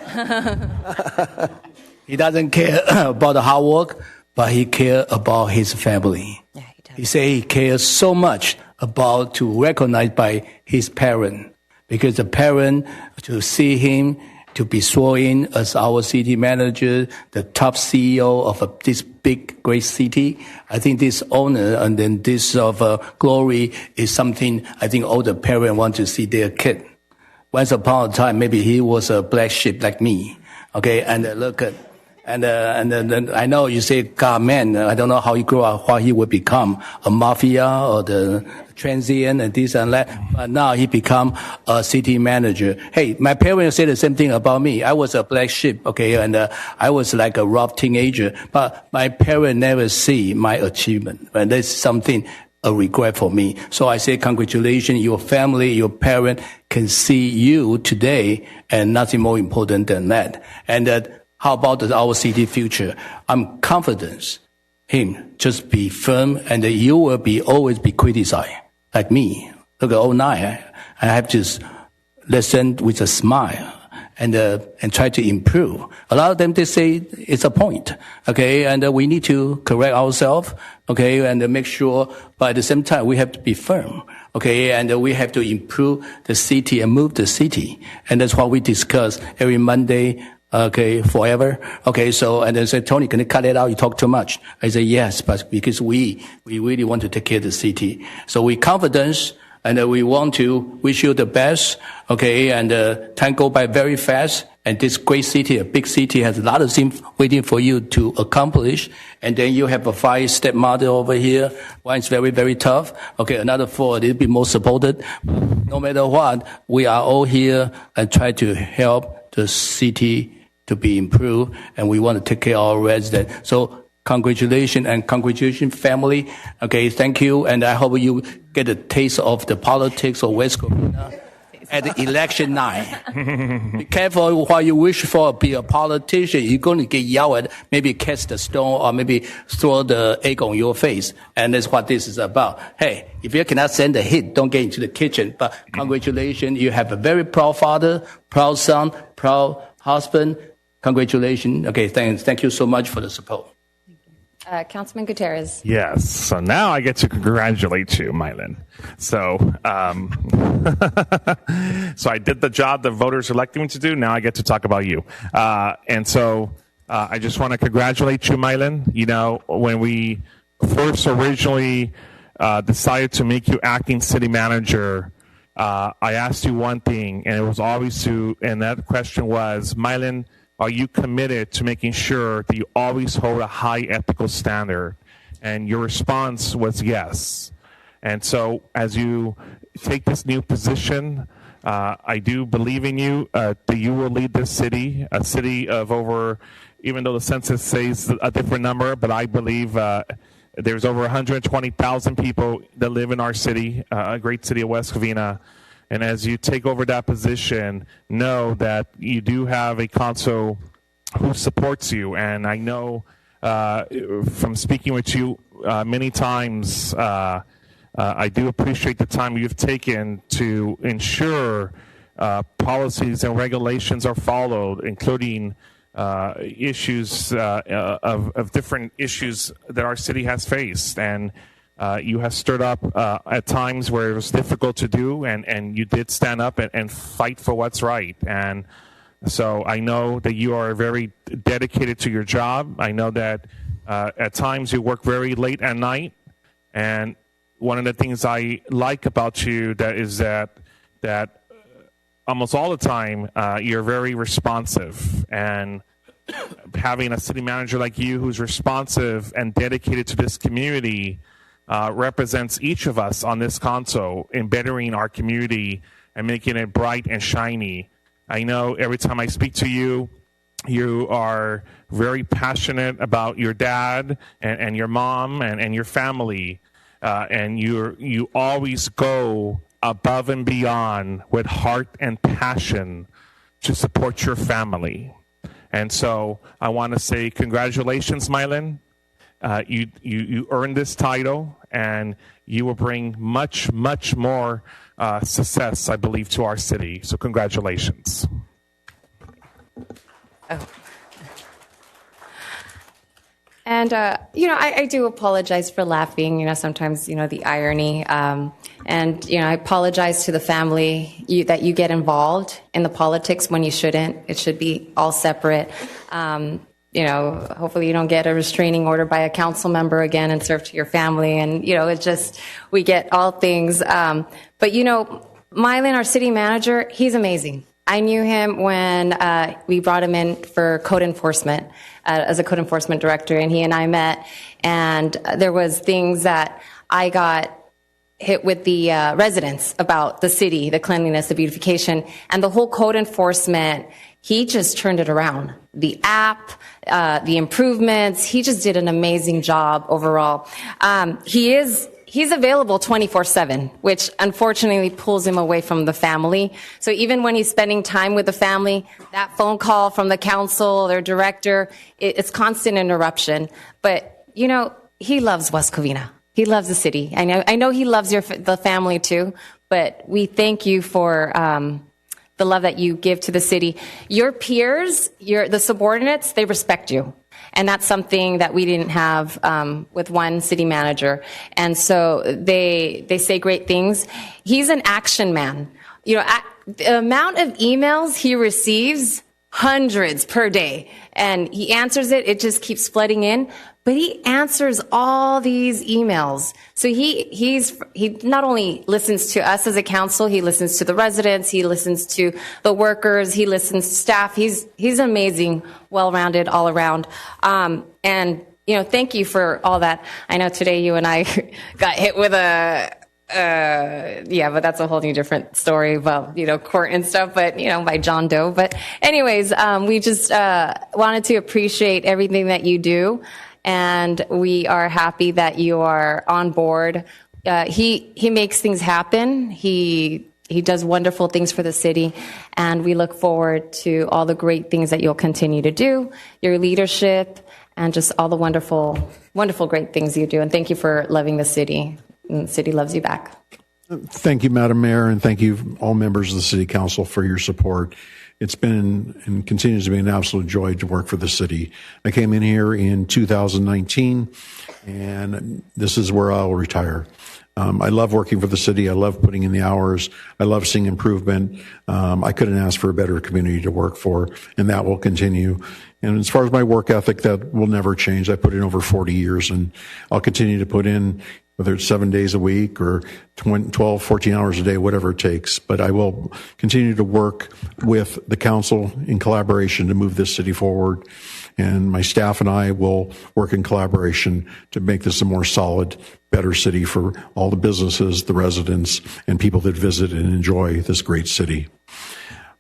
He doesn't care about the hard work, but he cares about his family. Yeah, he said he cares so much about to recognized by his parent, because the parent to see him to be sworn in as our city manager, the top CEO of this big, great city. I think this honor and then this glory is something I think all the parents want to see their kid. Once upon a time, maybe he was a black sheep like me. Okay, and look at. And I know you say, God, man, I don't know how he grew up, what he would become, a mafia or the transient and this and that. But now he become a city manager. Hey, my parents say the same thing about me. I was a black sheep, okay, and I was like a rough teenager. But my parents never see my achievement, and that's something a regret for me. So I say, congratulations, your family, your parent can see you today, and nothing more important than that. And how about our city future? I'm confident him just be firm, and you will always be criticized like me. Look at 09, I have to listen with a smile, and try to improve. A lot of them, they say it's a point, okay, and we need to correct ourselves, okay, and make sure, but at the same time, we have to be firm, okay, and we have to improve the city and move the city. And that's what we discuss every Monday, okay, forever. Okay, so, and then say, Tony, can you cut it out? You talk too much. I say, yes, but because we really want to take care of the city. So we confidence, and we want to wish you the best, okay, and time go by very fast, and this great city, a big city, has a lot of things waiting for you to accomplish, and then you have a 5-step model over here. One is very, very tough, okay, another 4, a little bit more supported. No matter what, we are all here and try to help the city to be improved, and we want to take care of our residents. So congratulations family. Okay, thank you, and I hope you get a taste of the politics of West Covina at the election night. Be careful what you wish for. Be a politician, you're going to get yelled at, maybe catch the stone or maybe throw the egg on your face, and that's what this is about. Hey, if you cannot send a hit, don't get into the kitchen. But congratulations, you have a very proud father, proud son, proud husband. Congratulations. Okay, thank you so much for the support. Councilman Gutierrez. Yes. So now I get to congratulate you, Mylan. So, so I did the job the voters elected me to do. Now I get to talk about you. And so I just want to congratulate you, Mylan. You know, when we first originally decided to make you acting city manager, I asked you one thing, and it was always and that question was, Mylan, are you committed to making sure that you always hold a high ethical standard? And your response was yes. And so as you take this new position, I do believe in you, that you will lead this city, a city of over, even though the census says a different number, but I believe there's over 120,000 people that live in our city, a great city of West Covina. And as you take over that position, know that you do have a council who supports you. And I know from speaking with you many times, I do appreciate the time you've taken to ensure policies and regulations are followed, including issues of different issues that our city has faced. And you have stood up at times where it was difficult to do, and you did stand up and fight for what's right. And so I know that you are very dedicated to your job. I know that at times you work very late at night. And one of the things I like about you that almost all the time you're very responsive. And having a city manager like you who's responsive and dedicated to this community represents each of us on this council in bettering our community and making it bright and shiny. I know every time I speak to you, you are very passionate about your dad and your mom and your family, and you always go above and beyond with heart and passion to support your family. And so I want to say congratulations, Mylan. You earned this title, and you will bring much, much more success, I believe, to our city. So congratulations. Oh. And, I do apologize for laughing, sometimes, the irony. And, I apologize to the family that you get involved in the politics when you shouldn't. It should be all separate. Hopefully you don't get a restraining order by a council member again and serve to your family. And, it's just, we get all things. But, Mylan, our city manager, he's amazing. I knew him when we brought him in for code enforcement as a code enforcement director, and he and I met. And there was things that I got hit with the residents about the city, the cleanliness, the beautification, and the whole code enforcement. He just turned it around. The app, the improvements, he just did an amazing job overall. He's available 24/7, which unfortunately pulls him away from the family. So even when he's spending time with the family, that phone call from the council, their director, it's constant interruption. But, he loves West Covina. He loves the city. I know he loves the family too, but we thank you for the love that you give to the city. Your peers, the subordinates, they respect you. And that's something that we didn't have with one city manager. And so they say great things. He's an action man. The amount of emails he receives, hundreds per day, and he answers it. It just keeps flooding in. But he answers all these emails. So he not only listens to us as a council, he listens to the residents, he listens to the workers, he listens to staff. He's amazing, well-rounded all around. And thank you for all that. I know today you and I got hit with but that's a whole new different story about, court and stuff, but, by John Doe. But anyways, we just wanted to appreciate everything that you do. And we are happy that you are on board. He makes things happen. He does wonderful things for the city, and we look forward to all the great things that you'll continue to do, your leadership, and just all the wonderful, wonderful, great things you do. And thank you for loving the city. And the city loves you back. Thank you, Madam Mayor, and thank you, all members of the City Council, for your support. It's been and continues to be an absolute joy to work for the city. I came in here in 2019, and this is where I'll retire. I love working for the city. I love putting in the hours. I love seeing improvement. I couldn't ask for a better community to work for, and that will continue. And as far as my work ethic, that will never change. I put in over 40 years, and I'll continue to put in, whether it's 7 days a week or 12, 14 hours a day, whatever it takes. But I will continue to work with the council in collaboration to move this city forward. And my staff and I will work in collaboration to make this a more solid, better city for all the businesses, the residents, and people that visit and enjoy this great city.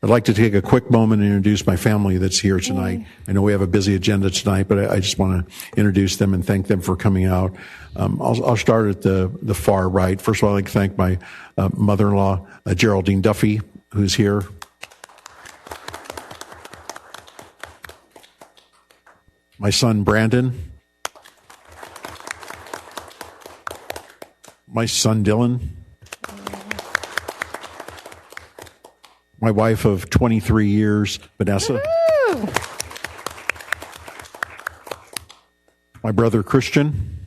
I'd like to take a quick moment and introduce my family that's here tonight. I know we have a busy agenda tonight, but I just want to introduce them and thank them for coming out. I'll start at the far right. First of all, I'd like to thank my mother-in-law, Geraldine Duffy, who's here. My son, Brandon. My son, Dylan. My wife of 23 years, Vanessa. Woo! My brother, Christian.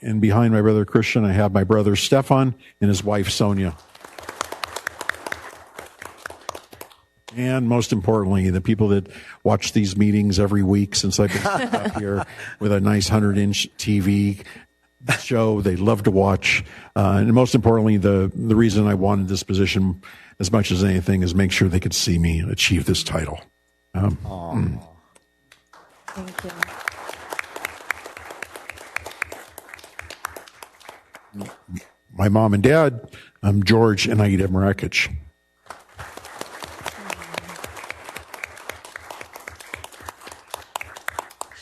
And behind my brother, Christian, I have my brother, Stefan, and his wife, Sonia. And most importantly, the people that watch these meetings every week since I've been up here with a nice 100-inch TV show they love to watch. And most importantly, the reason I wanted this position as much as anything is make sure they could see me achieve this title. Thank you. My mom and dad, George and Aida Marakic.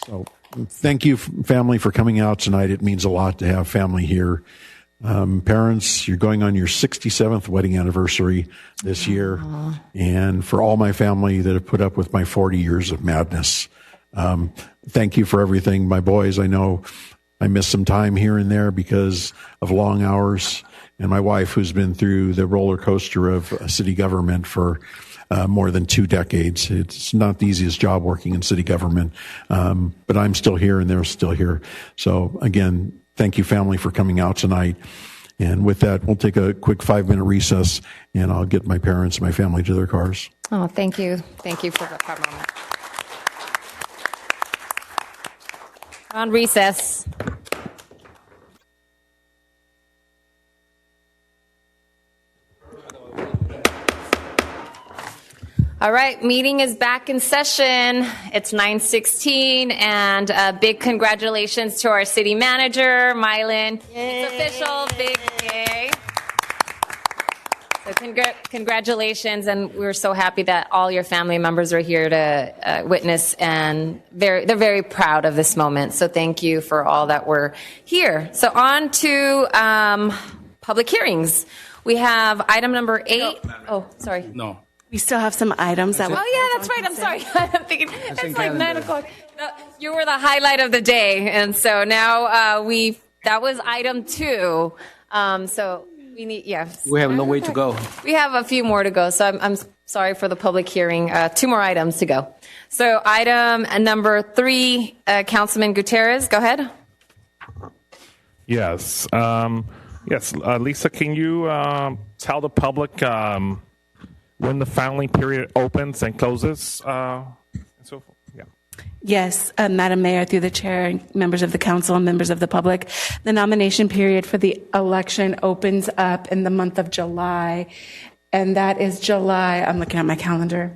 So thank you, family, for coming out tonight. It means a lot to have family here. Parents, you're going on your 67th wedding anniversary this year. And for all my family that have put up with my 40 years of madness, thank you for everything. My boys, I know I missed some time here and there because of long hours. And my wife, who's been through the roller coaster of city government for more than 2 decades. It's not the easiest job working in city government, but I'm still here and they're still here. So again, thank you, family, for coming out tonight. And with that, we'll take a quick 5-minute recess, and I'll get my parents and my family to their cars. Oh, thank you. Thank you for that moment. On recess. All right, meeting is back in session. It's 9:16, and big congratulations to our city manager, Mylan. It's official, big yay. So congratulations, and we're so happy that all your family members are here to witness, and they're very proud of this moment. So thank you for all that were here. So on to public hearings. We have item number 8. Oh, sorry. No. We still have some items that. Oh yeah, that's right. I'm sorry. I'm thinking it's like 9 o'clock. No, you were the highlight of the day, and so now that was item 2. So We need, yes. We have a long way to go. We have a few more to go, so I'm sorry for the public hearing. 2 more items to go. So item number 3, Councilman Gutierrez, go ahead. Yes. Lisa, can you tell the public when the filing period opens and closes? And so forth? Yeah. Yes, Madam Mayor, through the chair, members of the council, and members of the public, the nomination period for the election opens up in the month of July, and that is July, I'm looking at my calendar,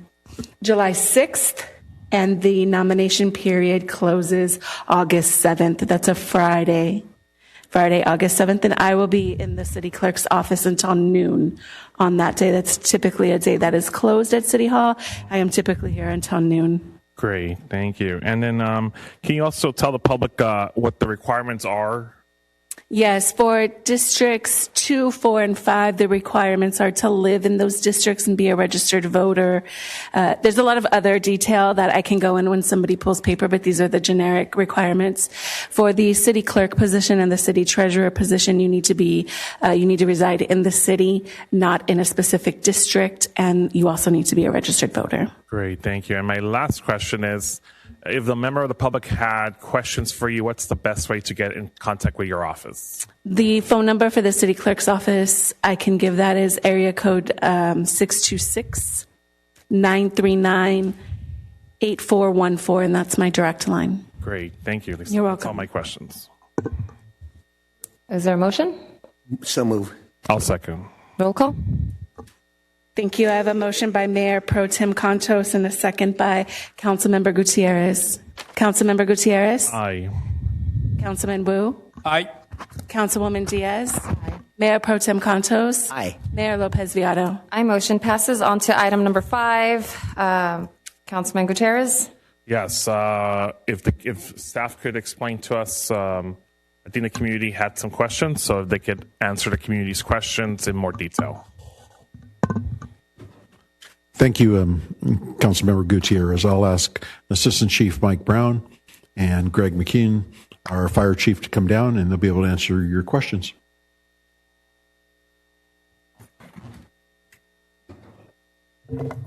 July 6th, and the nomination period closes August 7th. That's a Friday, August 7th, and I will be in the city clerk's office until noon on that day. That's typically a day that is closed at City Hall. I am typically here until noon. Great, thank you. And then can you also tell the public what the requirements are? Yes, for districts 2, 4, and 5, the requirements are to live in those districts and be a registered voter. There's a lot of other detail that I can go in when somebody pulls paper, but these are the generic requirements. For the city clerk position and the city treasurer position, you need to reside in the city, not in a specific district, and you also need to be a registered voter. Great, thank you. And my last question is, if the member of the public had questions for you, what's the best way to get in contact with your office? The phone number for the city clerk's office, I can give that is area code 626-939-8414, and that's my direct line. Great, thank you, Lisa. You're welcome. That's all my questions. Is there a motion? So move. I'll second. Roll call. Thank you. I have a motion by Mayor Pro Tem Contos and a second by Councilmember Gutierrez. Councilmember Gutierrez? Aye. Councilman Wu? Aye. Councilwoman Diaz? Aye. Mayor Pro Tem Contos? Aye. Mayor Lopez Viado? Aye. Motion passes on to item number 5. Councilman Gutierrez? Yes, if staff could explain to us, I think the community had some questions, so if they could answer the community's questions in more detail. Thank you, Councilmember Gutierrez. I'll ask Assistant Chief Mike Brown and Greg McKeon, our fire chief, to come down, and they'll be able to answer your questions.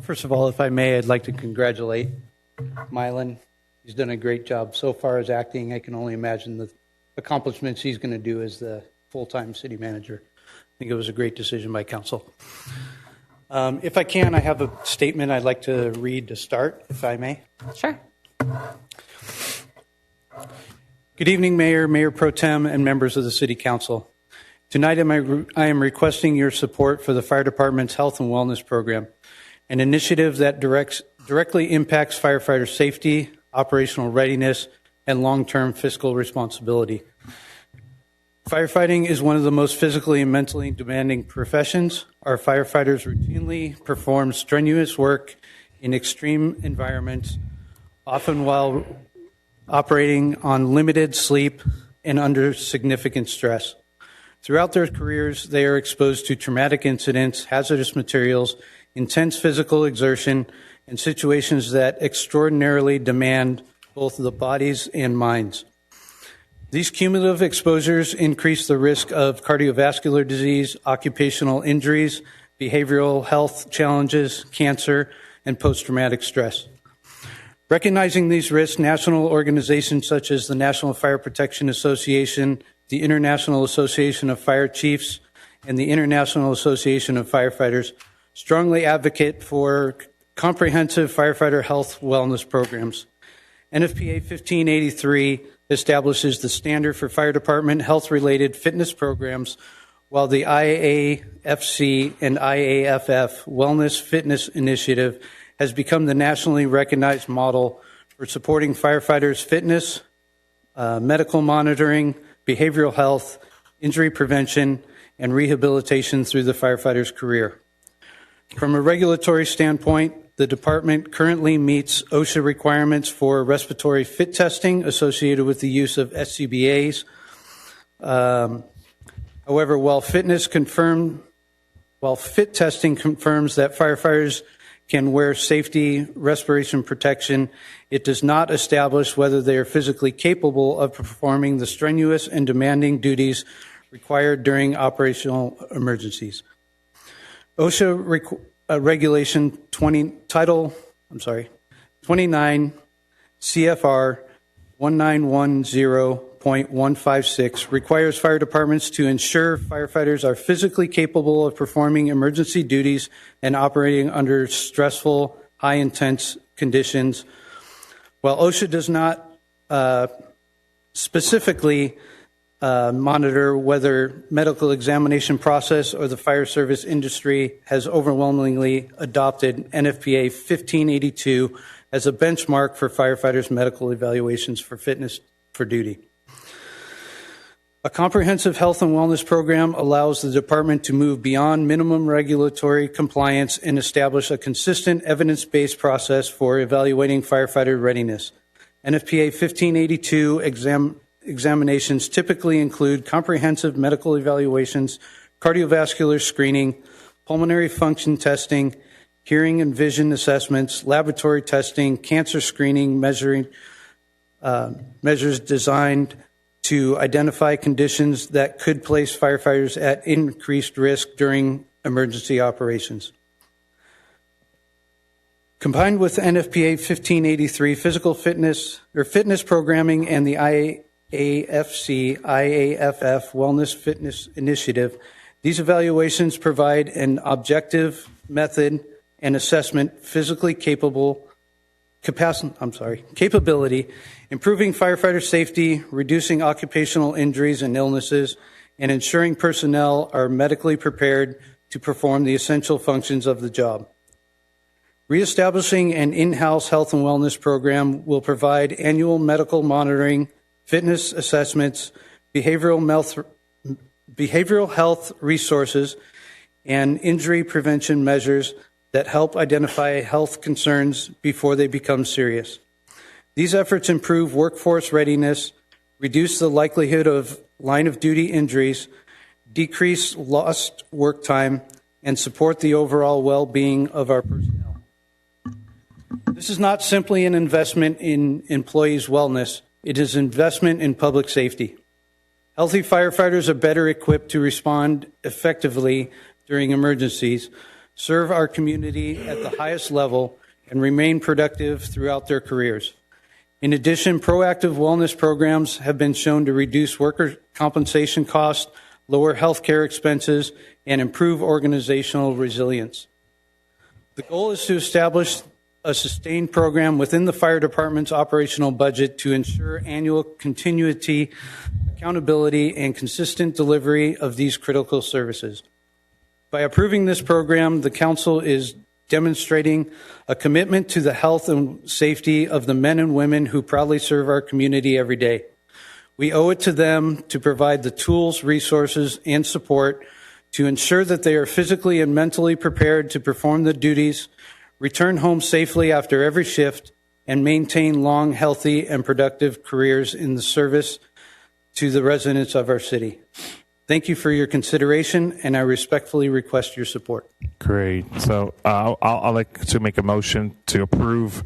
First of all, if I may, I'd like to congratulate Mylan. He's done a great job so far as acting. I can only imagine the accomplishments he's going to do as the full-time city manager. I think it was a great decision by council. If I can, I have a statement I'd like to read to start, if I may. Sure. Good evening, Mayor, Mayor Pro Tem, and members of the City Council. Tonight, I am requesting your support for the Fire Department's Health and Wellness Program, an initiative that directly impacts firefighter safety, operational readiness, and long-term fiscal responsibility. Firefighting is one of the most physically and mentally demanding professions. Our firefighters routinely perform strenuous work in extreme environments, often while operating on limited sleep and under significant stress. Throughout their careers, they are exposed to traumatic incidents, hazardous materials, intense physical exertion, and situations that extraordinarily demand both the bodies and minds. These cumulative exposures increase the risk of cardiovascular disease, occupational injuries, behavioral health challenges, cancer, and post-traumatic stress. Recognizing these risks, national organizations such as the National Fire Protection Association, the International Association of Fire Chiefs, and the International Association of Firefighters strongly advocate for comprehensive firefighter health wellness programs. NFPA 1583 establishes the standard for fire department health-related fitness programs, while the IAFC and IAFF Wellness Fitness Initiative has become the nationally recognized model for supporting firefighters' fitness, medical monitoring, behavioral health, injury prevention, and rehabilitation through the firefighter's career. From a regulatory standpoint, the department currently meets OSHA requirements for respiratory fit testing associated with the use of SCBAs. However, while fit testing confirms that firefighters can wear safety respiration protection, it does not establish whether they are physically capable of performing the strenuous and demanding duties required during operational emergencies. OSHA Regulation 29 CFR 1910.156 requires fire departments to ensure firefighters are physically capable of performing emergency duties and operating under stressful, high-intense conditions. While OSHA does not specifically monitor whether medical examination process or the fire service industry has overwhelmingly adopted NFPA 1582 as a benchmark for firefighters' medical evaluations for fitness for duty. A comprehensive health and wellness program allows the department to move beyond minimum regulatory compliance and establish a consistent evidence-based process for evaluating firefighter readiness. NFPA 1582 examinations typically include comprehensive medical evaluations, cardiovascular screening, pulmonary function testing, hearing and vision assessments, laboratory testing, cancer screening, measures designed to identify conditions that could place firefighters at increased risk during emergency operations. Combined with NFPA 1583, physical fitness programming and the IAFF Wellness Fitness Initiative, these evaluations provide an objective method and assessment capability, improving firefighter safety, reducing occupational injuries and illnesses, and ensuring personnel are medically prepared to perform the essential functions of the job. Reestablishing an in-house health and wellness program will provide annual medical monitoring, fitness assessments, behavioral health resources, and injury prevention measures that help identify health concerns before they become serious. These efforts improve workforce readiness, reduce the likelihood of line-of-duty injuries, decrease lost work time, and support the overall well-being of our personnel. This is not simply an investment in employees' wellness, it is investment in public safety. Healthy firefighters are better equipped to respond effectively during emergencies, serve our community at the highest level, and remain productive throughout their careers. In addition, proactive wellness programs have been shown to reduce worker compensation costs, lower health care expenses, and improve organizational resilience. The goal is to establish a sustained program within the fire department's operational budget to ensure annual continuity, accountability, and consistent delivery of these critical services. By approving this program, the Council is demonstrating a commitment to the health and safety of the men and women who proudly serve our community every day. We owe it to them to provide the tools, resources, and support to ensure that they are physically and mentally prepared to perform the duties, return home safely after every shift, and maintain long, healthy, and productive careers in the service to the residents of our city. Thank you for your consideration, and I respectfully request your support. Great. So I'd like to make a motion to approve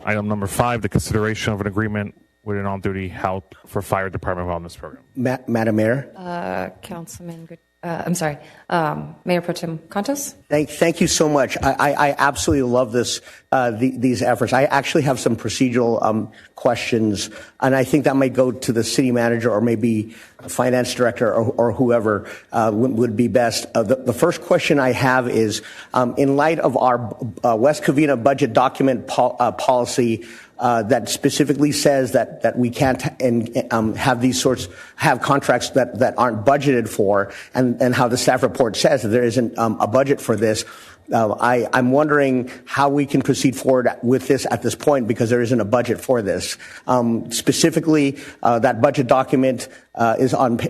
item number 5, the consideration of an agreement with an on-duty health for fire department wellness program. Madam Mayor? Councilman, Mayor Pro Tem Contos? Thank you so much. I absolutely love this, these efforts. I actually have some procedural questions, and I think that might go to the city manager or maybe finance director or whoever would be best. The first question I have is, in light of our West Covina budget document policy, that specifically says that we can't have contracts that aren't budgeted for, and how the staff report says that there isn't a budget for this. I'm wondering how we can proceed forward with this at this point, because there isn't a budget for this. Specifically, that budget document is on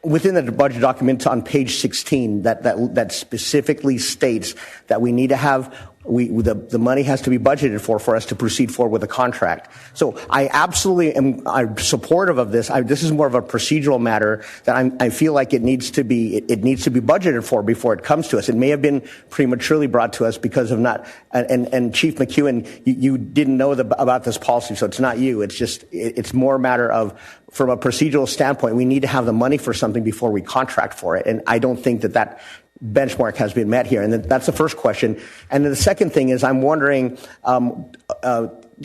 within the budget document on page 16 that specifically states that we need to have the money has to be budgeted for us to proceed forward with the contract. So I absolutely I'm supportive of this. This is more of a procedural matter that I feel like it needs to be budgeted for before it comes to us. It may have been prematurely brought to us because of not, and Chief McEwen, you didn't know about this policy, so it's not you. It's more a matter of, from a procedural standpoint, we need to have the money for something before we contract for it. And I don't think that benchmark has been met here. And that's the first question. And then the second thing is I'm wondering,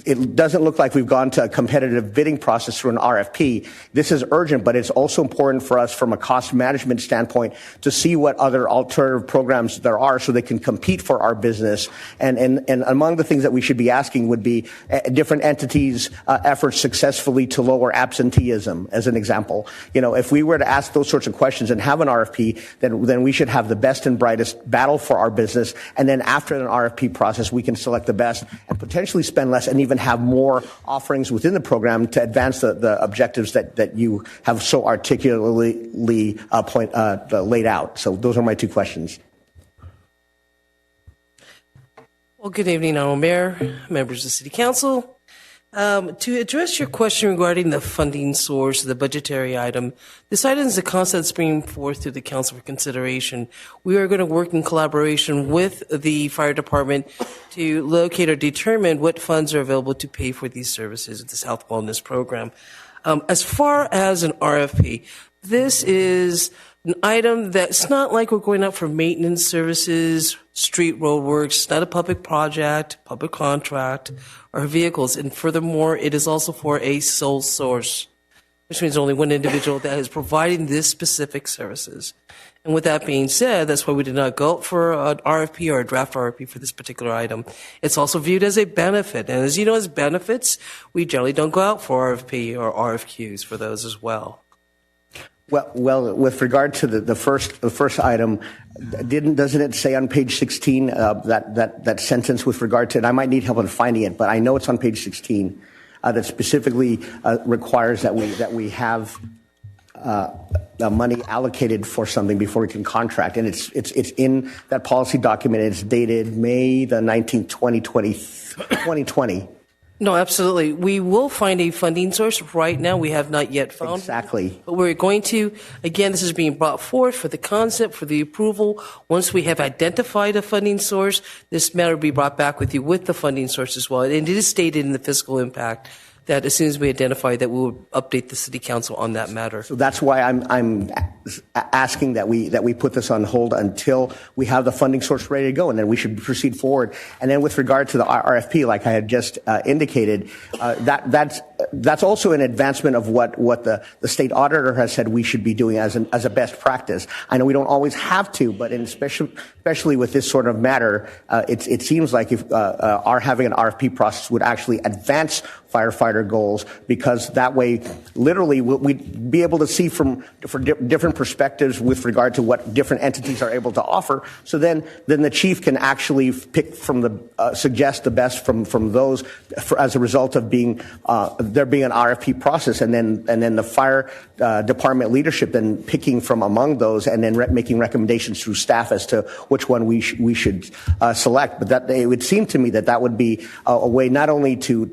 it doesn't look like we've gone to a competitive bidding process through an RFP. This is urgent, but it's also important for us from a cost management standpoint to see what other alternative programs there are so they can compete for our business. And among the things that we should be asking would be different entities' efforts successfully to lower absenteeism, as an example. If we were to ask those sorts of questions and have an RFP, then we should have the best and brightest battle for our business. And then after an RFP process, we can select the best and potentially spend less and even have more offerings within the program to advance the objectives that you have so articulately laid out. So those are my two questions. Well, good evening, Honorable Mayor, members of the City Council. To address your question regarding the funding source, the budgetary item, this item is a concept that's bringing forth to the Council for consideration. We are going to work in collaboration with the Fire Department to locate or determine what funds are available to pay for these services at this Health Wellness Program. As far as an RFP, this is an item that's not like we're going out for maintenance services, street road works. It's not a public project, public contract, or vehicles. And furthermore, it is also for a sole source, which means only one individual that is providing this specific services. And with that being said, that's why we did not go out for an RFP or a draft RFP for this particular item. It's also viewed as a benefit. And as you know, as benefits, we generally don't go out for RFP or RFQs for those as well. Well, with regard to the first item, doesn't it say on page 16 that sentence with regard to it? I might need help in finding it, but I know it's on page 16 that specifically requires that we have money allocated for something before we can contract, and it's in that policy document. It's dated May the 19th, 2020. No, absolutely. We will find a funding source. Right now, we have not yet found. Exactly. But we're going to, again, this is being brought forth for the concept, for the approval. Once we have identified a funding source, this matter will be brought back with you with the funding source as well. And it is stated in the fiscal impact that as soon as we identify that, we will update the City Council on that matter. So that's why I'm asking that we put this on hold until we have the funding source ready to go, and then we should proceed forward. And then with regard to the RFP, like I had just indicated, that's also an advancement of what the state auditor has said we should be doing as a best practice. I know we don't always have to, but especially with this sort of matter, it seems like if our having an RFP process would actually advance firefighter goals, because that way, literally, we'd be able to see from different perspectives with regard to what different entities are able to offer. So then the chief can actually pick from suggest the best from those as a result of there being an RFP process, and then the fire department leadership then picking from among those, and then making recommendations through staff as to which one we should select. But that it would seem to me that would be a way not only to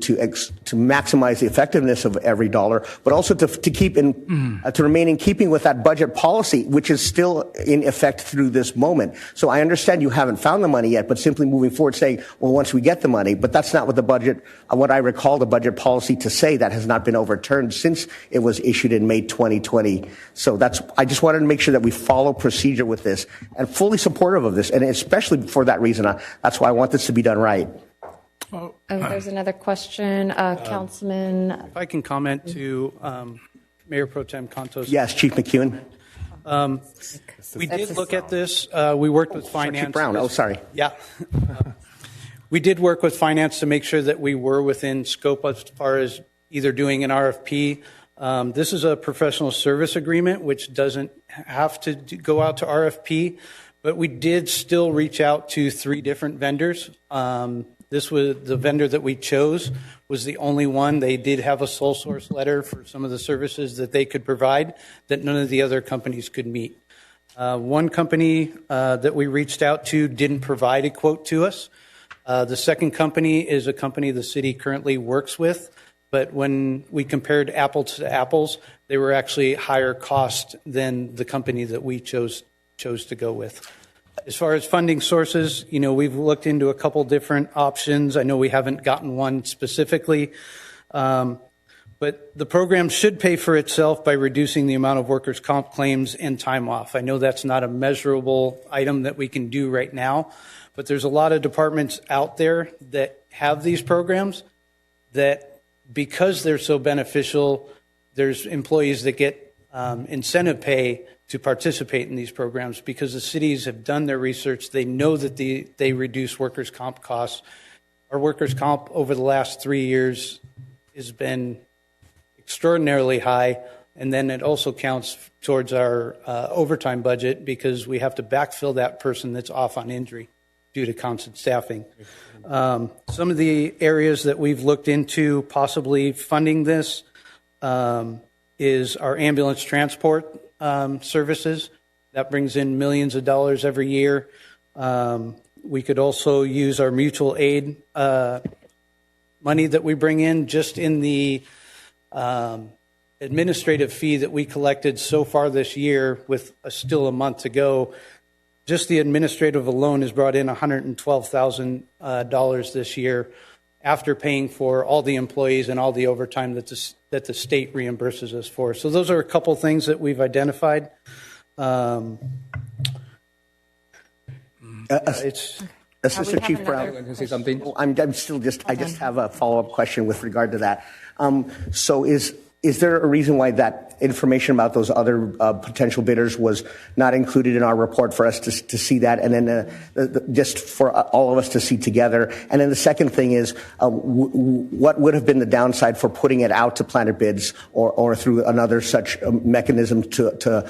maximize the effectiveness of every dollar, but also to remain in keeping with that budget policy, which is still in effect through this moment. So I understand you haven't found the money yet, but simply moving forward saying, well, once we get the money, but that's not what what I recall the budget policy to say. That has not been overturned since it was issued in May 2020. So I just wanted to make sure that we follow procedure with this, and fully supportive of this, and especially for that reason, that's why I want this to be done right. Oh, there's another question, Councilman. If I can comment to Mayor Pro Tem Contos. Yes, Chief McEwen. We did look at this. We worked with finance. Chief Brown. Oh, sorry. Yeah. We did work with finance to make sure that we were within scope as far as either doing an RFP. This is a professional service agreement, which doesn't have to go out to RFP, but we did still reach out to 3 different vendors. This was the vendor that we chose was the only one. They did have a sole source letter for some of the services that they could provide that none of the other companies could meet. One company that we reached out to didn't provide a quote to us. The second company is a company the city currently works with, but when we compared apples to apples, they were actually higher cost than the company that we chose to go with. As far as funding sources, we've looked into a couple different options. I know we haven't gotten one specifically, but the program should pay for itself by reducing the amount of workers' comp claims and time off. I know that's not a measurable item that we can do right now, but there's a lot of departments out there that have these programs that, because they're so beneficial, there's employees that get incentive pay to participate in these programs because the cities have done their research. They know that they reduce workers' comp costs. Our workers' comp over the last 3 years has been extraordinarily high, and then it also counts towards our overtime budget because we have to backfill that person that's off on injury due to constant staffing. Some of the areas that we've looked into possibly funding this is our ambulance transport services. That brings in millions of dollars every year. We could also use our mutual aid money that we bring in just in the administrative fee that we collected so far this year with still a month to go. Just the administrative alone has brought in $112,000 this year after paying for all the employees and all the overtime that the state reimburses us for. So those are a couple things that we've identified. Assistant Chief Brown. Say something? I just have a follow-up question with regard to that. So is there a reason why that information about those other potential bidders was not included in our report for us to see that, and then just for all of us to see together? And then the second thing is, what would have been the downside for putting it out to planner bids or through another such mechanism to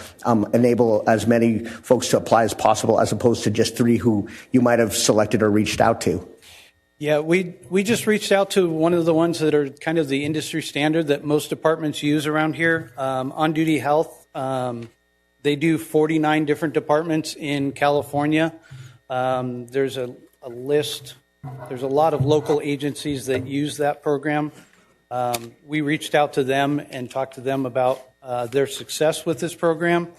enable as many folks to apply as possible, as opposed to just 3 who you might have selected or reached out to? Yeah, we just reached out to one of the ones that are kind of the industry standard that most departments use around here, On Duty Health. They do 49 different departments in California. There's a list. There's a lot of local agencies that use that program. We reached out to them and talked to them about their success with this program.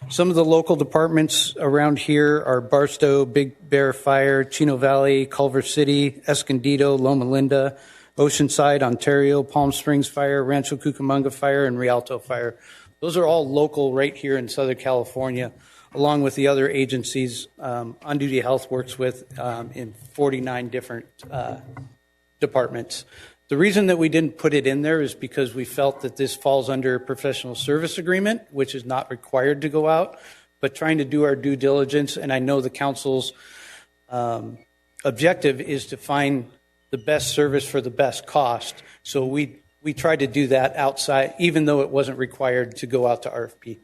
Some of the local departments around here are Barstow, Big Bear Fire, Chino Valley, Culver City, Escondido, Loma Linda, Oceanside, Ontario, Palm Springs Fire, Rancho Cucamonga Fire, and Rialto Fire. Those are all local right here in Southern California, along with the other agencies On Duty Health works with in 49 different departments. The reason that we didn't put it in there is because we felt that this falls under a professional service agreement, which is not required to go out, but trying to do our due diligence. And I know the council's objective is to find the best service for the best cost. So we tried to do that outside, even though it wasn't required to go out to RFP.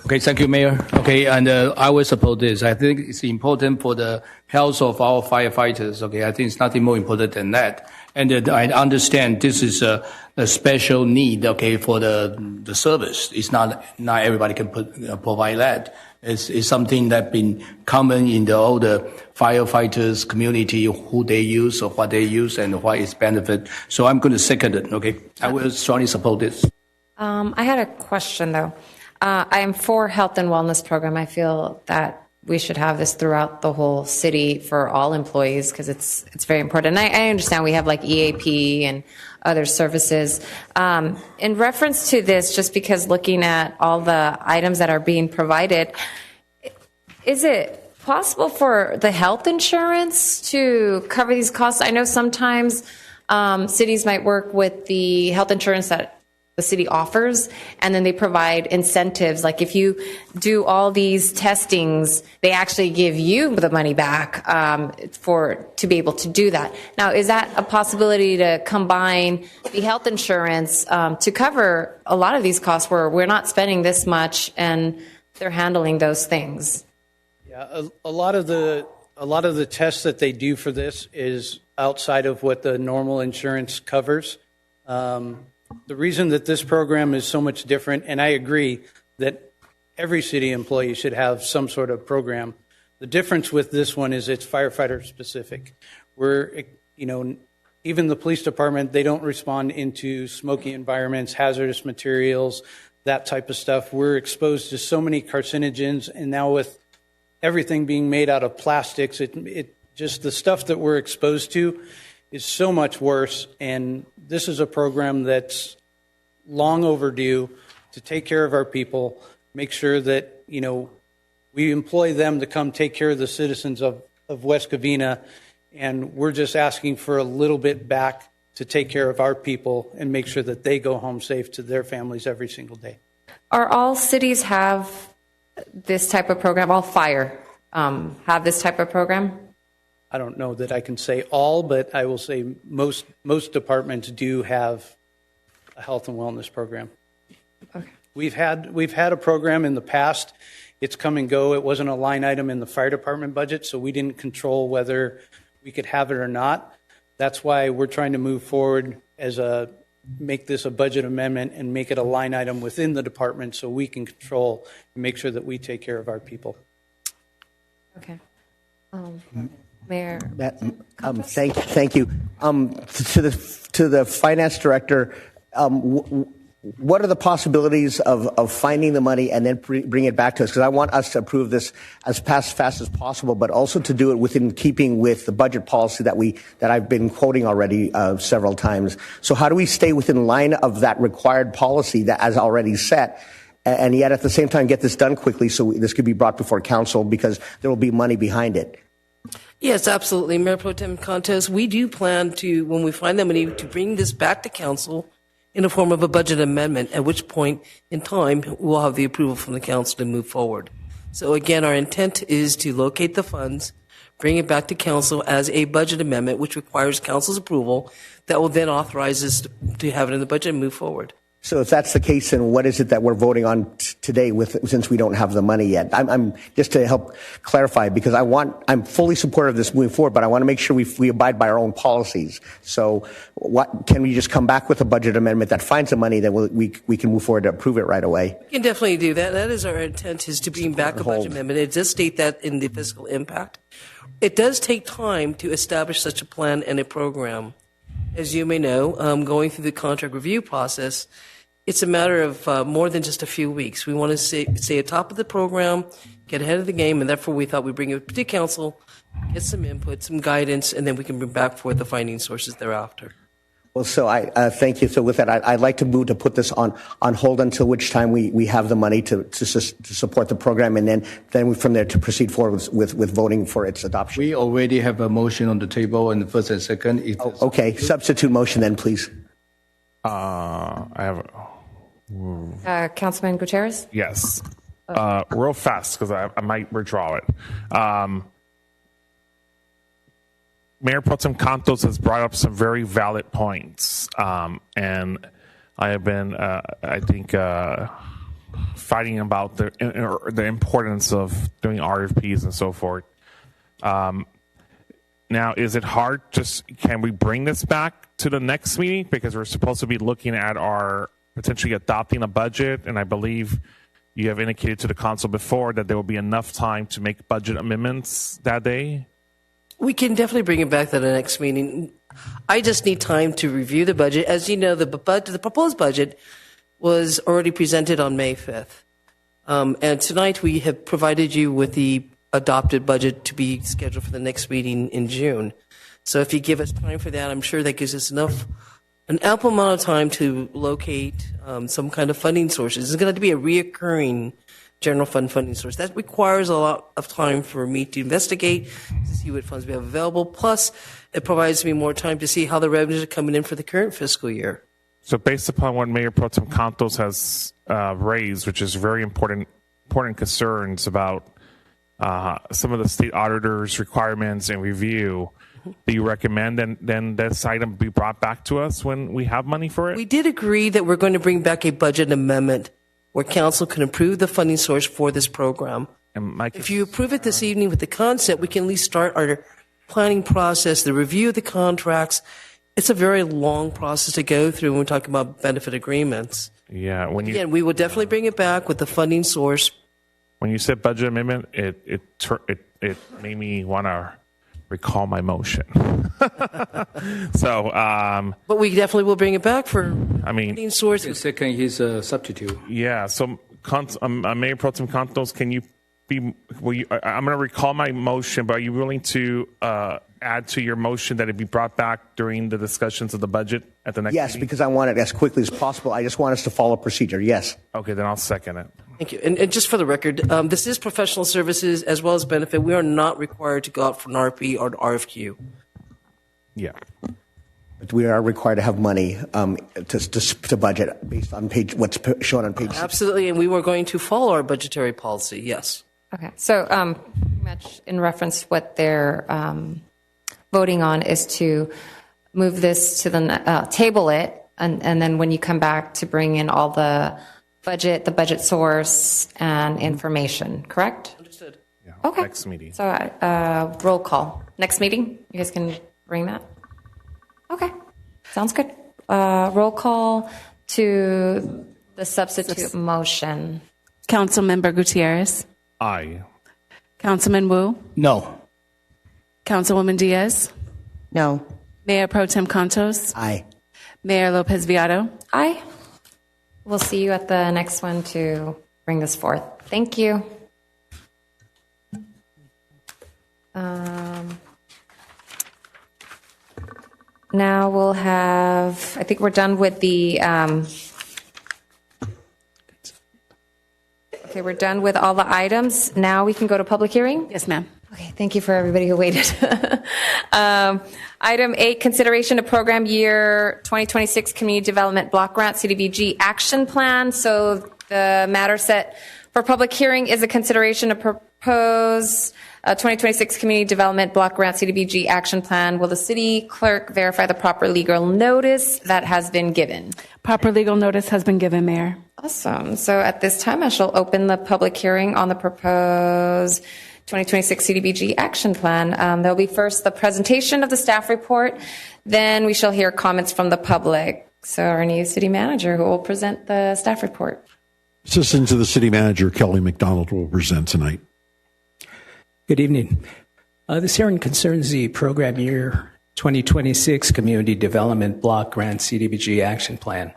Okay, thank you, Mayor. Okay, and I will support this. I think it's important for the health of our firefighters. Okay, I think it's nothing more important than that. And I understand this is a special need. Okay, for the service. It's not everybody can provide that. It's something that's been common in all the firefighters community, who they use or what they use and what its benefit. So I'm going to second it. Okay, I will strongly support this. I had a question though. I am for health and wellness program. I feel that we should have this throughout the whole city for all employees because it's very important. And I understand we have like EAP and other services. In reference to this, just because looking at all the items that are being provided, is it possible for the health insurance to cover these costs? I know sometimes cities might work with the health insurance that the city offers, and then they provide incentives. Like if you do all these testings, they actually give you the money back to be able to do that. Now, is that a possibility to combine the health insurance to cover a lot of these costs where we're not spending this much and they're handling those things? Yeah, a lot of the tests that they do for this is outside of what the normal insurance covers. The reason that this program is so much different, and I agree that every city employee should have some sort of program, The difference with this one is it's firefighter specific. We're, even the police department, they don't respond into smoky environments, hazardous materials, that type of stuff. We're exposed to so many carcinogens, and now with everything being made out of plastics, it just the stuff that we're exposed to is so much worse. And this is a program that's long overdue to take care of our people, make sure that, we employ them to come take care of the citizens of West Covina, and we're just asking for a little bit back to take care of our people and make sure that they go home safe to their families every single day. Are all cities have this type of program? All fire have this type of program? I don't know that I can say all, but I will say most departments do have a health and wellness program. Okay. We've had a program in the past. It's come and go. It wasn't a line item in the fire department budget, so we didn't control whether we could have it or not. That's why we're trying to move forward make this a budget amendment and make it a line item within the department so we can control and make sure that we take care of our people. Okay. Mayor. Thank you. To the finance director, what are the possibilities of finding the money and then bring it back to us? Because I want us to approve this as fast as possible, but also to do it within keeping with the budget policy that I've been quoting already several times. So how do we stay within line of that required policy that as already set, and yet at the same time get this done quickly so this could be brought before council because there will be money behind it? Yes, absolutely. Mayor Pro Tem Contos, we do plan to, when we find the money, to bring this back to council in the form of a budget amendment, at which point in time we'll have the approval from the council to move forward. So again, our intent is to locate the funds, bring it back to council as a budget amendment, which requires council's approval, that will then authorize us to have it in the budget and move forward. So if that's the case, then what is it that we're voting on today since we don't have the money yet? I'm just to help clarify, because I'm fully supportive of this moving forward, but I want to make sure we abide by our own policies. So can we just come back with a budget amendment that finds the money, then we can move forward to approve it right away? We can definitely do that. That is our intent, is to bring back a budget amendment. It does state that in the fiscal impact. It does take time to establish such a plan and a program. As you may know, going through the contract review process, it's a matter of more than just a few weeks. We want to stay atop of the program, get ahead of the game, and therefore we thought we'd bring it to council, get some input, some guidance, and then we can bring back forth the funding sources thereafter. Well, so I thank you. So with that, I'd like to move to put this on hold until which time we have the money to support the program, and then from there to proceed forward with voting for its adoption. We already have a motion on the table, and the first and second. Okay, substitute motion then, please. I have. Councilman Gutierrez? Yes. Real fast, because I might withdraw it. Mayor Pro Tem Contos has brought up some very valid points. And I have been, fighting about the importance of doing RFPs and so forth. Now, is it hard? Can we bring this back to the next meeting? Because we're supposed to be looking at potentially adopting a budget, and I believe you have indicated to the council before that there will be enough time to make budget amendments that day. We can definitely bring it back to the next meeting. I just need time to review the budget. As you know, the proposed budget was already presented on May 5th. And tonight we have provided you with the adopted budget to be scheduled for the next meeting in June. So if you give us time for that, I'm sure that gives us an ample amount of time to locate some kind of funding sources. It's going to be a reoccurring general fund funding source. That requires a lot of time for me to investigate, to see what funds we have available. Plus, it provides me more time to see how the revenues are coming in for the current fiscal year. So based upon what Mayor Pro Tem Contos has raised, which is very important concerns about some of the state auditors' requirements and review, do you recommend then this item be brought back to us when we have money for it? We did agree that we're going to bring back a budget amendment where council can approve the funding source for this program. If you approve it this evening with the concept, we can at least start our planning process, the review of the contracts. It's a very long process to go through when we're talking about benefit agreements. Yeah. Again, we will definitely bring it back with the funding source. When you said budget amendment, it it made me want to recall my motion. So, But we definitely will bring it back for funding source. Second, he's a substitute. Yeah. So, Mayor Pro Tem Contos, can you I'm going to recall my motion, but are you willing to add to your motion that it be brought back during the discussions of the budget at the next Yes, meeting? because I want it as quickly as possible. I just want us to follow procedure. Yes. Okay, then I'll second it. Thank you. And just for the record, this is professional services as well as benefit. We are not required to go out for an RFP or an RFQ. Yeah. But we are required to have money to budget based on what's shown on page 6. Absolutely, and we were going to follow our budgetary policy, yes. Okay, so pretty much in reference what they're voting on is to move this to the table it, and then when you come back to bring in all the budget source and information, correct? Understood. Yeah. Okay. Next meeting. So roll call. Next meeting, you guys can bring that? Okay, sounds good. Roll call to the substitute motion. Councilmember Gutierrez. Aye. Councilman Wu. No. Councilwoman Diaz. No. Mayor Pro Tem Contos. Aye. Mayor Lopez Viado. Aye. We'll see you at the next one to bring this forth. Thank you. Now we'll have, I think we're done with the, okay, we're done with all the items. Now we can go to public hearing? Yes, ma'am. Okay, thank you for everybody who waited. Item 8, consideration of program year 2026 Community Development Block Grant CDBG Action Plan. So the matter set for public hearing is a consideration of proposed 2026 Community Development Block Grant CDBG Action Plan. Will the city clerk verify the proper legal notice that has been given? Proper legal notice has been given, Mayor. Awesome. So at this time, I shall open the public hearing on the proposed 2026 CDBG Action Plan. There'll be first the presentation of the staff report. Then we shall hear comments from the public. So our new city manager who will present the staff report. Assistant to the City Manager, Kelly McDonald, will present tonight. Good evening. This hearing concerns the program year 2026 Community Development Block Grant CDBG Action Plan.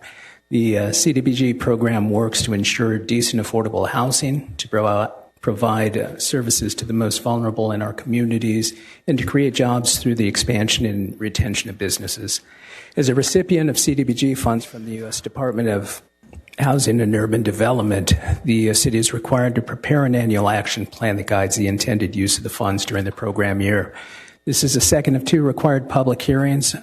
The CDBG program works to ensure decent, affordable housing, to provide services to the most vulnerable in our communities, and to create jobs through the expansion and retention of businesses. As a recipient of CDBG funds from the U.S. Department of Housing and Urban Development, the city is required to prepare an annual action plan that guides the intended use of the funds during the program year. This is the second of 2 required public hearings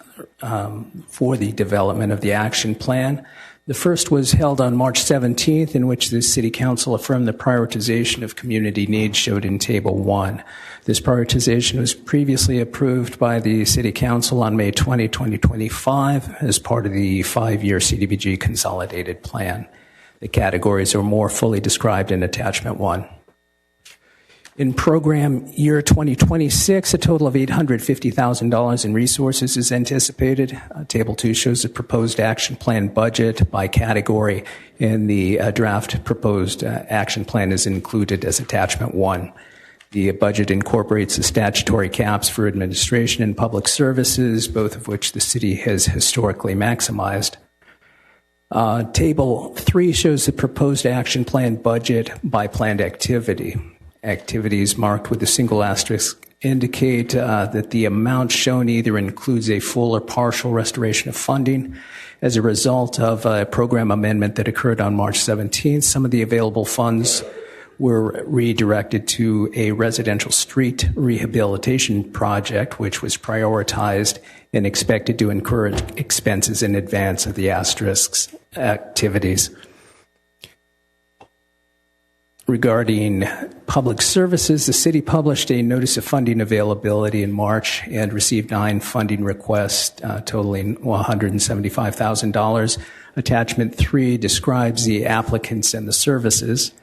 for the development of the action plan. The first was held on March 17th, in which the City Council affirmed the prioritization of community needs showed in Table 1. This prioritization was previously approved by the City Council on May 20, 2025 as part of the 5-year CDBG Consolidated Plan. The categories are more fully described in Attachment 1. In program year 2026, a total of $850,000 in resources is anticipated. Table 2 shows the proposed action plan budget by category, and the draft proposed action plan is included as Attachment 1. The budget incorporates the statutory caps for administration and public services, both of which the city has historically maximized. Table 3 shows the proposed action plan budget by planned activity. Activities marked with a single asterisk indicate that the amount shown either includes a full or partial restoration of funding. As a result of a program amendment that occurred on March 17th, some of the available funds were redirected to a residential street rehabilitation project, which was prioritized and expected to incur expenses in advance of the asterisk's activities. Regarding public services, the city published a notice of funding availability in March and received 9 funding requests totaling $175,000. Attachment 3 describes the applicants and the services.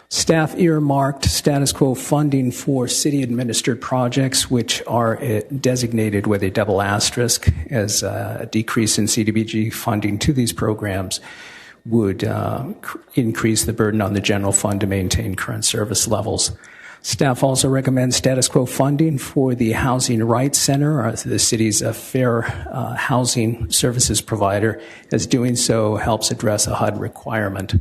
Staff earmarked status quo funding for city-administered projects, which are designated with a double asterisk, as a decrease in CDBG funding to these programs would increase the burden on the general fund to maintain current service levels. Staff also recommends status quo funding for the Housing Rights Center, the city's fair housing services provider, as doing so helps address a HUD requirement.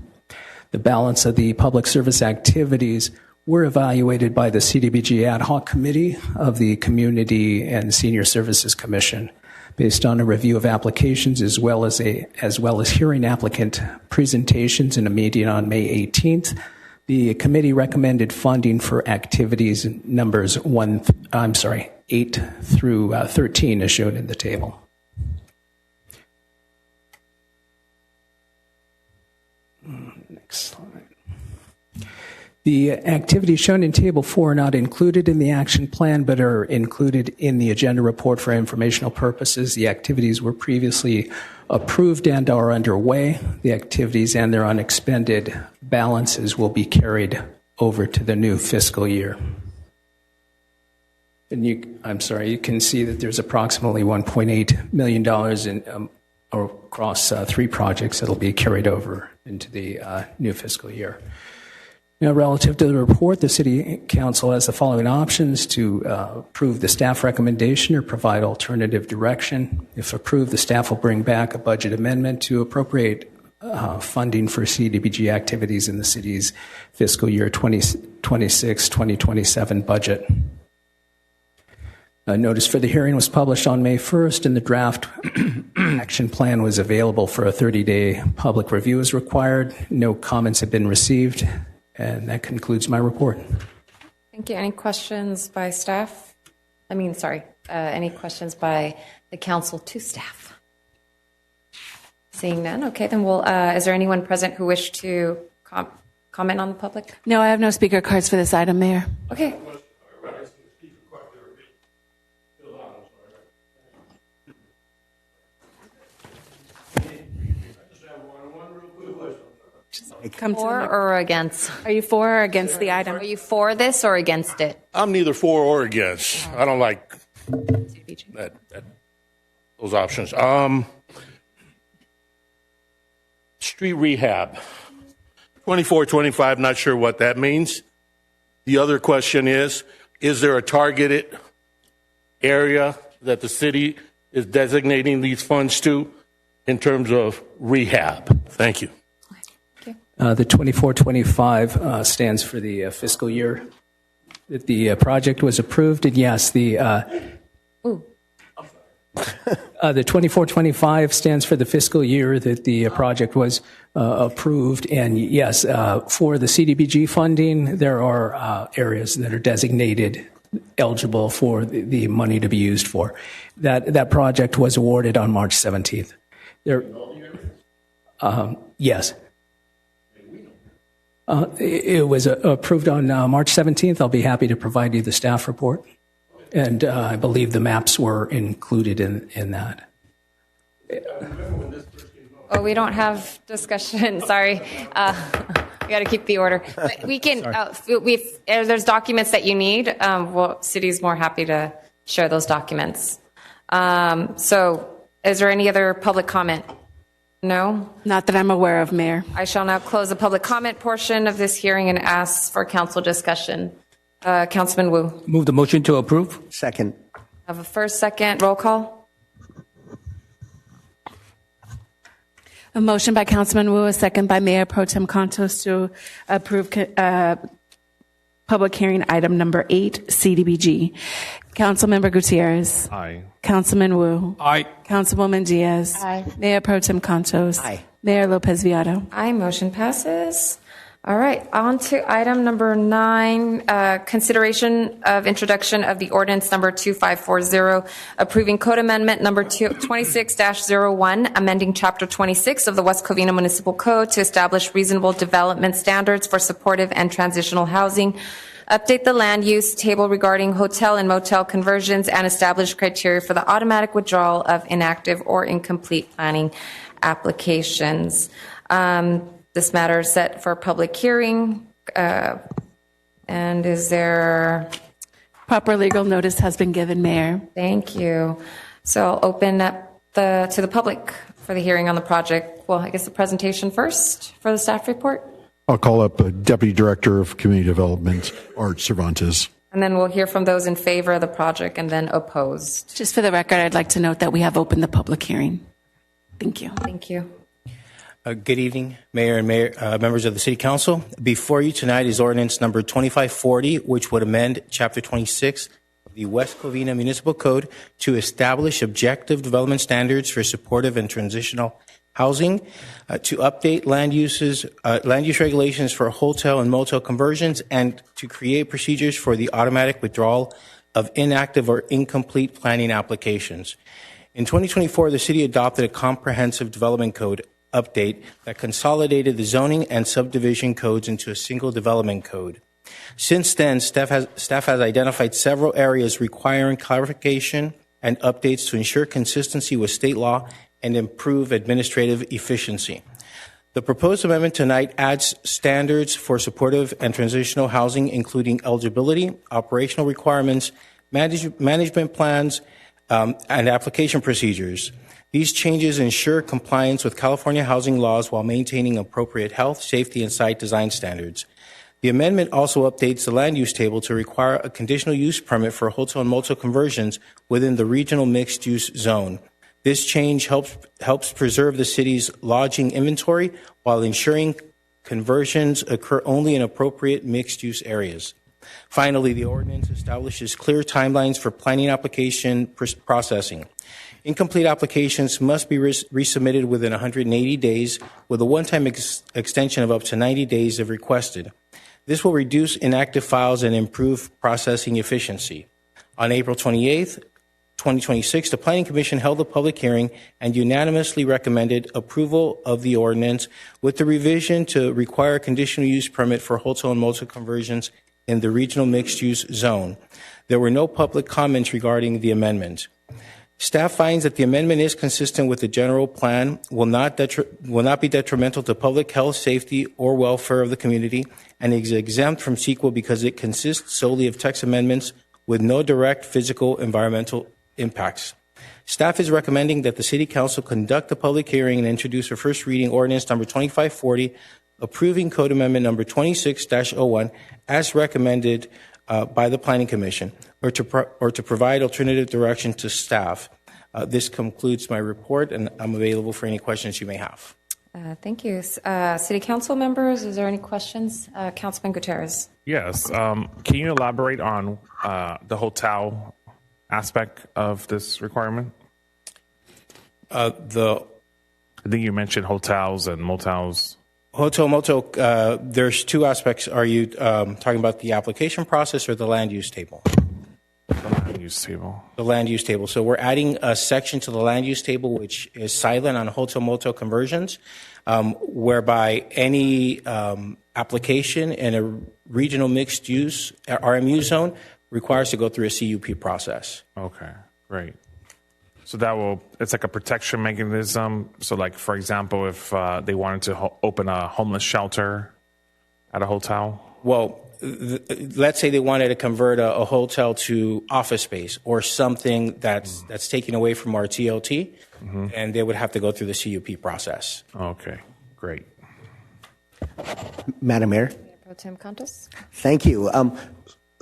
The balance of the public service activities were evaluated by the CDBG Ad Hoc Committee of the Community and Senior Services Commission, based on a review of applications as well as hearing applicant presentations in a meeting on May 18th. The committee recommended funding for activities numbers 8 through 13 as shown in the table. Next slide. The activities shown in Table 4 are not included in the action plan, but are included in the agenda report for informational purposes. The activities were previously approved and are underway. The activities and their unexpended balances will be carried over to the new fiscal year. And you can see that there's approximately $1.8 million in across 3 projects that will be carried over into the new fiscal year. Now, relative to the report, the City Council has the following options: to approve the staff recommendation or provide alternative direction. If approved, the staff will bring back a budget amendment to appropriate funding for CDBG activities in the city's fiscal year 2026-2027 budget. A notice for the hearing was published on May 1st, and the draft action plan was available for a 30-day public review as required. No comments have been received. And that concludes my report. Thank you. Any questions by staff? Any questions by the council to staff? Seeing none. Okay, then is there anyone present who wished to comment on the public? No, I have no speaker cards for this item, Mayor. Okay. For or against? Are you for or against the item? Are you for this or against it? I'm neither for or against. I don't like those options. Street rehab. 2425, not sure what that means. The other question is there a targeted area that the city is designating these funds to in terms of rehab? Thank you. The 2425 stands for the fiscal year that the project was approved, and yes, the 2425 stands for the fiscal year that the project was approved, and yes, for the CDBG funding, there are areas that are designated eligible for the money to be used for. That project was awarded on March 17th. Yes. It was approved on March 17th. I'll be happy to provide you the staff report. And I believe the maps were included in that. Oh, we don't have discussion. Sorry. We got to keep the order. But we can, there's documents that you need. City's more happy to share those documents. So is there any other public comment? No? Not that I'm aware of, Mayor. I shall now close the public comment portion of this hearing and ask for council discussion. Councilman Wu. Move the motion to approve. Second. I have a first, second, roll call. A motion by Councilman Wu, a second by Mayor Pro Tem Contos to approve public hearing item number 8, CDBG. Councilmember Gutierrez. Aye. Councilman Wu. Aye. Councilwoman Diaz. Aye. Mayor Pro Tem Contos. Aye. Mayor Lopez Viado. Aye, motion passes. All right, on to item number 9, consideration of introduction of the ordinance number 2540, approving code amendment number 26-01, amending chapter 26 of the West Covina Municipal Code to establish reasonable development standards for supportive and transitional housing, update the land use table regarding hotel and motel conversions, and establish criteria for the automatic withdrawal of inactive or incomplete planning applications. This matter is set for public hearing. And is there... Proper legal notice has been given, Mayor. Thank you. So I'll open up to the public for the hearing on the project. Well, I guess the presentation first for the staff report. I'll call up Deputy Director of Community Development, Art Cervantes. And then we'll hear from those in favor of the project and then opposed. Just for the record, I'd like to note that we have opened the public hearing. Thank you. Thank you. Good evening, Mayor and members of the City Council. Before you tonight is ordinance number 2540, which would amend Chapter 26 of the West Covina Municipal Code to establish objective development standards for supportive and transitional housing, to update land use regulations for hotel and motel conversions, and to create procedures for the automatic withdrawal of inactive or incomplete planning applications. In 2024, the city adopted a comprehensive development code update that consolidated the zoning and subdivision codes into a single development code. Since then, staff has identified several areas requiring clarification and updates to ensure consistency with state law and improve administrative efficiency. The proposed amendment tonight adds standards for supportive and transitional housing, including eligibility, operational requirements, management plans, and application procedures. These changes ensure compliance with California housing laws while maintaining appropriate health, safety, and site design standards. The amendment also updates the land use table to require a conditional use permit for hotel and motel conversions within the regional mixed-use zone. This change helps preserve the city's lodging inventory while ensuring conversions occur only in appropriate mixed-use areas. Finally, the ordinance establishes clear timelines for planning application processing. Incomplete applications must be resubmitted within 180 days, with a one-time extension of up to 90 days if requested. This will reduce inactive files and improve processing efficiency. On April 28th, 2026, the Planning Commission held a public hearing and unanimously recommended approval of the ordinance with the revision to require a conditional use permit for hotel and motel conversions in the regional mixed-use zone. There were no public comments regarding the amendment. Staff finds that the amendment is consistent with the general plan, will not be detrimental to public health, safety, or welfare of the community, and is exempt from CEQA because it consists solely of text amendments with no direct physical environmental impacts. Staff is recommending that the City Council conduct a public hearing and introduce a first reading ordinance number 2540, approving Code Amendment number 26-01 as recommended by the Planning Commission, or to provide alternative direction to staff. This concludes my report, and I'm available for any questions you may have. Thank you. City Council members, is there any questions? Councilman Gutierrez. Yes. Can you elaborate on the hotel aspect of this requirement? I think you mentioned hotels and motels. Hotel, motel, there's two aspects. Are you talking about the application process or the land use table? The land use table. The land use table. So we're adding a section to the land use table which is silent on hotel, motel conversions, whereby any application in a regional mixed use RMU zone requires to go through a CUP process. Okay, great. So it's like a protection mechanism. So like, for example, if they wanted to open a homeless shelter at a hotel? Well, let's say they wanted to convert a hotel to office space or something that's taken away from our TLT, and they would have to go through the CUP process. Okay, great. Madam Mayor. Pro Tem Contos. Thank you.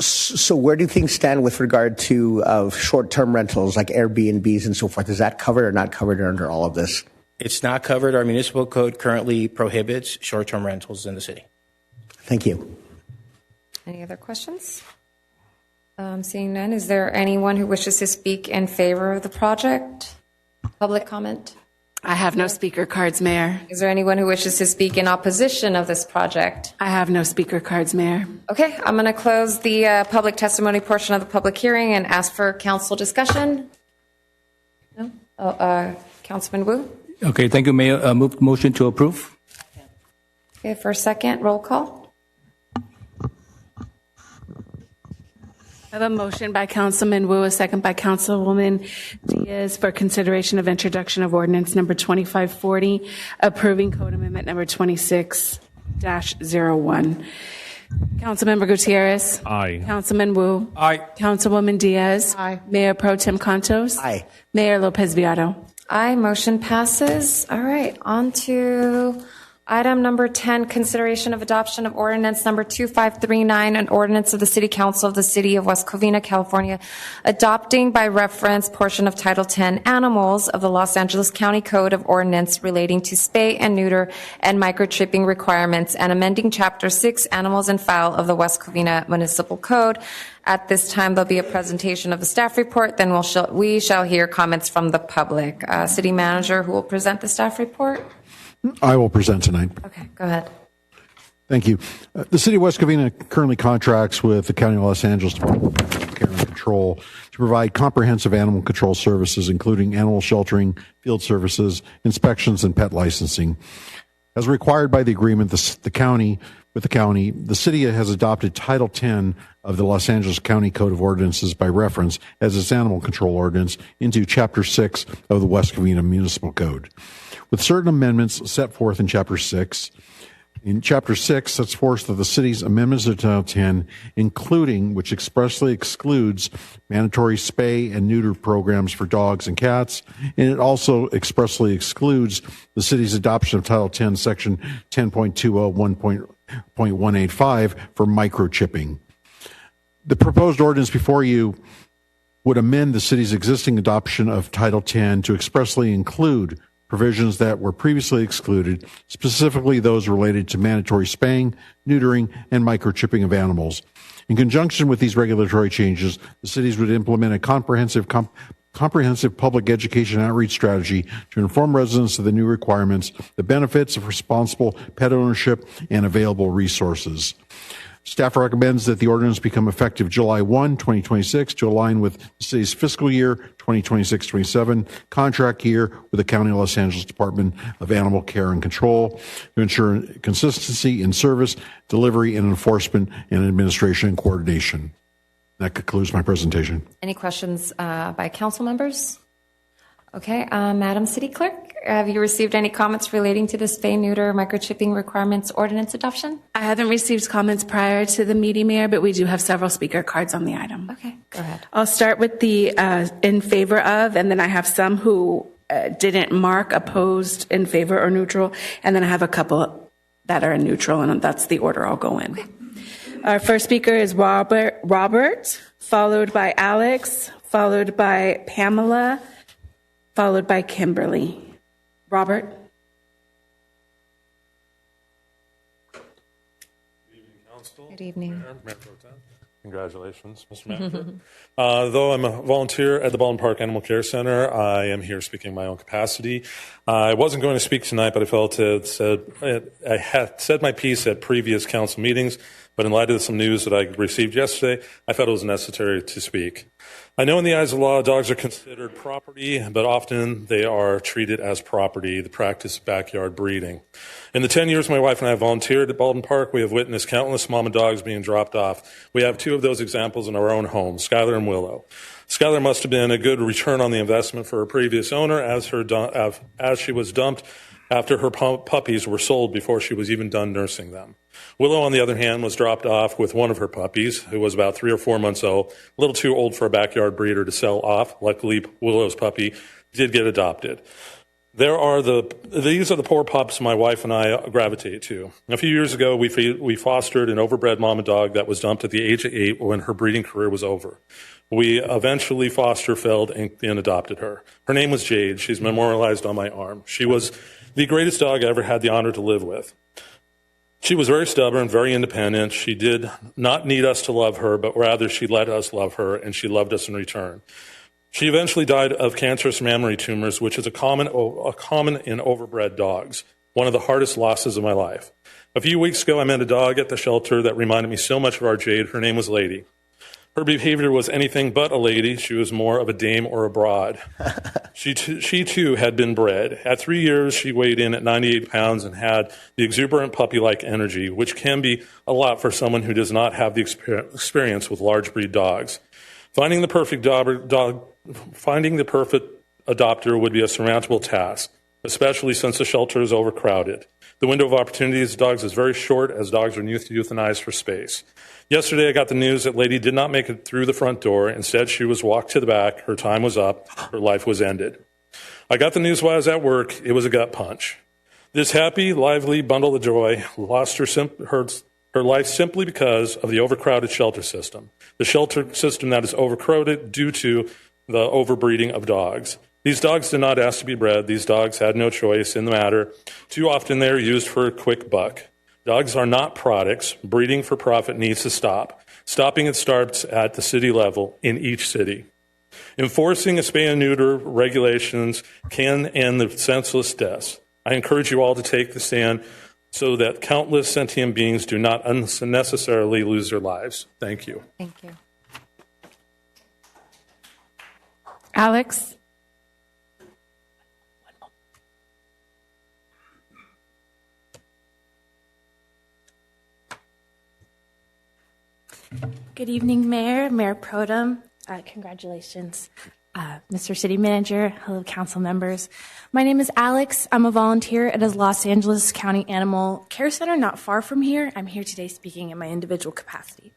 So where do things stand with regard to short-term rentals like Airbnbs and so forth? Is that covered or not covered under all of this? It's not covered. Our municipal code currently prohibits short-term rentals in the city. Thank you. Any other questions? Seeing none, is there anyone who wishes to speak in favor of the project? Public comment? I have no speaker cards, Mayor. Is there anyone who wishes to speak in opposition of this project? I have no speaker cards, Mayor. Okay, I'm going to close the public testimony portion of the public hearing and ask for council discussion. No? Councilman Wu? Okay, thank you, Mayor. Motion to approve. Okay, for a second, roll call. I have a motion by Councilman Wu, a second by Councilwoman Diaz for consideration of introduction of ordinance number 2540, approving Code Amendment number 26-01. Councilmember Gutierrez. Aye. Councilman Wu. Aye. Councilwoman Diaz. Aye. Mayor Pro Tem Contos. Aye. Mayor Lopez Viado. Aye, motion passes. All right, on to Item number 10, consideration of adoption of ordinance number 2539, an ordinance of the City Council of the City of West Covina, California, adopting by reference portion of Title 10 Animals of the Los Angeles County Code of Ordinance relating to spay and neuter and microchipping requirements, and amending Chapter 6 Animals and Fowl of the West Covina Municipal Code. At this time, there'll be a presentation of the staff report, then we shall hear comments from the public. City Manager, who will present the staff report? I will present tonight. Okay, go ahead. Thank you. The City of West Covina currently contracts with the County of Los Angeles Department of Care and Control to provide comprehensive animal control services, including animal sheltering, field services, inspections, and pet licensing. As required by the agreement, the city has adopted Title 10 of the Los Angeles County Code of Ordinances by reference as its animal control ordinance into Chapter 6 of the West Covina Municipal Code, with certain amendments set forth in Chapter 6. In Chapter 6 sets forth that the city's amendments to Title 10, including which expressly excludes mandatory spay and neuter programs for dogs and cats, and it also expressly excludes the city's adoption of Title 10, Section 10.201.185 for microchipping. The proposed ordinance before you would amend the city's existing adoption of Title 10 to expressly include provisions that were previously excluded, specifically those related to mandatory spaying, neutering, and microchipping of animals. In conjunction with these regulatory changes, the cities would implement a comprehensive public education outreach strategy to inform residents of the new requirements, the benefits of responsible pet ownership, and available resources. Staff recommends that the ordinance become effective July 1, 2026 to align with the city's fiscal year 2026-27 contract year with the County of Los Angeles Department of Animal Care and Control to ensure consistency in service, delivery, and enforcement, and administration and coordination. That concludes my presentation. Any questions by council members? Okay, Madam City Clerk, have you received any comments relating to the spay, neuter, microchipping requirements ordinance adoption? I haven't received comments prior to the meeting, Mayor, but we do have several speaker cards on the item. Okay, go ahead. I'll start with the in favor of, and then I have some who didn't mark opposed, in favor, or neutral, and then I have a couple that are neutral, and that's the order I'll go in. Okay. Our first speaker is Robert, followed by Alex, followed by Pamela, followed by Kimberly. Robert. Good evening, Council. Good evening. Mayor Pro Tem. Congratulations, Mr. Manager. Though I'm a volunteer at the Baldwin Park Animal Care Center, I am here speaking in my own capacity. I wasn't going to speak tonight, but I felt I had said my piece at previous council meetings, but in light of some news that I received yesterday, I felt it was necessary to speak. I know in the eyes of the law, dogs are considered property, but often they are treated as property, the practice of backyard breeding. In the 10 years my wife and I have volunteered at Baldwin Park, we have witnessed countless mama dogs being dropped off. We have two of those examples in our own home, Skylar and Willow. Skylar must have been a good return on the investment for her previous owner as she was dumped after her puppies were sold before she was even done nursing them. Willow, on the other hand, was dropped off with one of her puppies, who was about 3 or 4 months old, a little too old for a backyard breeder to sell off. Luckily, Willow's puppy did get adopted. These are the poor pups my wife and I gravitate to. A few years ago, we fostered an overbred mama dog that was dumped at the age of 8 when her breeding career was over. We eventually foster filled and adopted her. Her name was Jade. She's memorialized on my arm. She was the greatest dog I ever had the honor to live with. She was very stubborn, very independent. She did not need us to love her, but rather she let us love her, and she loved us in return. She eventually died of cancerous mammary tumors, which is a common in overbred dogs, one of the hardest losses of my life. A few weeks ago, I met a dog at the shelter that reminded me so much of our Jade. Her name was Lady. Her behavior was anything but a lady. She was more of a dame or a broad. She too had been bred. At 3 years, she weighed in at 98 pounds and had the exuberant puppy-like energy, which can be a lot for someone who does not have the experience with large breed dogs. Finding the perfect adopter would be a surmountable task, especially since the shelter is overcrowded. The window of opportunity for dogs is very short, as dogs are euthanized for space. Yesterday, I got the news that Lady did not make it through the front door. Instead, she was walked to the back. Her time was up. Her life was ended. I got the news while I was at work. It was a gut punch. This happy, lively bundle of joy lost her life simply because of the overcrowded shelter system. The shelter system that is overcrowded due to the overbreeding of dogs. These dogs did not ask to be bred. These dogs had no choice in the matter. Too often they are used for a quick buck. Dogs are not products. Breeding for profit needs to stop. Stopping it starts at the city level in each city. Enforcing spay and neuter regulations can end the senseless deaths. I encourage you all to take the stand so that countless sentient beings do not unnecessarily lose their lives. Thank you. Thank you. Alex? Good evening, Mayor Pro Tem. Congratulations, Mr. City Manager. Hello, council members. My name is Alex. I'm a volunteer at a Los Angeles County Animal Care Center not far from here. I'm here today speaking in my individual capacity.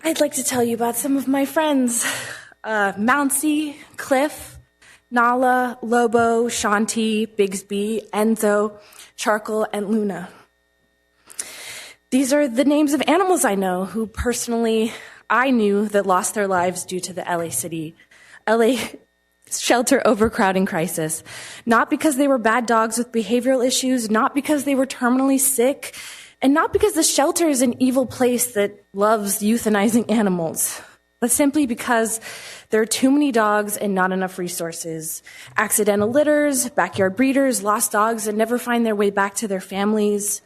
I'd like to tell you about some of my friends. Mouncy, Cliff, Nala, Lobo, Shanti, Bigsby, Enzo, Charcoal, and Luna. These are the names of animals I know who personally I knew that lost their lives due to the LA shelter overcrowding crisis. Not because they were bad dogs with behavioral issues, not because they were terminally sick, and not because the shelter is an evil place that loves euthanizing animals, but simply because there are too many dogs and not enough resources. Accidental litters, backyard breeders, lost dogs that never find their way back to their families.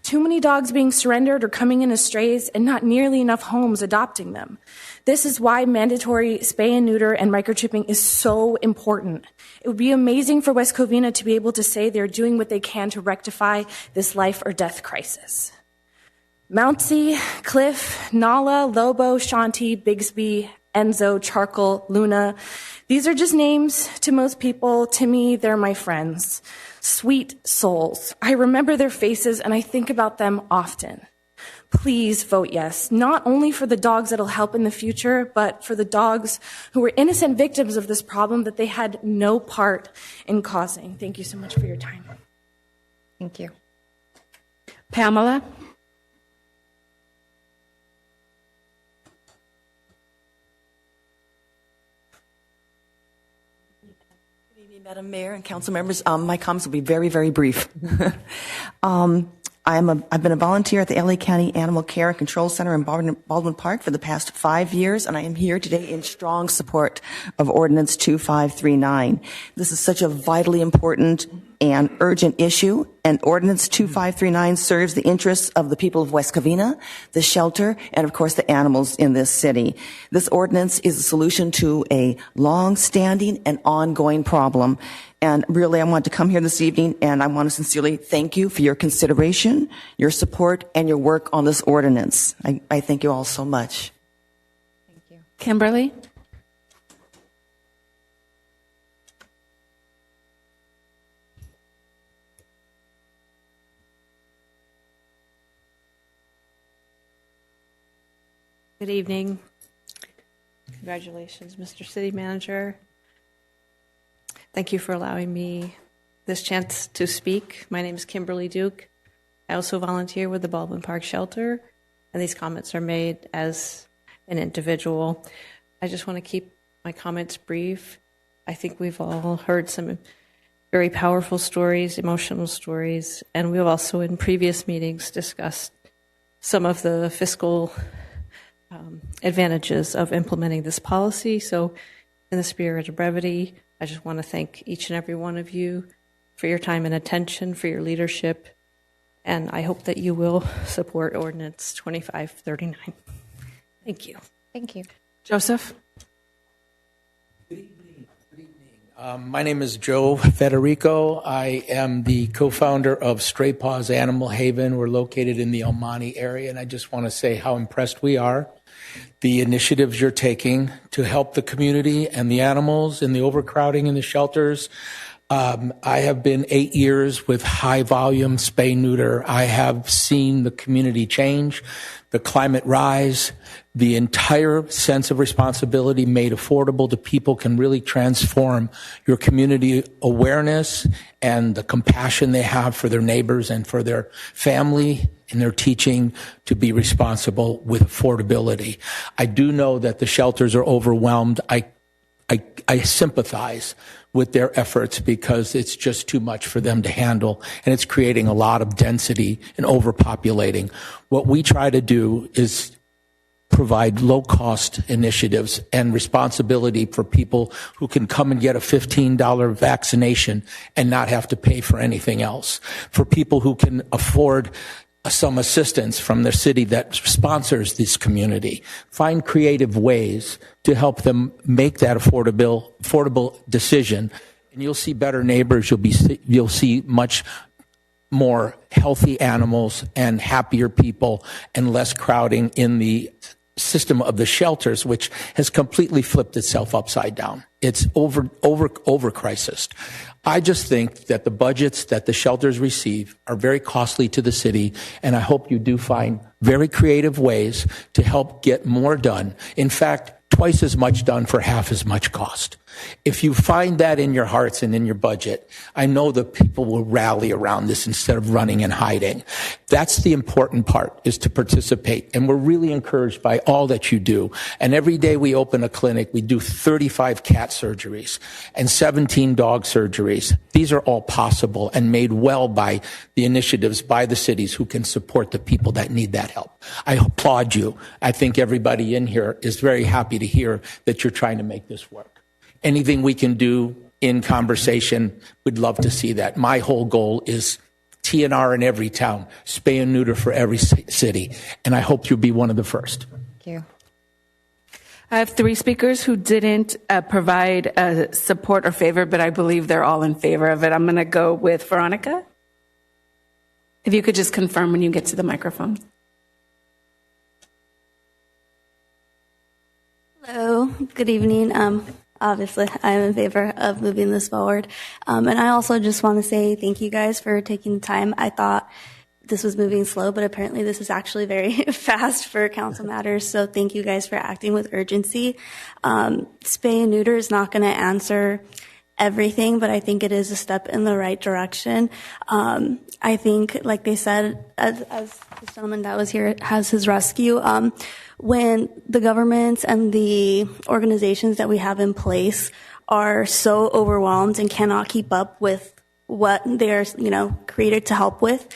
Too many dogs being surrendered or coming in as strays and not nearly enough homes adopting them. This is why mandatory spay and neuter and microchipping is so important. It would be amazing for West Covina to be able to say they're doing what they can to rectify this life or death crisis. Mouncy, Cliff, Nala, Lobo, Shanti, Bigsby, Enzo, Charcoal, Luna. These are just names to most people. To me, they're my friends. Sweet souls. I remember their faces and I think about them often. Please vote yes, not only for the dogs that'll help in the future, but for the dogs who were innocent victims of this problem that they had no part in causing. Thank you so much for your time. Thank you. Pamela? Madam Mayor and council members, my comments will be very, very brief. I've been a volunteer at the LA County Animal Care and Control Center in Baldwin Park for the past 5 years, and I am here today in strong support of Ordinance 2539. This is such a vitally important and urgent issue, and Ordinance 2539 serves the interests of the people of West Covina, the shelter, and of course the animals in this city. This ordinance is a solution to a long-standing and ongoing problem. And really, I want to come here this evening and I want to sincerely thank you for your consideration, your support, and your work on this ordinance. I thank you all so much. Thank you. Kimberly? Good evening. Congratulations, Mr. City Manager. Thank you for allowing me this chance to speak. My name is Kimberly Duke. I also volunteer with the Baldwin Park Shelter, and these comments are made as an individual. I just want to keep my comments brief. I think we've all heard some very powerful stories, emotional stories, and we've also in previous meetings discussed some of the fiscal advantages of implementing this policy. So in the spirit of brevity, I just want to thank each and every one of you for your time and attention, for your leadership, and I hope that you will support Ordinance 2539. Thank you. Thank you. Joseph? My name is Joe Federico. I am the co-founder of Stray Paws Animal Haven. We're located in the El Monte area, and I just want to say how impressed we are. The initiatives you're taking to help the community and the animals and the overcrowding in the shelters. I have been 8 years with high volume spay neuter. I have seen the community change, the climate rise, the entire sense of responsibility made affordable to people can really transform your community awareness and the compassion they have for their neighbors and for their family and their teaching to be responsible with affordability. I do know that the shelters are overwhelmed. I sympathize with their efforts because it's just too much for them to handle, and it's creating a lot of density and overpopulating. What we try to do is provide low-cost initiatives and responsibility for people who can come and get a $15 vaccination and not have to pay for anything else, for people who can afford some assistance from the city that sponsors this community. Find creative ways to help them make that affordable decision, and you'll see better neighbors. You'll see much more healthy animals and happier people and less crowding in the system of the shelters, which has completely flipped itself upside down. It's over crisis. I just think that the budgets that the shelters receive are very costly to the city, and I hope you do find very creative ways to help get more done. In fact, twice as much done for half as much cost. If you find that in your hearts and in your budget, I know that people will rally around this instead of running and hiding. That's the important part, is to participate. And we're really encouraged by all that you do. And every day we open a clinic, we do 35 cat surgeries and 17 dog surgeries. These are all possible and made well by the initiatives by the cities who can support the people that need that help. I applaud you. I think everybody in here is very happy to hear that you're trying to make this work. Anything we can do in conversation, we'd love to see that. My whole goal is TNR in every town, spay and neuter for every city, and I hope you'll be one of the first. Thank you. I have 3 speakers who didn't provide support or favor, but I believe they're all in favor of it. I'm going to go with Veronica. If you could just confirm when you get to the microphone. Hello, good evening. Obviously, I'm in favor of moving this forward. And I also just want to say thank you guys for taking the time. I thought this was moving slow, but apparently this is actually very fast for council matters. So thank you guys for acting with urgency. Spay and neuter is not going to answer everything, but I think it is a step in the right direction. I think, like they said, as the gentleman that was here has his rescue, when the governments and the organizations that we have in place are so overwhelmed and cannot keep up with what they're, created to help with,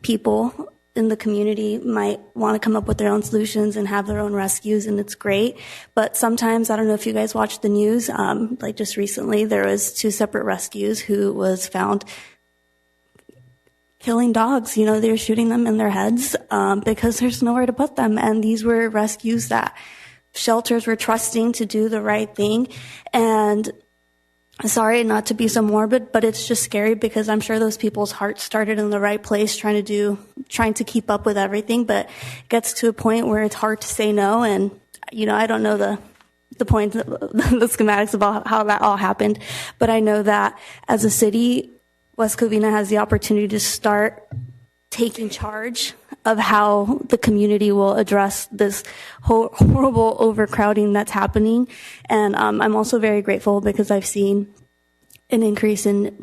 people in the community might want to come up with their own solutions and have their own rescues, and it's great. But sometimes, I don't know if you guys watched the news, like just recently, there was 2 separate rescues who was found killing dogs. They were shooting them in their heads because there's nowhere to put them. And these were rescues that shelters were trusting to do the right thing. And sorry not to be so morbid, but it's just scary because I'm sure those people's hearts started in the right place trying to keep up with everything, but it gets to a point where it's hard to say no. And, I don't know the point, the schematics about how that all happened, but I know that as a city, West Covina has the opportunity to start taking charge of how the community will address this horrible overcrowding that's happening. And I'm also very grateful because I've seen an increase in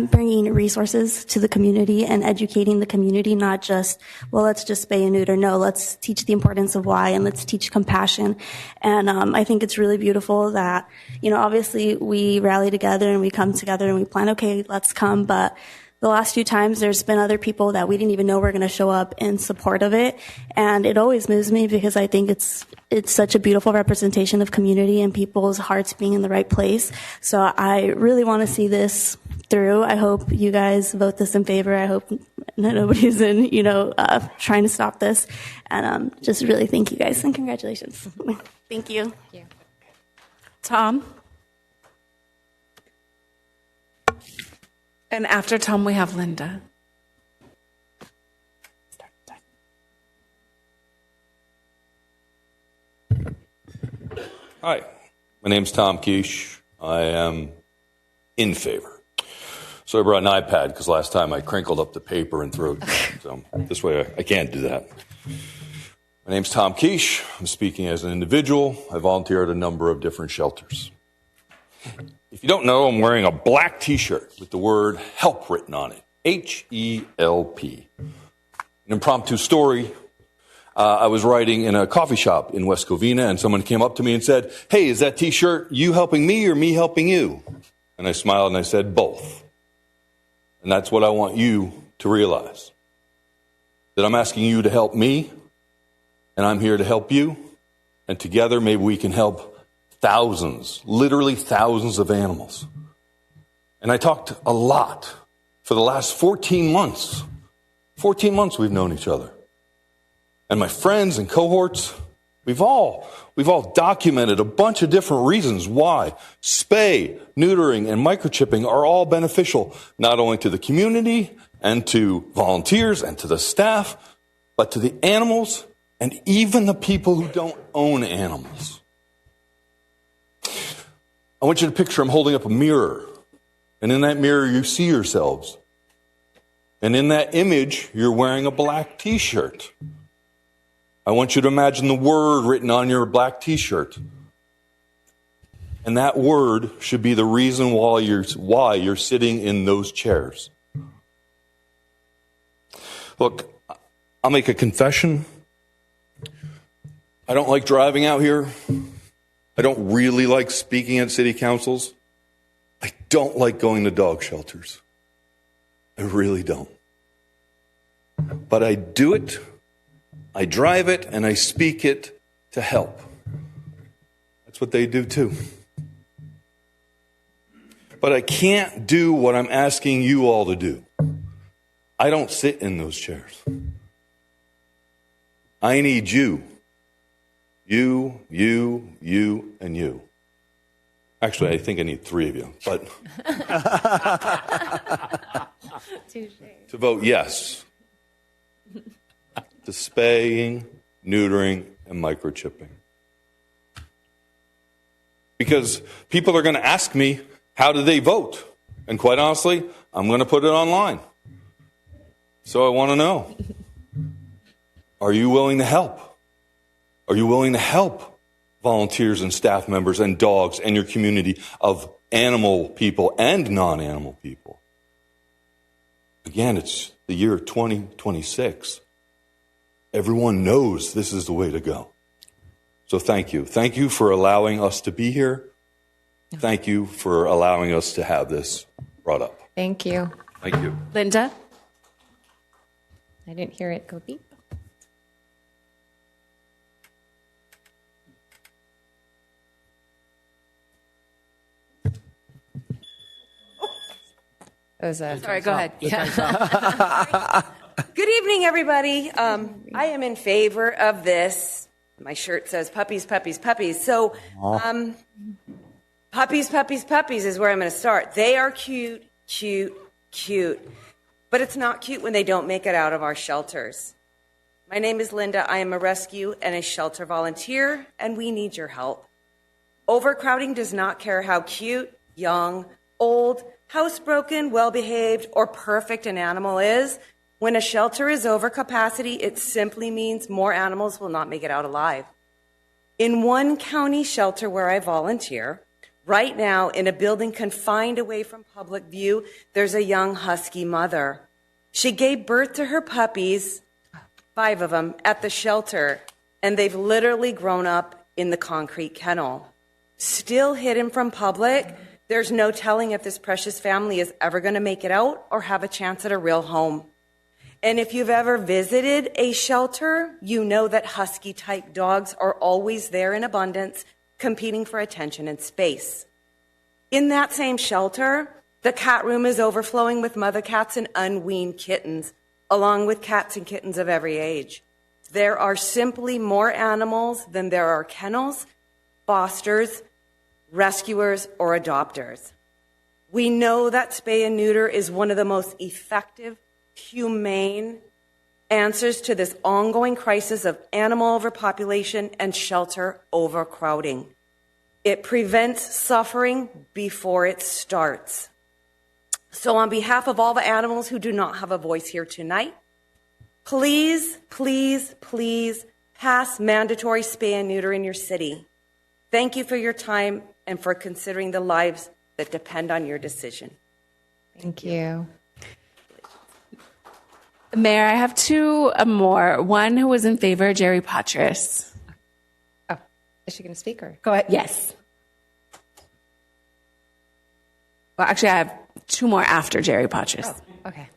bringing resources to the community and educating the community, not just, well, let's just spay and neuter. No, let's teach the importance of why, and let's teach compassion. And I think it's really beautiful that, obviously we rally together and we come together and we plan, okay, let's come. But the last few times there's been other people that we didn't even know were going to show up in support of it. And it always moves me because I think it's such a beautiful representation of community and people's hearts being in the right place. So I really want to see this through. I hope you guys vote this in favor. I hope nobody's in, trying to stop this. And just really thank you guys and congratulations. Thank you. Thank you. Tom? And after Tom, we have Linda. Hi, my name's Tom Kusch. I am in favor. So I brought an iPad because last time I crinkled up the paper and threw it. So this way I can't do that. My name's Tom Quiche. I'm speaking as an individual. I volunteer at a number of different shelters. If you don't know, I'm wearing a black T-shirt with the word HELP written on it. H-E-L-P. An impromptu story. I was writing in a coffee shop in West Covina, and someone came up to me and said, "Hey, is that T-shirt you helping me or me helping you?" And I smiled and I said, "Both." And that's what I want you to realize. That I'm asking you to help me, and I'm here to help you, and together maybe we can help thousands, literally thousands of animals. And I talked a lot for the last 14 months. 14 months we've known each other. And my friends and cohorts, we've all documented a bunch of different reasons why spay, neutering, and microchipping are all beneficial, not only to the community and to volunteers and to the staff, but to the animals and even the people who don't own animals. I want you to picture I'm holding up a mirror, and in that mirror you see yourselves. And in that image, you're wearing a black T-shirt. I want you to imagine the word written on your black T-shirt. And that word should be the reason why you're sitting in those chairs. Look, I'll make a confession. I don't like driving out here. I don't really like speaking at city councils. I don't like going to dog shelters. I really don't. But I do it, I drive it, and I speak it to help. That's what they do too. But I can't do what I'm asking you all to do. I don't sit in those chairs. I need you. You, and you. Actually, I think I need 3 of you, but to vote yes to spaying, neutering, and microchipping. Because people are going to ask me, how do they vote? And quite honestly, I'm going to put it online. So I want to know, are you willing to help? Are you willing to help volunteers and staff members and dogs and your community of animal people and non-animal people? Again, it's the year 2026. Everyone knows this is the way to go. So thank you. Thank you for allowing us to be here. Thank you for allowing us to have this brought up. Thank you. Thank you. Linda? I didn't hear it go beep. Sorry, go ahead. Good evening, everybody. I am in favor of this. My shirt says puppies, puppies, puppies. So, puppies, puppies, puppies is where I'm going to start. They are cute, cute, cute. But it's not cute when they don't make it out of our shelters. My name is Linda. I am a rescue and a shelter volunteer, and we need your help. Overcrowding does not care how cute, young, old, housebroken, well-behaved, or perfect an animal is. When a shelter is over capacity, it simply means more animals will not make it out alive. In one county shelter where I volunteer, right now in a building confined away from public view, there's a young husky mother. She gave birth to her puppies, 5 of them, at the shelter, and they've literally grown up in the concrete kennel. Still hidden from public, there's no telling if this precious family is ever going to make it out or have a chance at a real home. And if you've ever visited a shelter, you know that husky-type dogs are always there in abundance, competing for attention and space. In that same shelter, the cat room is overflowing with mother cats and unweaned kittens, along with cats and kittens of every age. There are simply more animals than there are kennels, fosters, rescuers, or adopters. We know that spay and neuter is one of the most effective, humane answers to this ongoing crisis of animal overpopulation and shelter overcrowding. It prevents suffering before it starts. So on behalf of all the animals who do not have a voice here tonight, please, please, please pass mandatory spay and neuter in your city. Thank you for your time and for considering the lives that depend on your decision. Thank you. Mayor, I have two more. One who was in favor, Jerry Patras. Oh, is she going to speak or? Go ahead. Yes. Well, actually, I have two more after Jerry Patras. Oh, okay.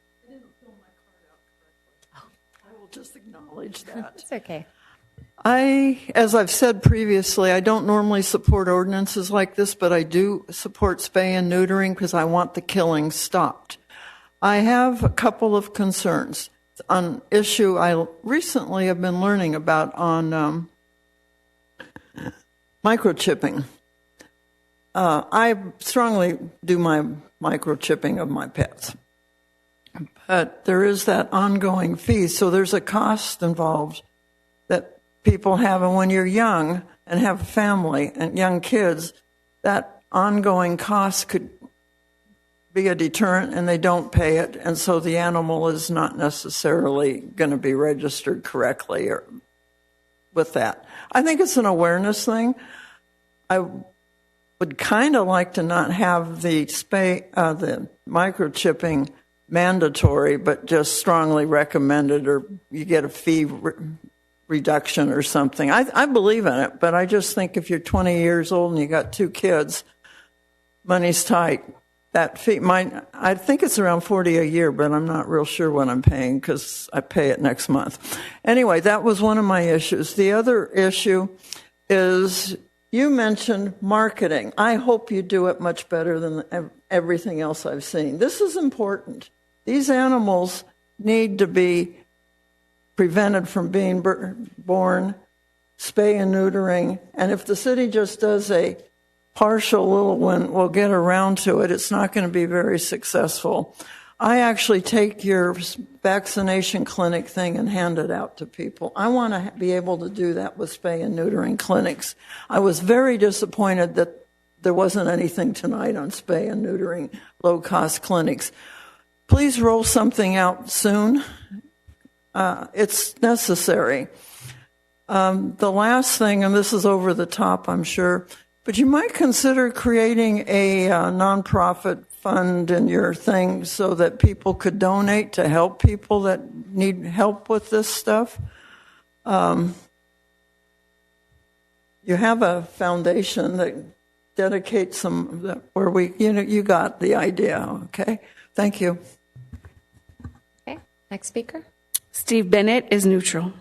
I will just acknowledge that. It's okay. As I've said previously, I don't normally support ordinances like this, but I do support spay and neutering because I want the killing stopped. I have a couple of concerns on an issue I recently have been learning about on microchipping. I strongly do my microchipping of my pets, but there is that ongoing fee, so there's a cost involved that people have, and when you're young and have a family and young kids, that ongoing cost could be a deterrent, and they don't pay it, and so the animal is not necessarily going to be registered correctly or with that. I think it's an awareness thing. I would kind of like to not have the microchipping mandatory, but just strongly recommended, or you get a fee reduction or something. I believe in it, but I just think if you're 20 years old and you got two kids, money's tight. That fee, I think it's around $40 a year, but I'm not real sure what I'm paying because I pay it next month. Anyway, that was one of my issues. The other issue is you mentioned marketing. I hope you do it much better than everything else I've seen. This is important. These animals need to be prevented from being born, spay and neutering, and if the city just does a partial little one, we'll get around to it. It's not going to be very successful. I actually take your vaccination clinic thing and hand it out to people. I want to be able to do that with spay and neutering clinics. I was very disappointed that there wasn't anything tonight on spay and neutering low-cost clinics. Please roll something out soon. It's necessary. The last thing, and this is over the top, I'm sure, but you might consider creating a nonprofit fund in your thing so that people could donate to help people that need help with this stuff. You have a foundation that dedicates some, where you got the idea, okay? Thank you. Okay, next speaker. Steve Bennett is neutral.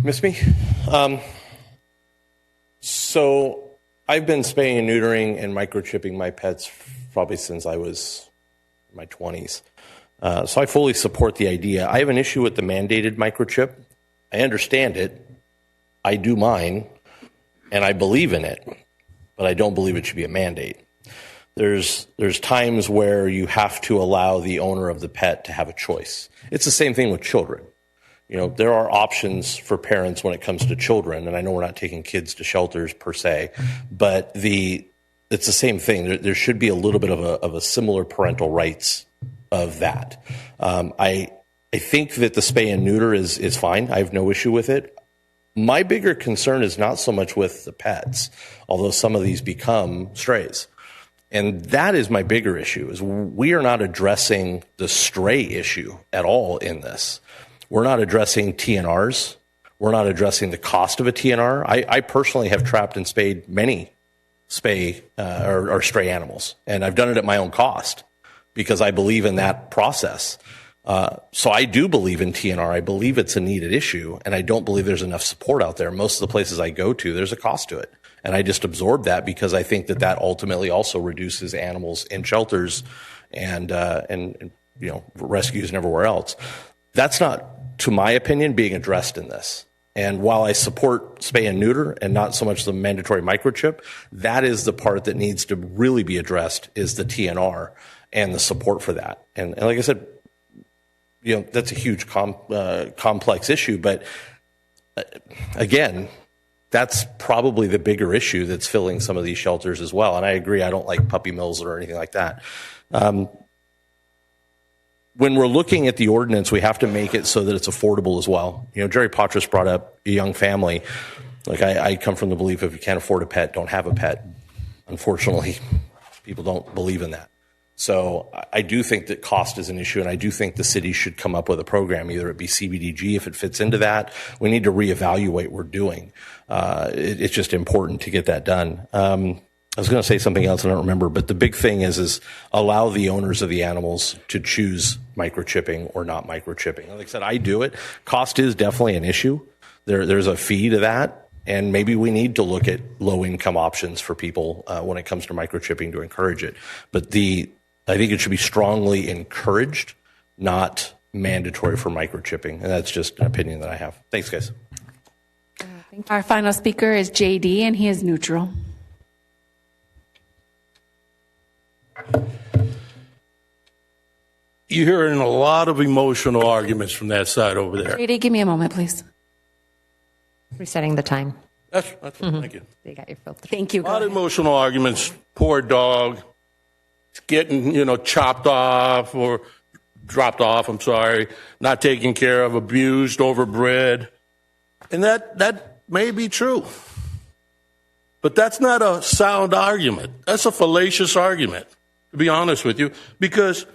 Miss me? So I've been spaying and neutering and microchipping my pets probably since I was in my 20s. So I fully support the idea. I have an issue with the mandated microchip. I understand it. I do mine, and I believe in it, but I don't believe it should be a mandate. There's times where you have to allow the owner of the pet to have a choice. It's the same thing with children. You know, there are options for parents when it comes to children, and I know we're not taking kids to shelters per se, but it's the same thing. There should be a little bit of a similar parental rights of that. I think that the spay and neuter is fine. I have no issue with it. My bigger concern is not so much with the pets, although some of these become strays. And that is my bigger issue, is we are not addressing the stray issue at all in this. We're not addressing TNRs. We're not addressing the cost of a TNR. I personally have trapped and spayed many or stray animals, and I've done it at my own cost because I believe in that process. So I do believe in TNR. I believe it's a needed issue, and I don't believe there's enough support out there. Most of the places I go to, there's a cost to it, and I just absorb that because I think that ultimately also reduces animals in shelters and rescues and everywhere else. That's not, to my opinion, being addressed in this. And while I support spay and neuter and not so much the mandatory microchip, that is the part that needs to really be addressed, is the TNR. and the support for that. And like I said, that's a huge complex issue, but again, that's probably the bigger issue that's filling some of these shelters as well. And I agree, I don't like puppy mills or anything like that. When we're looking at the ordinance, we have to make it so that it's affordable as well. Jerry Patras brought up a young family. Like I come from the belief if you can't afford a pet, don't have a pet. Unfortunately, people don't believe in that. So I do think that cost is an issue, and I do think the city should come up with a program, either it be CBDG if it fits into that. We need to reevaluate what we're doing. It's just important to get that done. I was going to say something else, I don't remember, but the big thing is allow the owners of the animals to choose microchipping or not microchipping. Like I said, I do it. Cost is definitely an issue. There's a fee to that, and maybe we need to look at low-income options for people when it comes to microchipping to encourage it. But I think it should be strongly encouraged, not mandatory for microchipping, and that's just an opinion that I have. Thanks, guys. Our final speaker is JD, and he is neutral. You're hearing a lot of emotional arguments from that side over there. JD, give me a moment, please. Resetting the time. That's Thank you. They got your filter. Thank you. A lot of emotional arguments. Poor dog. It's getting, chopped off or dropped off, I'm sorry. Not taken care of, abused, overbred. And that may be true. But that's not a sound argument. That's a fallacious argument, to be honest with you. Because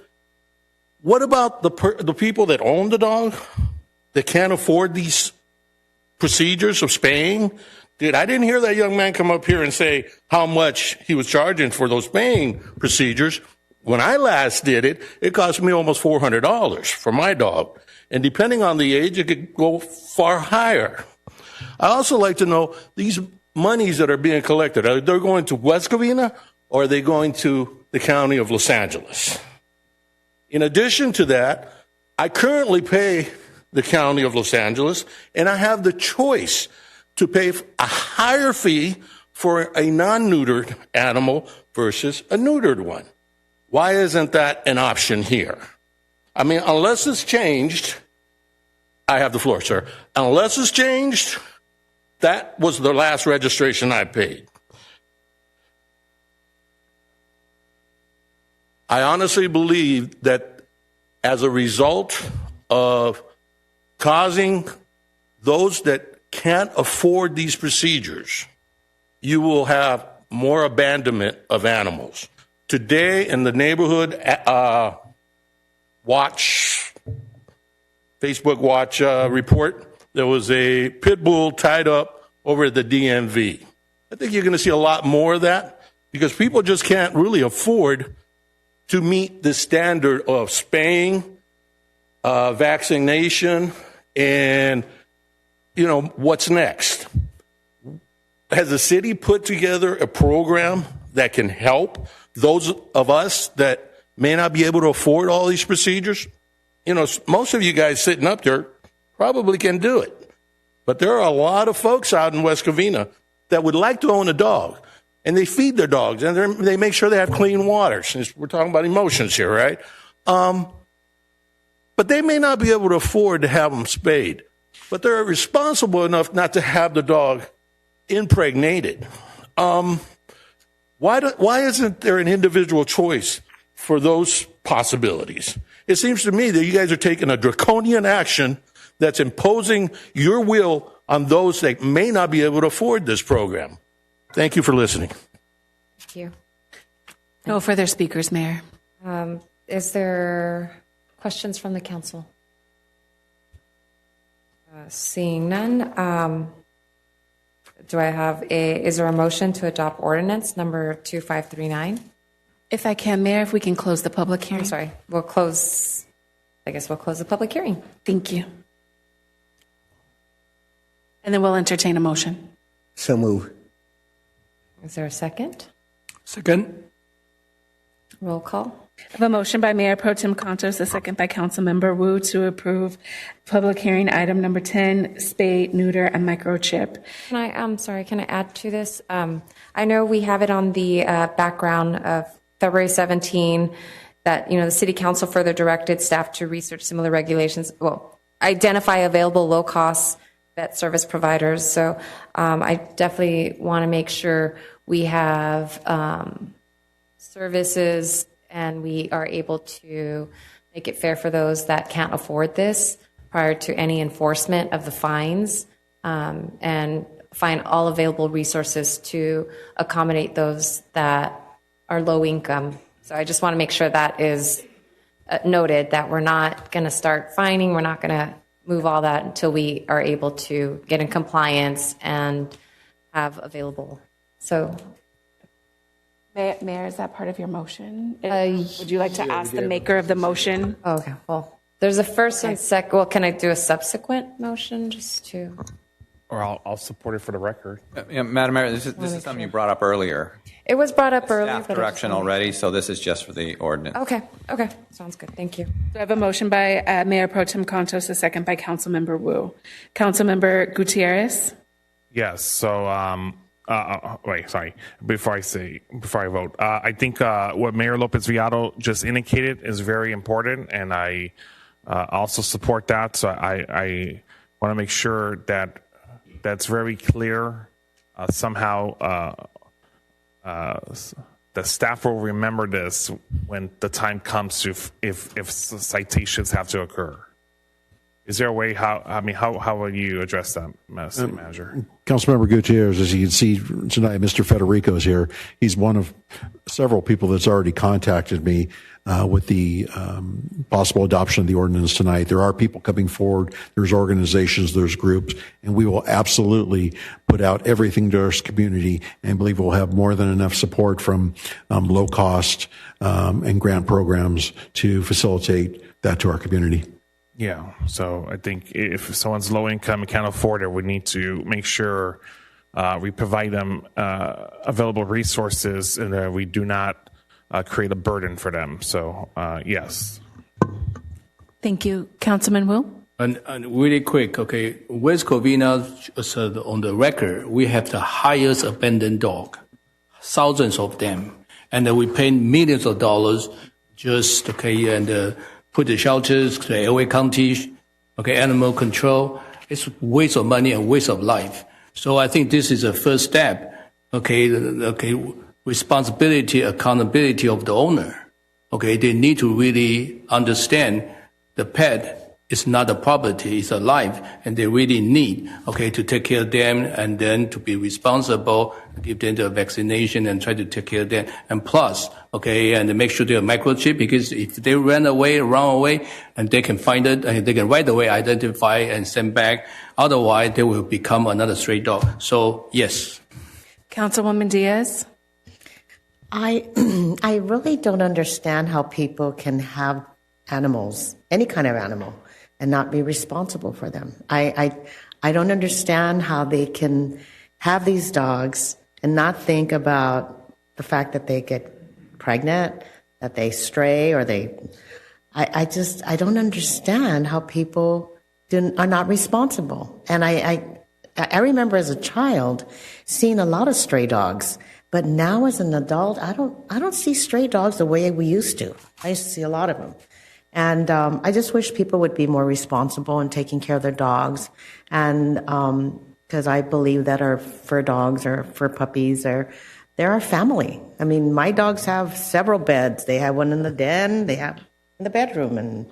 what about the people that own the dog that can't afford these procedures of spaying? Dude, I didn't hear that young man come up here and say how much he was charging for those spaying procedures. When I last did it, it cost me almost $400 for my dog. And depending on the age, it could go far higher. I also like to know these monies that are being collected, are they going to West Covina or are they going to the county of Los Angeles? In addition to that, I currently pay the county of Los Angeles, and I have the choice to pay a higher fee for a non-neutered animal versus a neutered one. Why isn't that an option here? I mean, unless it's changed, I have the floor, sir. Unless it's changed, that was the last registration I paid. I honestly believe that as a result of causing those that can't afford these procedures, you will have more abandonment of animals. Today in the neighborhood Facebook Watch report, there was a pit bull tied up over at the DMV. I think you're going to see a lot more of that because people just can't really afford to meet the standard of spaying, vaccination, and, what's next. Has the city put together a program that can help those of us that may not be able to afford all these procedures? Most of you guys sitting up there probably can do it. But there are a lot of folks out in West Covina that would like to own a dog, and they feed their dogs, and they make sure they have clean water, since we're talking about emotions here, right? But they may not be able to afford to have them spayed, but they're responsible enough not to have the dog impregnated. Why isn't there an individual choice for those possibilities? It seems to me that you guys are taking a draconian action that's imposing your will on those that may not be able to afford this program. Thank you for listening. Thank you. No further speakers, Mayor. Is there questions from the council? Seeing none, is there a motion to adopt ordinance number 2539? If I can, Mayor, if we can close the public hearing. I'm sorry. We'll close the public hearing. Thank you. And then we'll entertain a motion. So move. Is there a second? Second. Roll call. I have a motion by Mayor Pro Tem Contos, a second by Councilmember Wu to approve public hearing item number 10, spay, neuter, and microchip. Can I add to this? I know we have it on the background of February 17. that, the city council further directed staff to research similar regulations, identify available low-cost vet service providers. So I definitely want to make sure we have services and we are able to make it fair for those that can't afford this prior to any enforcement of the fines, and find all available resources to accommodate those that are low income. So I just want to make sure that is noted, that we're not going to start fining, we're not going to move all that until we are able to get in compliance and have available. So, Mayor, is that part of your motion? Would you like to ask the maker of the motion? Okay, well, there's a first and second. Well, can I do a subsequent motion just to? Or I'll support it for the record. Madam Mayor, this is something you brought up earlier. It was brought up earlier. Staff direction already, so this is just for the ordinance. Okay, sounds good. Thank you. So I have a motion by Mayor Pro Tem Contos, a second by Councilmember Wu. Councilmember Gutierrez? Yes. So, wait, sorry. Before I vote, I think what Mayor Lopez Viado just indicated is very important, and I also support that. So I want to make sure that that's very clear. Somehow, the staff will remember this when the time comes to if citations have to occur. Is there a way how will you address that, City Manager? Councilmember Gutierrez, as you can see tonight, Mr. Federico is here. He's one of several people that's already contacted me with the possible adoption of the ordinance tonight. There are people coming forward. There's organizations, there's groups, and we will absolutely put out everything to our community and believe we'll have more than enough support from low cost and grant programs to facilitate that to our community. Yeah, so I think if someone's low income and can't afford it, we need to make sure we provide them available resources and that we do not create a burden for them. So, yes. Thank you. Councilman Wu? And really quick, okay, West Covina, on the record, we have the highest abandoned dog, thousands of them, and we pay millions of dollars just, and put the shelters, the LA County, animal control. It's waste of money and waste of life. So I think this is a first step. Responsibility, accountability of the owner. They need to really understand the pet is not a property, it's a life, and they really need, to take care of them and then to be responsible, give them the vaccination and try to take care of them. And plus, and make sure they're microchip, because if they run away, and they can find it, and they can right away identify and send back. Otherwise, they will become another stray dog. So, yes. Councilwoman Diaz? I really don't understand how people can have animals, any kind of animal, and not be responsible for them. I don't understand how they can have these dogs and not think about the fact that they get pregnant, that they stray, or I don't understand how people are not responsible. And I remember as a child seeing a lot of stray dogs, but now as an adult, I don't see stray dogs the way we used to. I used to see a lot of them. And I just wish people would be more responsible in taking care of their dogs. And because I believe that our fur dogs or fur puppies they're our family. I mean, my dogs have several beds. They have one in the den, they have in the bedroom, and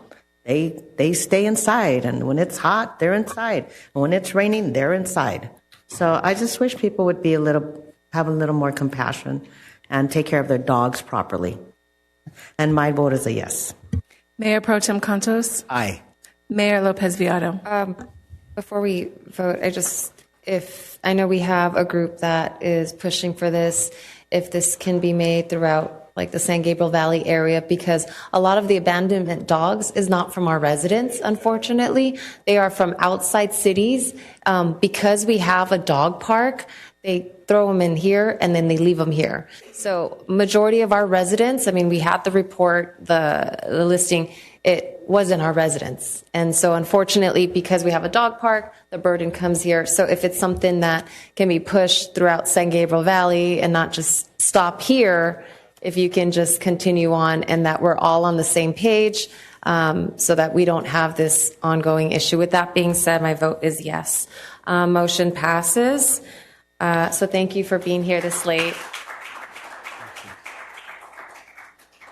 they stay inside. And when it's hot, they're inside. And when it's raining, they're inside. So I just wish people would have a little more compassion and take care of their dogs properly. And my vote is a yes. Mayor Pro Tem Contos? Aye. Mayor Lopez Viado? Before we vote, I know we have a group that is pushing for this, if this can be made throughout like the San Gabriel Valley area, because a lot of the abandonment dogs is not from our residents, unfortunately. They are from outside cities. Because we have a dog park, they throw them in here and then they leave them here. So majority of our residents, we had the report, the listing, it wasn't our residents. And so unfortunately, because we have a dog park, the burden comes here. So if it's something that can be pushed throughout San Gabriel Valley and not just stop here, if you can just continue on and that we're all on the same page so that we don't have this ongoing issue. With that being said, my vote is yes. Motion passes. So thank you for being here this late.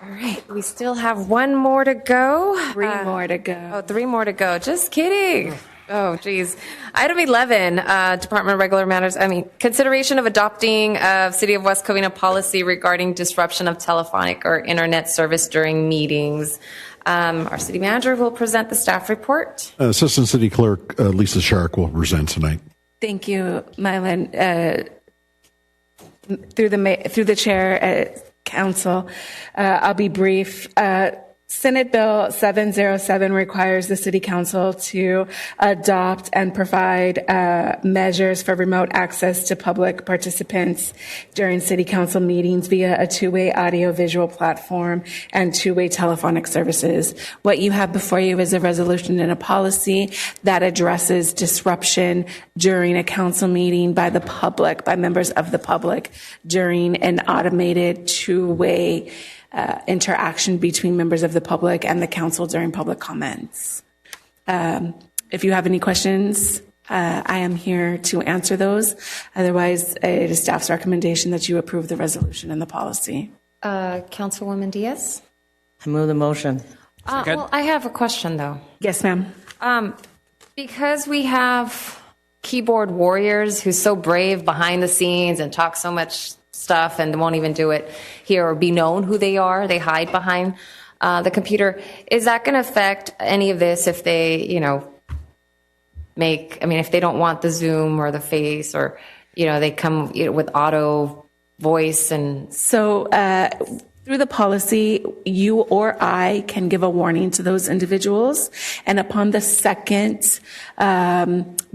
All right, we still have one more to go. Three more to go. Oh, 3 more to go. Just kidding. Oh, geez. Item 11, Department of Regular Matters. Consideration of adopting City of West Covina policy regarding disruption of telephonic or internet service during meetings. Our city manager will present the staff report. Assistant City Clerk Lisa Shark will present tonight. Thank you, Mylan. Through the chair, Council, I'll be brief. Senate Bill 707 requires the City Council to adopt and provide measures for remote access to public participants during City Council meetings via a two-way audio-visual platform and two-way telephonic services. What you have before you is a resolution and a policy that addresses disruption during a council meeting by the public, by members of the public, during an automated two-way interaction between members of the public and the council during public comments. If you have any questions, I am here to answer those. Otherwise, it is staff's recommendation that you approve the resolution and the policy. Councilwoman Diaz? I move the motion. Well, I have a question, though. Yes, ma'am. Because we have keyboard warriors who's so brave behind the scenes and talk so much stuff and won't even do it here or be known who they are. They hide behind the computer. Is that going to affect any of this if they, if they don't want the Zoom or the face or, they come with auto voice and... So, through the policy, you or I can give a warning to those individuals. And upon the second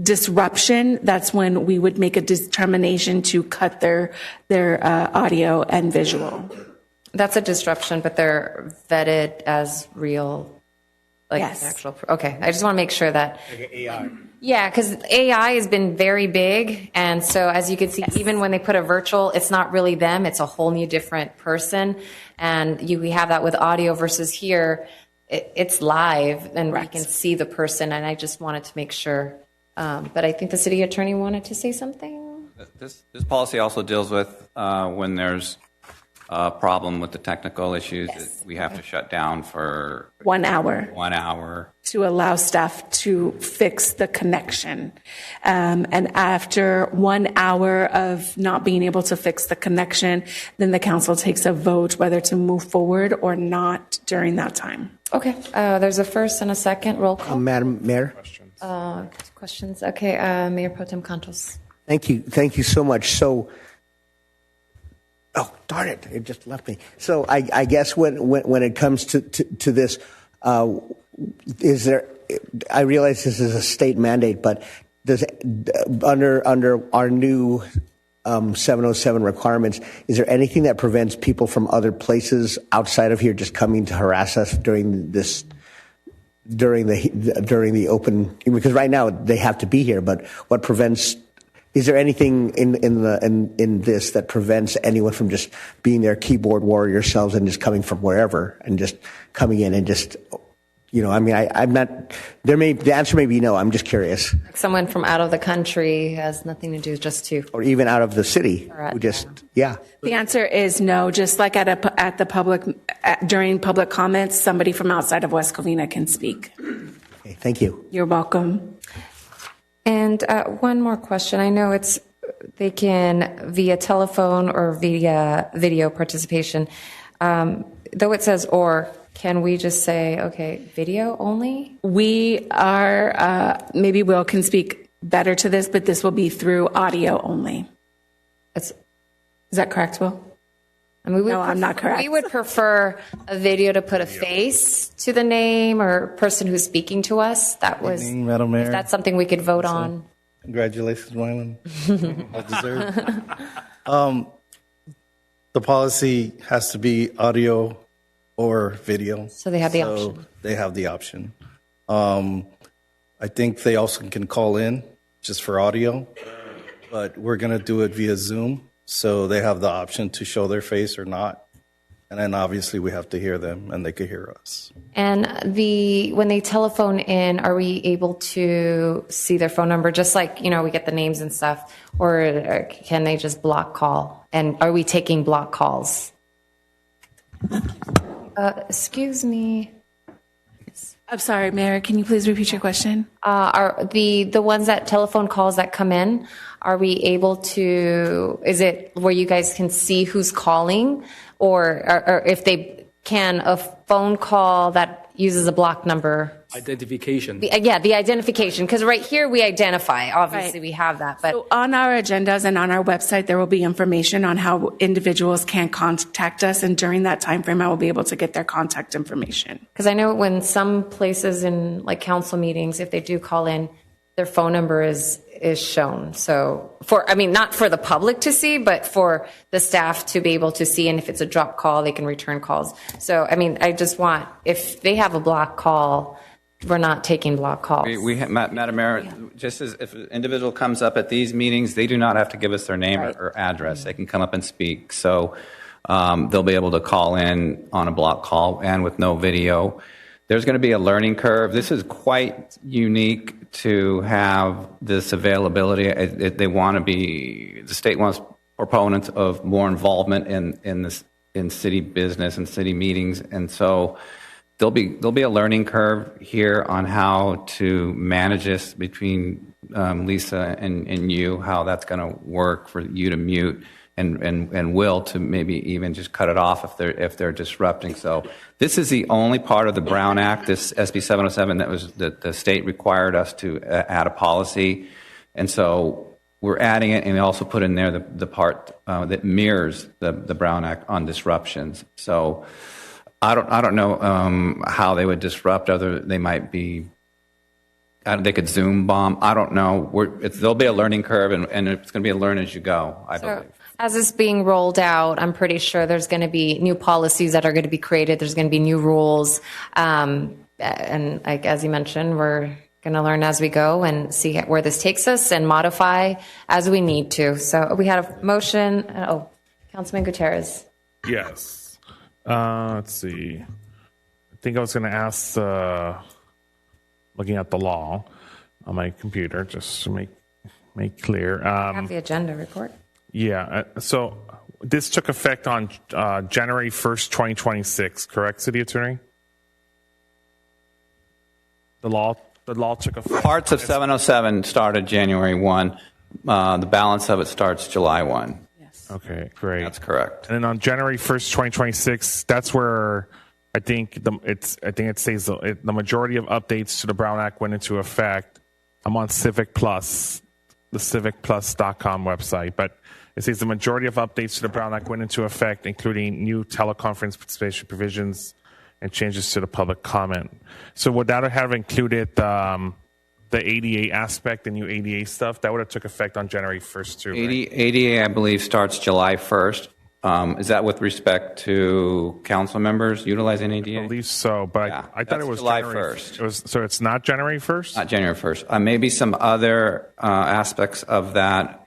disruption, that's when we would make a determination to cut their audio and visual. That's a disruption, but they're vetted as real, yes. Actual. Okay, I just want to make sure that. Like AI. Yeah, because AI has been very big, and so as you can see, even when they put a virtual, it's not really them; it's a whole new different person. And we have that with audio versus here, it's live, and we can see the person. And I just wanted to make sure. But I think the city attorney wanted to say something. This policy also deals with when there's a problem with the technical issues. Yes. We have to shut down for 1 hour. 1 hour. To allow staff to fix the connection. And after 1 hour of not being able to fix the connection, then the council takes a vote whether to move forward or not during that time. Okay, there's a first and a second. Roll call. Madam Mayor? Questions? Okay, Mayor Pro Tem Cantos. Thank you so much. So, oh, darn it, it just left me. So I guess when it comes to this, is there, I realize this is a state mandate, but does under our new 707 requirements, is there anything that prevents people from other places outside of here just coming to harass us during the open? Because right now they have to be here, but what prevents? Is there anything in this that prevents anyone from just being their keyboard warrior yourselves and just coming from wherever and just coming in and just, I'm not, the answer may be no, I'm just curious. Someone from out of the country has nothing to do just to. Or even out of the city, who just, yeah. The answer is no. Just like at the public, during public comments, somebody from outside of West Covina can speak. Okay, thank you. You're welcome. And one more question. I know they can via telephone or via video participation. Though it says or, can we just say, okay, video only? We are, maybe Will can speak better to this, but this will be through audio only. Is that correct, Will? No, I'm not correct. We would prefer a video to put a face to the name or person who's speaking to us. That was, Good evening, Madam Mayor. if that's something we could vote on. Congratulations, Wyland. Well deserved. The policy has to be audio or video. So they have the option. They have the option. I think they also can call in just for audio, but we're going to do it via Zoom. So they have the option to show their face or not. And then obviously we have to hear them and they could hear us. And when they telephone in, are we able to see their phone number, just like, we get the names and stuff, or can they just block call? And are we taking block calls? Excuse me. I'm sorry, Mayor, can you please repeat your question? Are the ones that telephone calls that come in, are we able to, is it where you guys can see who's calling, or if they can, a phone call that uses a block number? Identification. The identification, because right here we identify, obviously we have that, but So on our agendas and on our website, there will be information on how individuals can contact us, and during that time frame, I will be able to get their contact information. because I know when some places in like council meetings, if they do call in, their phone number is shown. So not for the public to see, but for the staff to be able to see. And if it's a drop call, they can return calls. So, I just want, if they have a block call, we're not taking block calls. Madam Mayor, just as if an individual comes up at these meetings, they do not have to give us their name or address. They can come up and speak. So they'll be able to call in on a block call and with no video. There's going to be a learning curve. This is quite unique to have this availability. The state wants proponents of more involvement in city business and city meetings, and so there'll be a learning curve here on how to manage this between Lisa and you, how that's going to work for you to mute and Will to maybe even just cut it off if they're disrupting. So this is the only part of the Brown Act, this SB 707, that the state required us to add a policy, and so we're adding it, and we also put in there the part that mirrors the Brown Act on disruptions. So I don't know how they would disrupt. They might be. They could Zoom bomb. I don't know. There'll be a learning curve, and it's going to be a learn as you go, I believe. As it's being rolled out, I'm pretty sure there's going to be new policies that are going to be created. There's going to be new rules. And as you mentioned, we're going to learn as we go and see where this takes us and modify as we need to. So we had a motion. Councilman Gutierrez. Yes. Let's see. I think I was going to ask, looking at the law on my computer, just to make clear. I have the agenda report. Yeah. So this took effect on January 1st, 2026, correct, City Attorney? The law took effect. Parts of 707 started January 1. The balance of it starts July 1. Okay, great. That's correct. And then on January 1st, 2026, that's where I think it says the majority of updates to the Brown Act went into effect. I'm on Civic Plus, the civicplus.com website, but it says the majority of updates to the Brown Act went into effect, including new teleconference participation provisions and changes to the public comment. So would that have included the ADA aspect, the new ADA stuff? That would have took effect on January 1st too, right? ADA, I believe, starts July 1st. Is that with respect to council members utilizing ADA? I believe so, but I thought it was July January 1st. So it's not January 1st? Not January 1st. Maybe some other aspects of that,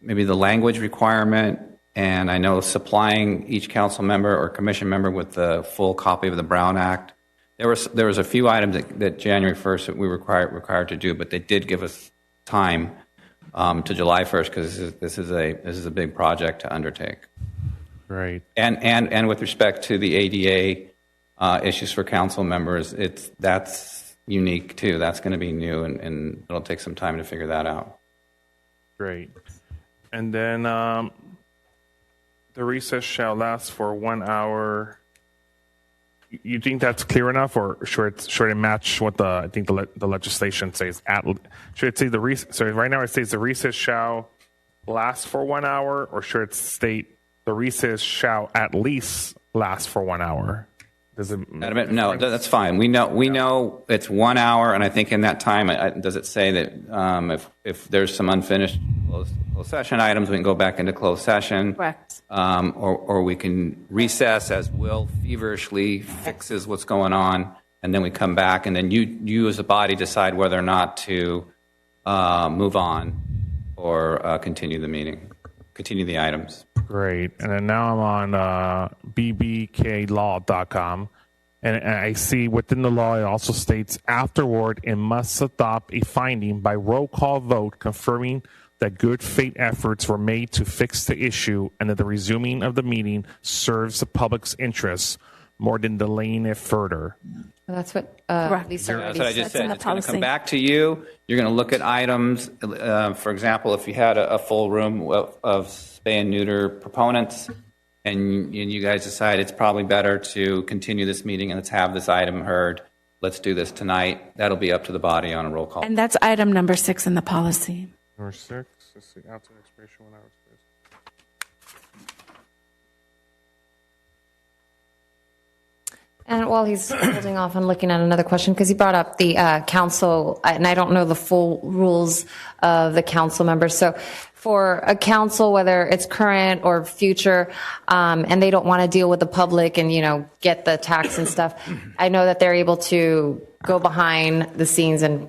maybe the language requirement, and I know supplying each council member or commission member with the full copy of the Brown Act. There was a few items that January 1st that we were required to do, but they did give us time to July 1st because this is a big project to undertake. Right. And with respect to the ADA issues for council members, that's unique too. That's going to be new, and it'll take some time to figure that out. Great. And then the recess shall last for 1 hour. You think that's clear enough, or should it match what the legislation says? Should it say so right now it says the recess shall last for 1 hour, or should it state the recess shall at least last for 1 hour? Does it? No, that's fine. We know it's 1 hour, and I think in that time, does it say that if there's some unfinished closed session items, we can go back into closed session? Correct. Or we can recess as Will feverishly fixes what's going on, and then we come back, and then you as a body decide whether or not to move on or continue the meeting, continue the items. Great. And then now I'm on bbklaw.com. And I see within the law, it also states afterward, it must adopt a finding by roll call vote confirming that good faith efforts were made to fix the issue and that the resuming of the meeting serves the public's interests more than delaying it further. Well, that's what Lisa Yeah, already that's what I said. just said. It's going to come back to you. You're going to look at items. For example, if you had a full room of spay and neuter proponents, and you guys decide it's probably better to continue this meeting and let's have this item heard, let's do this tonight. That'll be up to the body on a roll call. And that's item number 6 in the policy. Number 6, let's see, after the expiration 1 hour. And while he's holding off on looking at another question, because he brought up the council, and I don't know the full rules of the council members. So for a council, whether it's current or future, and they don't want to deal with the public and, get the tax and stuff, I know that they're able to go behind the scenes and,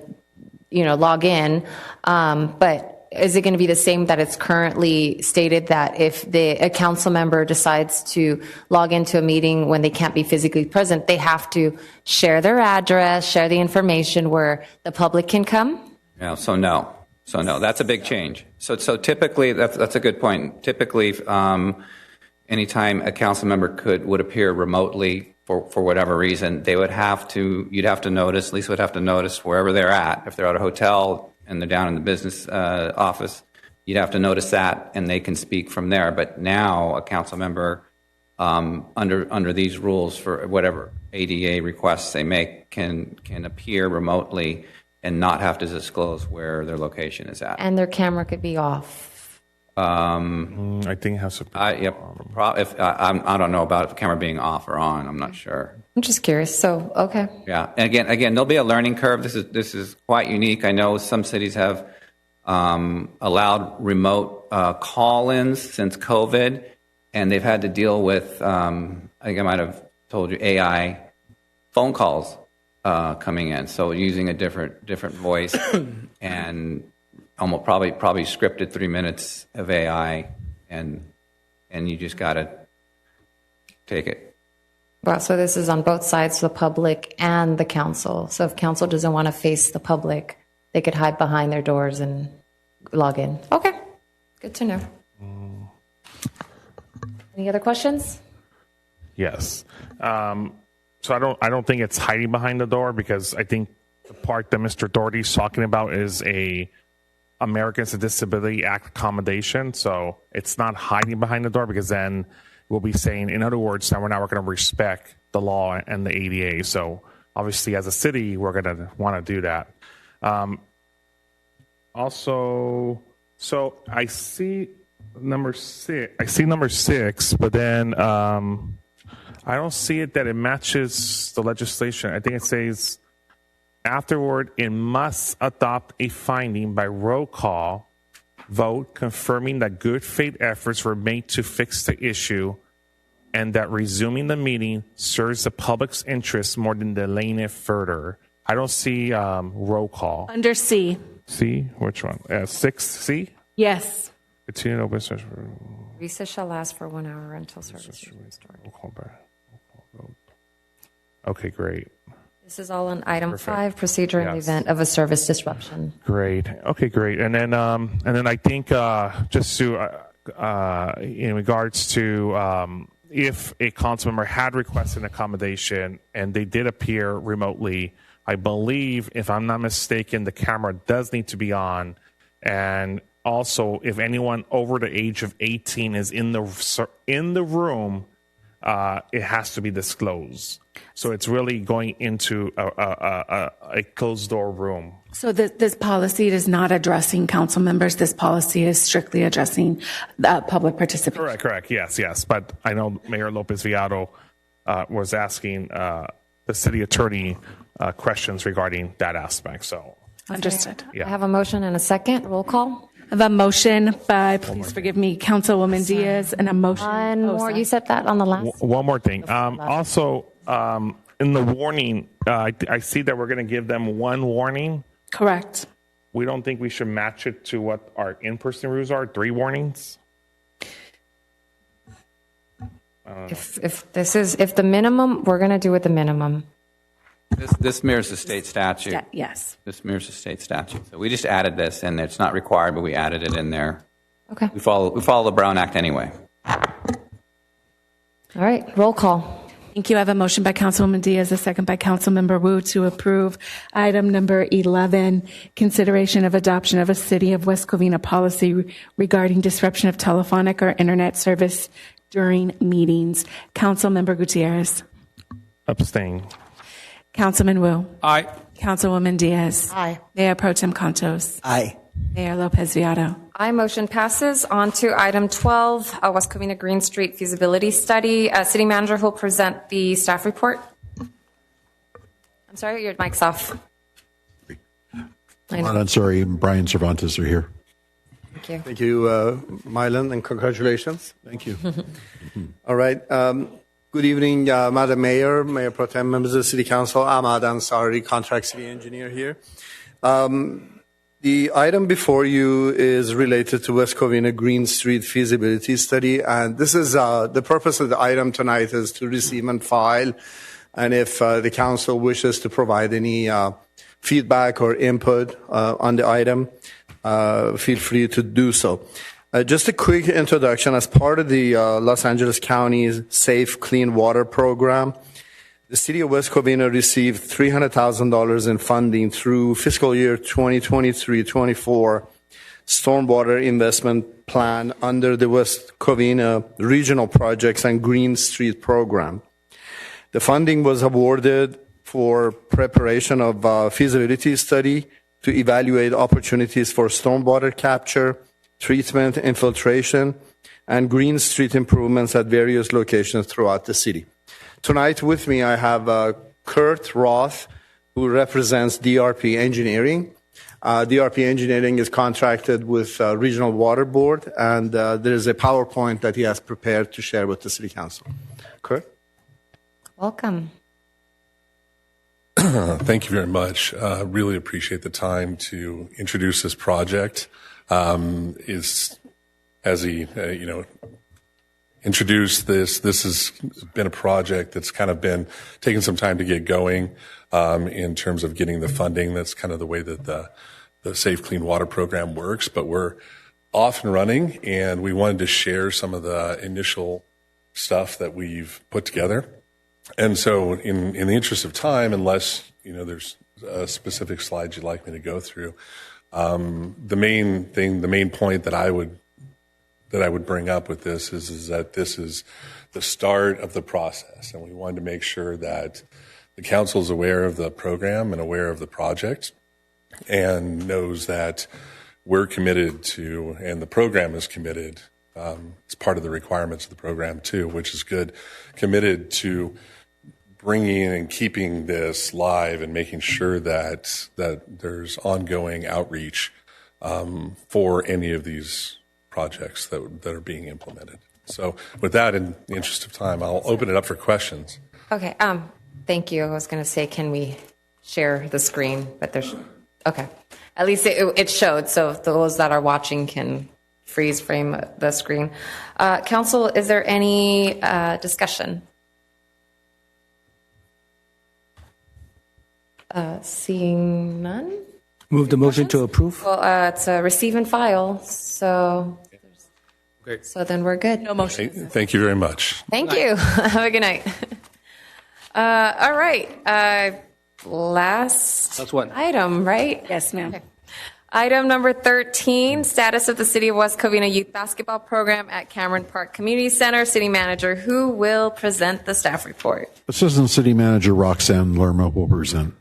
log in. But is it going to be the same that it's currently stated that if a council member decides to log into a meeting when they can't be physically present, they have to share their address, share the information where the public can come? Yeah, so no, that's a big change. So typically, that's a good point. Typically, anytime a council member would appear remotely for whatever reason, you'd have to notice, Lisa would have to notice wherever they're at. If they're at a hotel and they're down in the business office, you'd have to notice that, and they can speak from there. But now a council member, under these rules for whatever ADA requests they make, can appear remotely and not have to disclose where their location is at. And their camera could be off. I think it has to be. I don't know about the camera being off or on. I'm not sure. I'm just curious. So, okay. Yeah, and again, there'll be a learning curve. This is quite unique. I know some cities have allowed remote call-ins since COVID, and they've had to deal with. I think I might have told you AI phone calls coming in. So using a different voice and almost probably scripted 3 minutes of AI, and you just got to take it. Wow, so this is on both sides, the public and the council. So if council doesn't want to face the public, they could hide behind their doors and log in. Okay, good to know. Any other questions? Yes. So I don't think it's hiding behind the door, because I think the part that Mr. Doherty's talking about is a Americans with Disability Act accommodation. So it's not hiding behind the door, because then we'll be saying, in other words, that we're not going to respect the law and the ADA. So obviously, as a city, we're going to want to do that. Also, so I see number 6, but then I don't see it that it matches the legislation. I think it says afterward, it must adopt a finding by roll call vote confirming that good faith efforts were made to fix the issue and that resuming the meeting serves the public's interest more than delaying it further. I don't see roll call. Under C. C? Which one? 6C? Yes. Continue open session. Recess shall last for 1 hour until service is restored. Okay, great. This is all on item Perfect. 5, procedure in the Yes. event of a service disruption. Great. Okay, great. And then I think just to in regards to if a council member had requested an accommodation and they did appear remotely, I believe, if I'm not mistaken, the camera does need to be on. And also, if anyone over the age of 18 is in the room, it has to be disclosed. So it's really going into a closed door room. So this policy is not addressing council members. This policy is strictly addressing public participation. Correct. Yes. But I know Mayor Lopez Villado was asking the city attorney questions regarding that aspect. So Understood. I have a motion and a second. Roll call. I have a motion by, please forgive me, Councilwoman Diaz, and a motion. One more. You said that on the last. One more thing. Also, in the warning, I see that we're going to give them one warning. Correct. We don't think we should match it to what our in-person rules are, 3 warnings? If the minimum, we're going to do with the minimum. This mirrors the state statute. Yes. This mirrors the state statute. So we just added this, and it's not required, but we added it in there. Okay. We follow the Brown Act anyway. All right, roll call. Thank you. I have a motion by Councilwoman Diaz, a second by Councilmember Wu to approve item number 11, consideration of adoption of a City of West Covina policy regarding disruption of telephonic or internet service during meetings. Councilmember Gutierrez. Abstain. Councilman Wu. Aye. Councilwoman Diaz. Aye. Mayor Pro Tem Contos. Aye. Mayor Lopez Viado. Aye, motion passes. On to item 12, West Covina Green Street feasibility study. City manager who will present the staff report. I'm sorry, your mic's off. I'm sorry, Brian Cervantes are here. Thank you. Thank you, Mylan, and congratulations. Thank you. All right. Good evening, Madam Mayor, Mayor Pro Tem, members of the City Council. Ahmad Ansari, contract city engineer here. The item before you is related to West Covina Green Street feasibility study, and this is the purpose of the item tonight is to receive and file, and if the council wishes to provide any feedback or input on the item, feel free to do so. Just a quick introduction. As part of the Los Angeles County's Safe Clean Water Program, the City of West Covina received $300,000 in funding through fiscal year 2023-24 Stormwater Investment Plan under the West Covina Regional Projects and Green Street Program. The funding was awarded for preparation of a feasibility study to evaluate opportunities for stormwater capture, treatment, infiltration, and green street improvements at various locations throughout the city. Tonight with me, I have Kurt Roth, who represents DRP Engineering. DRP Engineering is contracted with Regional Water Board, and there is a PowerPoint that he has prepared to share with the City Council. Kurt? Welcome. Thank you very much. Really appreciate the time to introduce this project. As he, introduced this has been a project that's kind of been taking some time to get going in terms of getting the funding. That's kind of the way that the Safe Clean Water Program works, but we're off and running, and we wanted to share some of the initial stuff that we've put together. And so in the interest of time, unless, there's specific slides you'd like me to go through, the main point that I would bring up with this is that this is the start of the process, and we wanted to make sure that the council is aware of the program and aware of the project and knows that we're committed to, and the program is committed, it's part of the requirements of the program too, which is good, committed to bringing and keeping this live and making sure that there's ongoing outreach for any of these projects that are being implemented. So with that, in the interest of time, I'll open it up for questions. Okay, thank you. I was going to say, can we share the screen? But there's, okay. At least it showed, so those that are watching can freeze frame the screen. Council, is there any discussion? Seeing none? Move the motion to approve. Well, it's a receive and file, so Great. So then we're good. No motion. Thank you very much. Thank you. Have a good night. All right. Last item, right? Yes, ma'am. Okay. Item number 13, status of the City of West Covina Youth Basketball Program at Cameron Park Community Center. City Manager, who will present the staff report? Assistant City Manager Roxanne Lerma will present.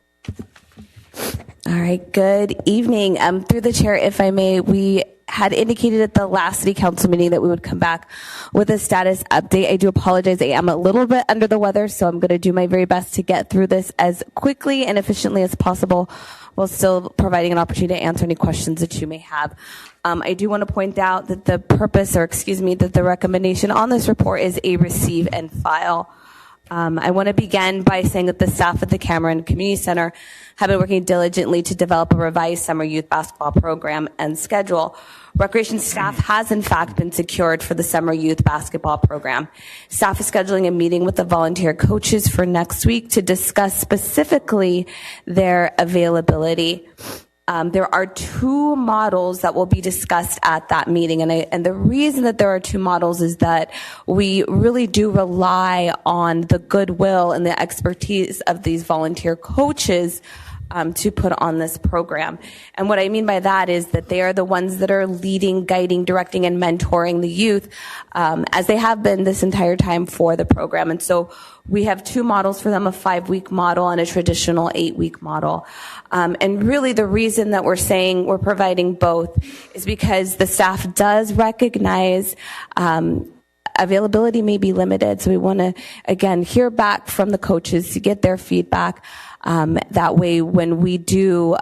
All right, good evening. Through the chair, if I may, we had indicated at the last city council meeting that we would come back with a status update. I do apologize. I am a little bit under the weather, so I'm going to do my very best to get through this as quickly and efficiently as possible while still providing an opportunity to answer any questions that you may have. I do want to point out that the recommendation on this report is a receive and file. I want to begin by saying that the staff at the Cameron Community Center have been working diligently to develop a revised summer youth basketball program and schedule. Recreation staff has, in fact, been secured for the summer youth basketball program. Staff is scheduling a meeting with the volunteer coaches for next week to discuss specifically their availability. There are 2 models that will be discussed at that meeting. And the reason that there are 2 models is that we really do rely on the goodwill and the expertise of these volunteer coaches to put on this program. And what I mean by that is that they are the ones that are leading, guiding, directing, and mentoring the youth, as they have been this entire time for the program. And so we have 2 models for them, a 5-week model and a traditional 8-week model. And really the reason that we're saying we're providing both is because the staff does recognize availability may be limited. So we want to, again, hear back from the coaches to get their feedback. That way, when we do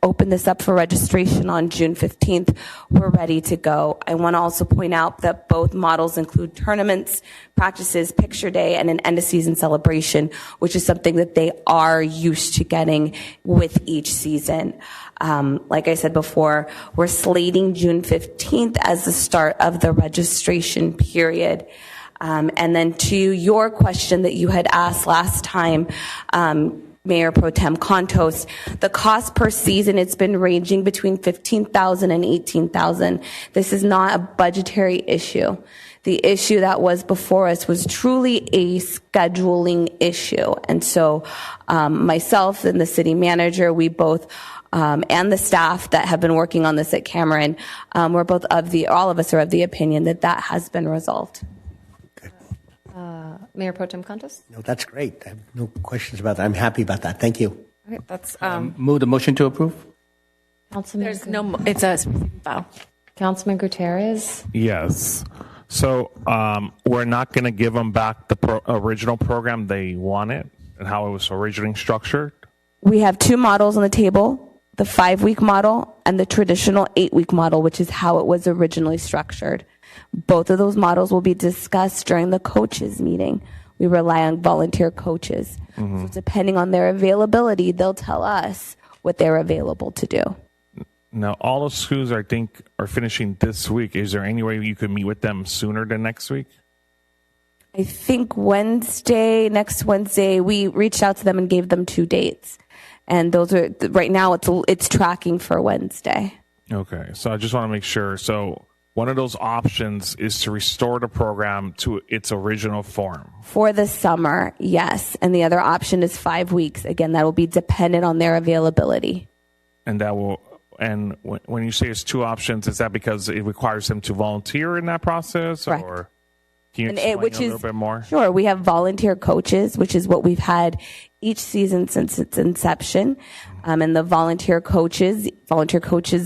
open this up for registration on June 15th, we're ready to go. I want to also point out that both models include tournaments, practices, picture day, and an end-of-season celebration, which is something that they are used to getting with each season. Like I said before, we're slating June 15th as the start of the registration period. And then to your question that you had asked last time, Mayor Pro Tem Contos, the cost per season, it's been ranging between $15,000 and $18,000. This is not a budgetary issue. The issue that was before us was truly a scheduling issue. And so myself and the city manager, we both and the staff that have been working on this at Cameron, we're both all of us are of the opinion that that has been resolved. Mayor Pro Tem Contos? No, that's great. I have no questions about that. I'm happy about that. Thank you. Okay, that's Move the motion to approve. Councilman. There's no, it's a file. Councilman Gutierrez. Yes. So we're not going to give them back the original program they wanted and how it was originally structured? We have 2 models on the table, the 5-week model and the traditional 8-week model, which is how it was originally structured. Both of those models will be discussed during the coaches meeting. We rely on volunteer coaches. So depending on their availability, they'll tell us what they're available to do. Now, all the schools, I think, are finishing this week. Is there any way you could meet with them sooner than next week? I think next Wednesday, we reached out to them and gave them 2 dates. And those are, right now, it's tracking for Wednesday. Okay. So I just want to make sure. So one of those options is to restore the program to its original form. For the summer, yes. And the other option is 5 weeks. Again, that will be dependent on their availability. And that will, and when you say it's 2 options, is that because it requires them to volunteer in that process? Correct. Or can you explain a little bit more? Sure. We have volunteer coaches, which is what we've had each season since its inception. And the volunteer coaches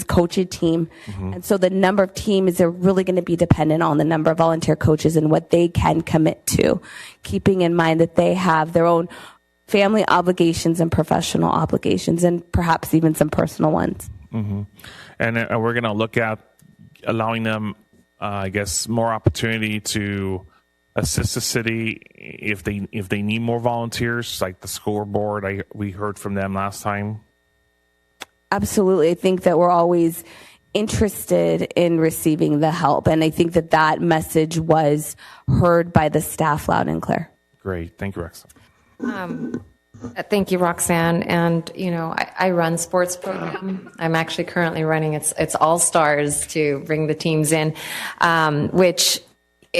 coach a team. And so the number of teams are really going to be dependent on the number of volunteer coaches and what they can commit to, keeping in mind that they have their own family obligations and professional obligations and perhaps even some personal ones. And we're going to look at allowing them, I guess, more opportunity to assist the city if they need more volunteers, like the scoreboard. We heard from them last time. Absolutely. I think that we're always interested in receiving the help. And I think that message was heard by the staff loud and clear. Great. Thank you, Roxanne. Thank you, Roxanne. And, I run sports program. I'm actually currently running it's All Stars to bring the teams in,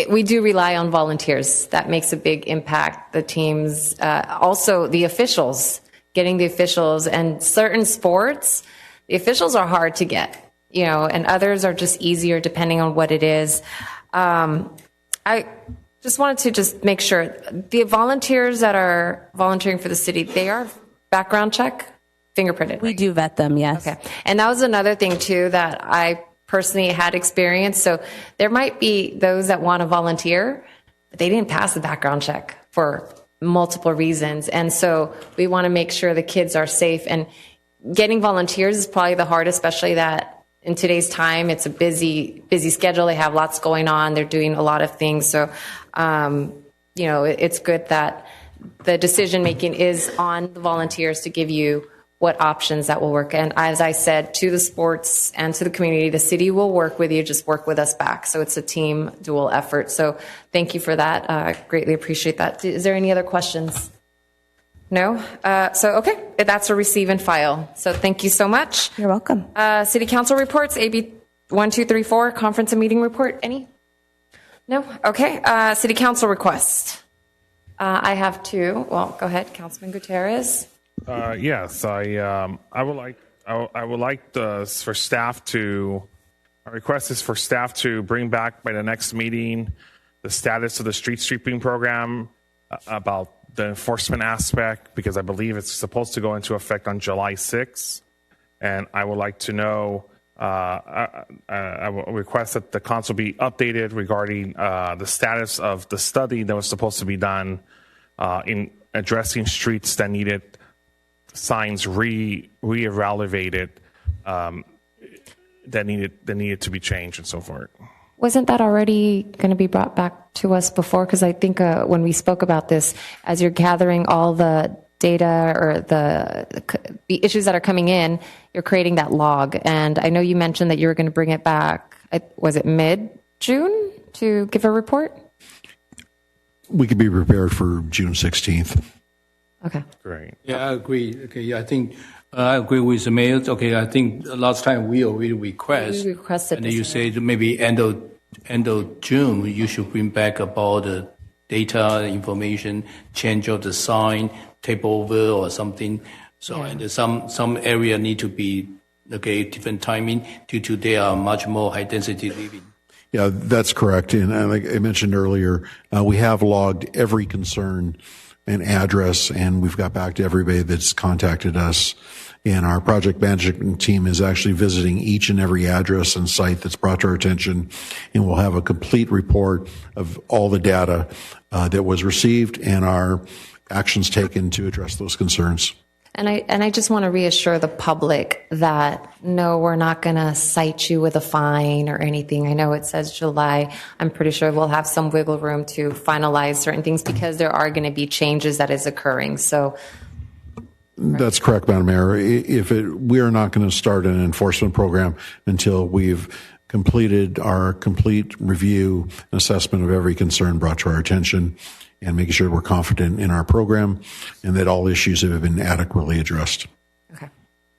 we do rely on volunteers. That makes a big impact. The teams, also the officials, getting the officials, and certain sports, the officials are hard to get, and others are just easier depending on what it is. I just wanted to make sure the volunteers that are volunteering for the city, they are background check, fingerprinted. We do vet them, yes. Okay. And that was another thing too that I personally had experience. So there might be those that want to volunteer, but they didn't pass the background check for multiple reasons. And so we want to make sure the kids are safe, and getting volunteers is probably the hardest, especially that in today's time, it's a busy schedule. They have lots going on. They're doing a lot of things. So it's good that the decision making is on the volunteers to give you what options that will work. And as I said to the sports and to the community, the city will work with you, just work with us back. So it's a team dual effort. So thank you for that. Greatly appreciate that. Is there any other questions? No? Okay, that's a receive and file. So thank you so much. You're welcome. City Council reports, AB 1234, conference and meeting report. Any? No? Okay. City Council request. I have two. Well, go ahead, Councilman Gutierrez. Yes, I would like for staff to. Our request is for staff to bring back by the next meeting the status of the street sweeping program, about the enforcement aspect, because I believe it's supposed to go into effect on July 6th, and I would like to know. I will request that the council be updated regarding the status of the study that was supposed to be done in addressing streets that needed signs re-evaluated, that needed to be changed and so forth. Wasn't that already going to be brought back to us before? Because I think when we spoke about this, as you're gathering all the data or the issues that are coming in, you're creating that log. And I know you mentioned that you were going to bring it back. Was it mid-June to give a report? We could be prepared for June 16th. Okay. Great. Yeah, I agree. Okay, yeah, I think I agree with the mayor. Okay, I think last time we already requested, and you said maybe end of June you should bring back about the data, information, change of the sign, tape over or something. So and some area need to be different timing due to they are much more high density living. Yeah, that's correct. And like I mentioned earlier, we have logged every concern and address, and we've got back to everybody that's contacted us. And our project management team is actually visiting each and every address and site that's brought to our attention, and we'll have a complete report of all the data that was received and our actions taken to address those concerns. And I just want to reassure the public that no, we're not going to cite you with a fine or anything. I know it says July. I'm pretty sure we'll have some wiggle room to finalize certain things because there are going to be changes that is occurring. So that's correct, Madam Mayor. We are not going to start an enforcement program until we've completed our complete review and assessment of every concern brought to our attention, and making sure we're confident in our program and that all issues have been adequately addressed. Okay,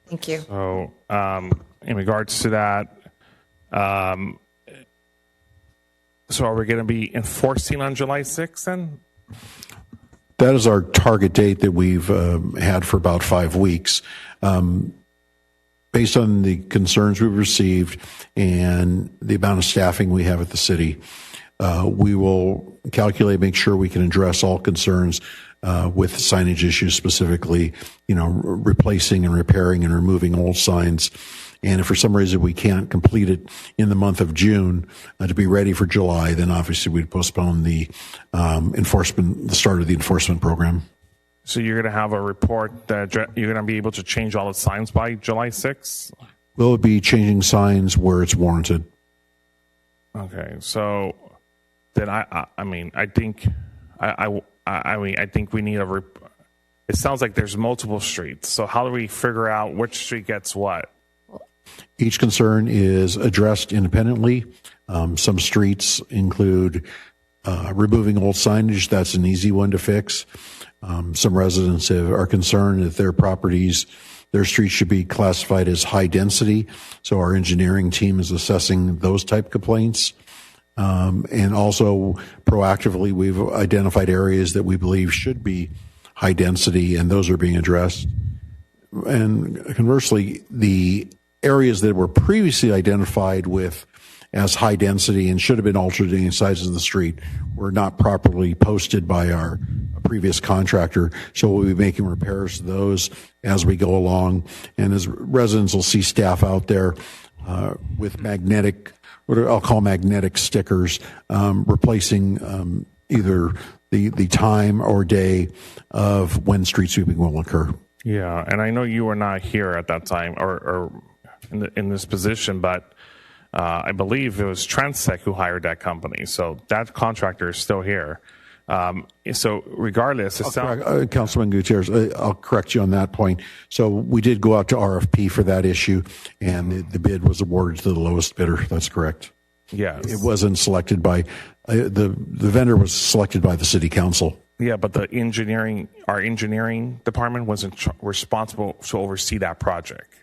thank you. So, in regards to that, so are we going to be enforcing on July 6th then? That is our target date that we've had for about 5 weeks. Based on the concerns we've received and the amount of staffing we have at the city, we will calculate, make sure we can address all concerns with signage issues, specifically, replacing and repairing and removing old signs. And if for some reason we can't complete it in the month of June to be ready for July, then obviously we'd postpone the the start of the enforcement program. So you're going to have a report that you're going to be able to change all the signs by July 6th? We'll be changing signs where it's warranted. Okay, so then I think we need it sounds like there's multiple streets. So how do we figure out which street gets what? Each concern is addressed independently. Some streets include removing old signage. That's an easy one to fix. Some residents are concerned that their streets should be classified as high density. So our engineering team is assessing those type complaints. And also proactively, we've identified areas that we believe should be high density, and those are being addressed. And conversely, the areas that were previously identified as high density and should have been alternating sizes of the street were not properly posted by our previous contractor. So we'll be making repairs to those as we go along. And as residents will see staff out there with what I'll call magnetic stickers, replacing either the time or day of when street sweeping will occur. Yeah, and I know you were not here at that time or in this position, but I believe it was Transec who hired that company. So that contractor is still here. So regardless, it sounds. Councilman Gutierrez, I'll correct you on that point. So we did go out to RFP for that issue, and the bid was awarded to the lowest bidder. That's correct. Yes. It wasn't selected by the vendor was selected by the city council. Yeah, but our engineering department wasn't responsible to oversee that project.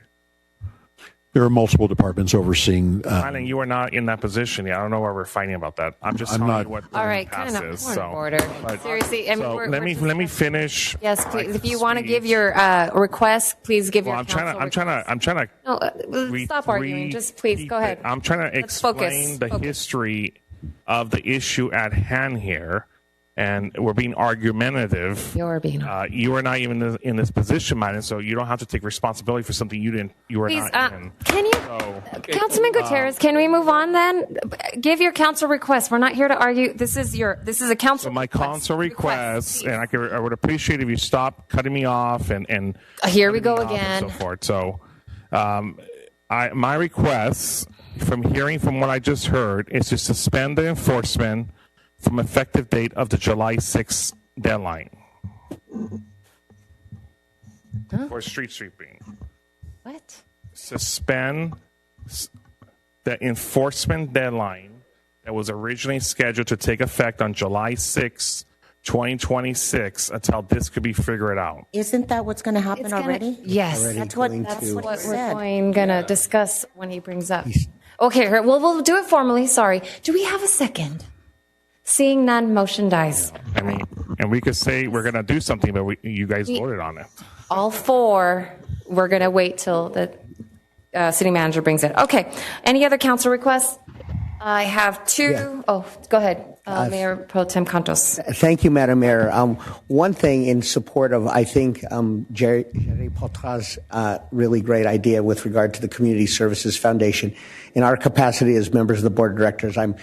There are multiple departments overseeing. Mylan, you are not in that position yet. I don't know why we're fighting about that. I'm just telling you what All right, the past kind of is. point of So, order. Seriously, I mean, so we're let me finish. Yes, please. If you want to give your request, please give your. I'm trying to. No, stop arguing. Just please go ahead. I'm trying to Let's focus. explain the history of the issue at hand here, and we're being argumentative. You're being. You are not even in this position, Mylan, so you don't have to take responsibility for something you were Please, not in. can you, Councilman Gutierrez? Can we move on then? Give your council request. We're not here to argue. This is a council. So my council request, and I would appreciate if you stop cutting me off and Here we go cutting me off again. and so forth. So, my request, from hearing from what I just heard, is to suspend the enforcement from effective date of the July 6th deadline for street sweeping. What? Suspend the enforcement deadline that was originally scheduled to take effect on July 6th, 2026, until this could be figured out. Isn't that what's going to happen already? Yes. That's what What said. we're going to discuss when he brings up. Okay, we'll do it formally. Sorry. Do we have a second? Seeing none, motion dies. And we could say we're going to do something, but you guys voted on it. All four, we're going to wait till the city manager brings it. Okay. Any other council requests? I have two. Yeah. Oh, go ahead, Mayor Pro Tem Cantos. Thank you, Madam Mayor. One thing in support of, I think, Jerry Potra's really great idea with regard to the Community Services Foundation. In our capacity as members of the board of directors, I'm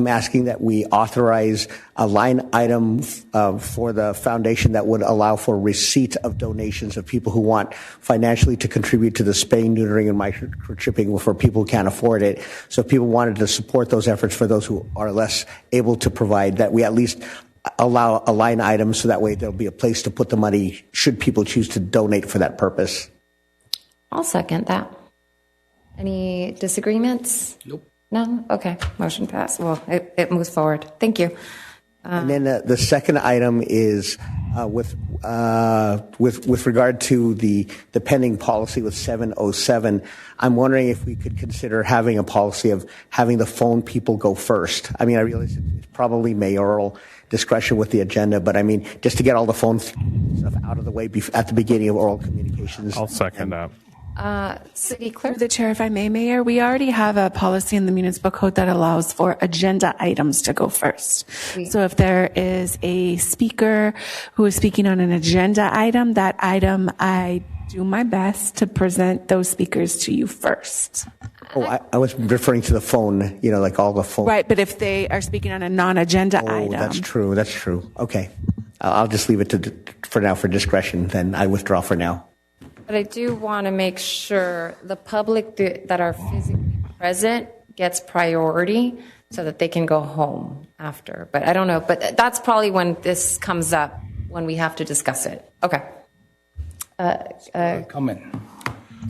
asking that we authorize a line item for the foundation that would allow for receipt of donations of people who want financially to contribute to the spaying, neutering, and microchipping for people who can't afford it. So if people wanted to support those efforts for those who are less able to provide, that we at least allow a line item so that way there'll be a place to put the money should people choose to donate for that purpose. I'll second that. Any disagreements? Nope. No? Okay. Motion passed. Well, it moves forward. Thank you. And then the second item is with regard to the pending policy with 707. I'm wondering if we could consider having a policy of having the phone people go first. I mean, I realize it's probably mayoral discretion with the agenda, but I mean, just to get all the phone stuff out of the way at the beginning of oral communications. I'll second that. City Clerk. Through the chair, if I may, Mayor, we already have a policy in the municipal code that allows for agenda items to go first. So if there is a speaker who is speaking on an agenda item, that item, I do my best to present those speakers to you first. Oh, I was referring to the phone, like all the phone. Right, but if they are speaking on a non-agenda item. That's true. That's true. Okay. I'll just leave it for now for discretion. Then I withdraw for now. But I do want to make sure the public that are physically present gets priority so that they can go home after. But I don't know. But that's probably when this comes up, when we have to discuss it. Okay. Comment.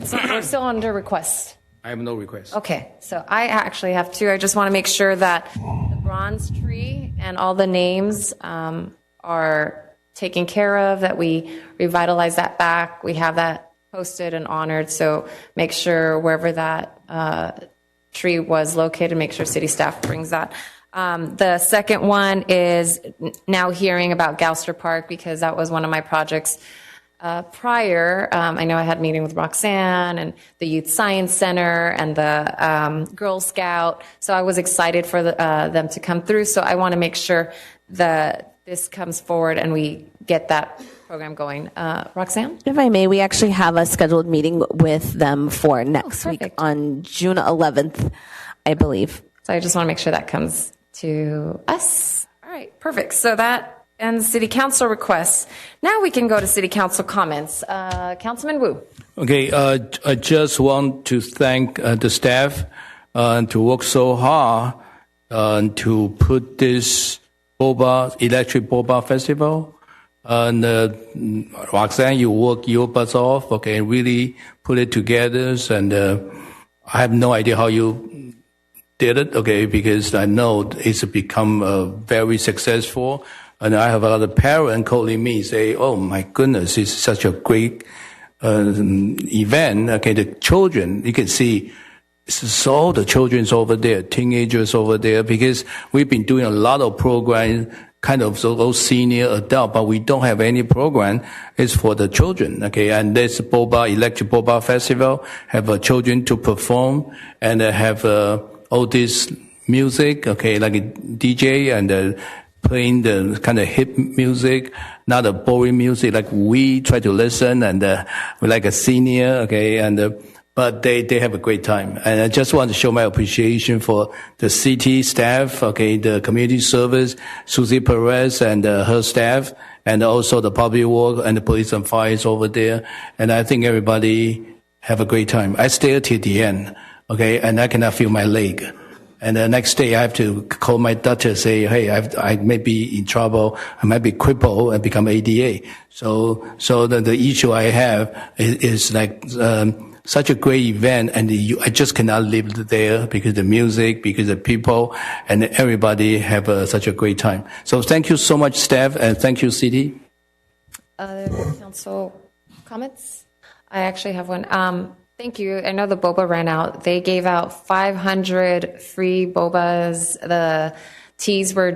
So we're still under request. I have no request. Okay. So I actually have two. I just want to make sure that the bronze tree and all the names are taken care of, that we revitalize that back. We have that posted and honored. So make sure wherever that tree was located, make sure city staff brings that. The second one is now hearing about Gouster Park, because that was one of my projects prior. I know I had a meeting with Roxanne and the Youth Science Center and the Girl Scout. So I was excited for them to come through. So I want to make sure that this comes forward and we get that program going. Roxanne? If I may, we actually have a scheduled meeting with them for next week on June 11th, I believe. So I just want to make sure that comes to us. All right, perfect. So that ends city council requests. Now we can go to city council comments. Councilman Wu. Okay, I just want to thank the staff to work so hard to put this electric boba festival. And Roxanne, you work your butts off, okay, and really put it together. And I have no idea how you did it, okay, because I know it's become very successful. And I have a lot of parents calling me, say, oh my goodness, it's such a great event. Okay, the children, you can see, so the children's over there, teenagers over there, because we've been doing a lot of programs, kind of those senior adult, but we don't have any program. It's for the children, okay? And this Electric Boba Festival, have children to perform and have all this music, okay, like a DJ and playing the kind of hip music, not a boring music like we try to listen and we're like a senior, okay, and but they have a great time. And I just want to show my appreciation for the city staff, okay, the community service, Susie Perez and her staff, and also the public work and the police and fires over there. And I think everybody have a great time. I stayed till the end, okay, and I cannot feel my leg. And the next day I have to call my doctor, say, hey, I may be in trouble. I might be crippled and become ADA. So the issue I have is like, such a great event, and I just cannot live there because the music, because the people, and everybody have such a great time. So thank you so much, staff, and thank you, City. Other council comments? I actually have one. Thank you. I know the boba ran out. They gave out 500 free bobas. The teas were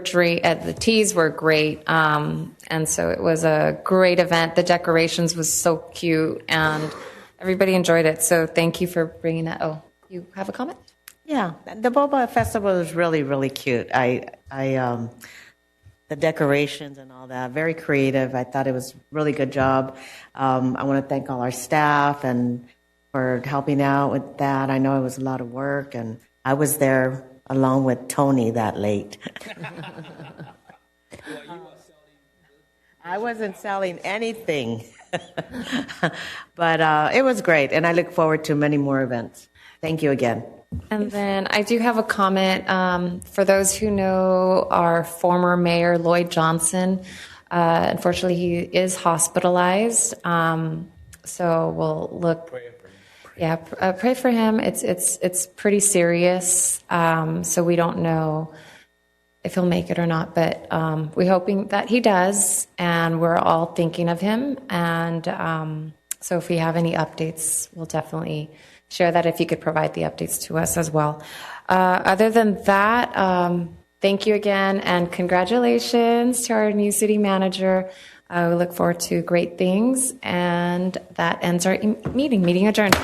great. And so it was a great event. The decorations was so cute, and everybody enjoyed it. So thank you for bringing that. Oh, you have a comment? Yeah, the Boba Festival is really, really cute. The decorations and all that, very creative. I thought it was a really good job. I want to thank all our staff and for helping out with that. I know it was a lot of work, and I was there along with Tony that late. I wasn't selling anything. But it was great, and I look forward to many more events. Thank you again. And then I do have a comment. For those who know our former mayor, Lloyd Johnson, unfortunately, he is hospitalized. So we'll look. Yeah, pray for him. It's pretty serious. So we don't know if he'll make it or not, but we're hoping that he does, and we're all thinking of him. And so if we have any updates, we'll definitely share that if you could provide the updates to us as well. Other than that, thank you again, and congratulations to our new city manager. We look forward to great things, and that ends our meeting. Meeting adjourned.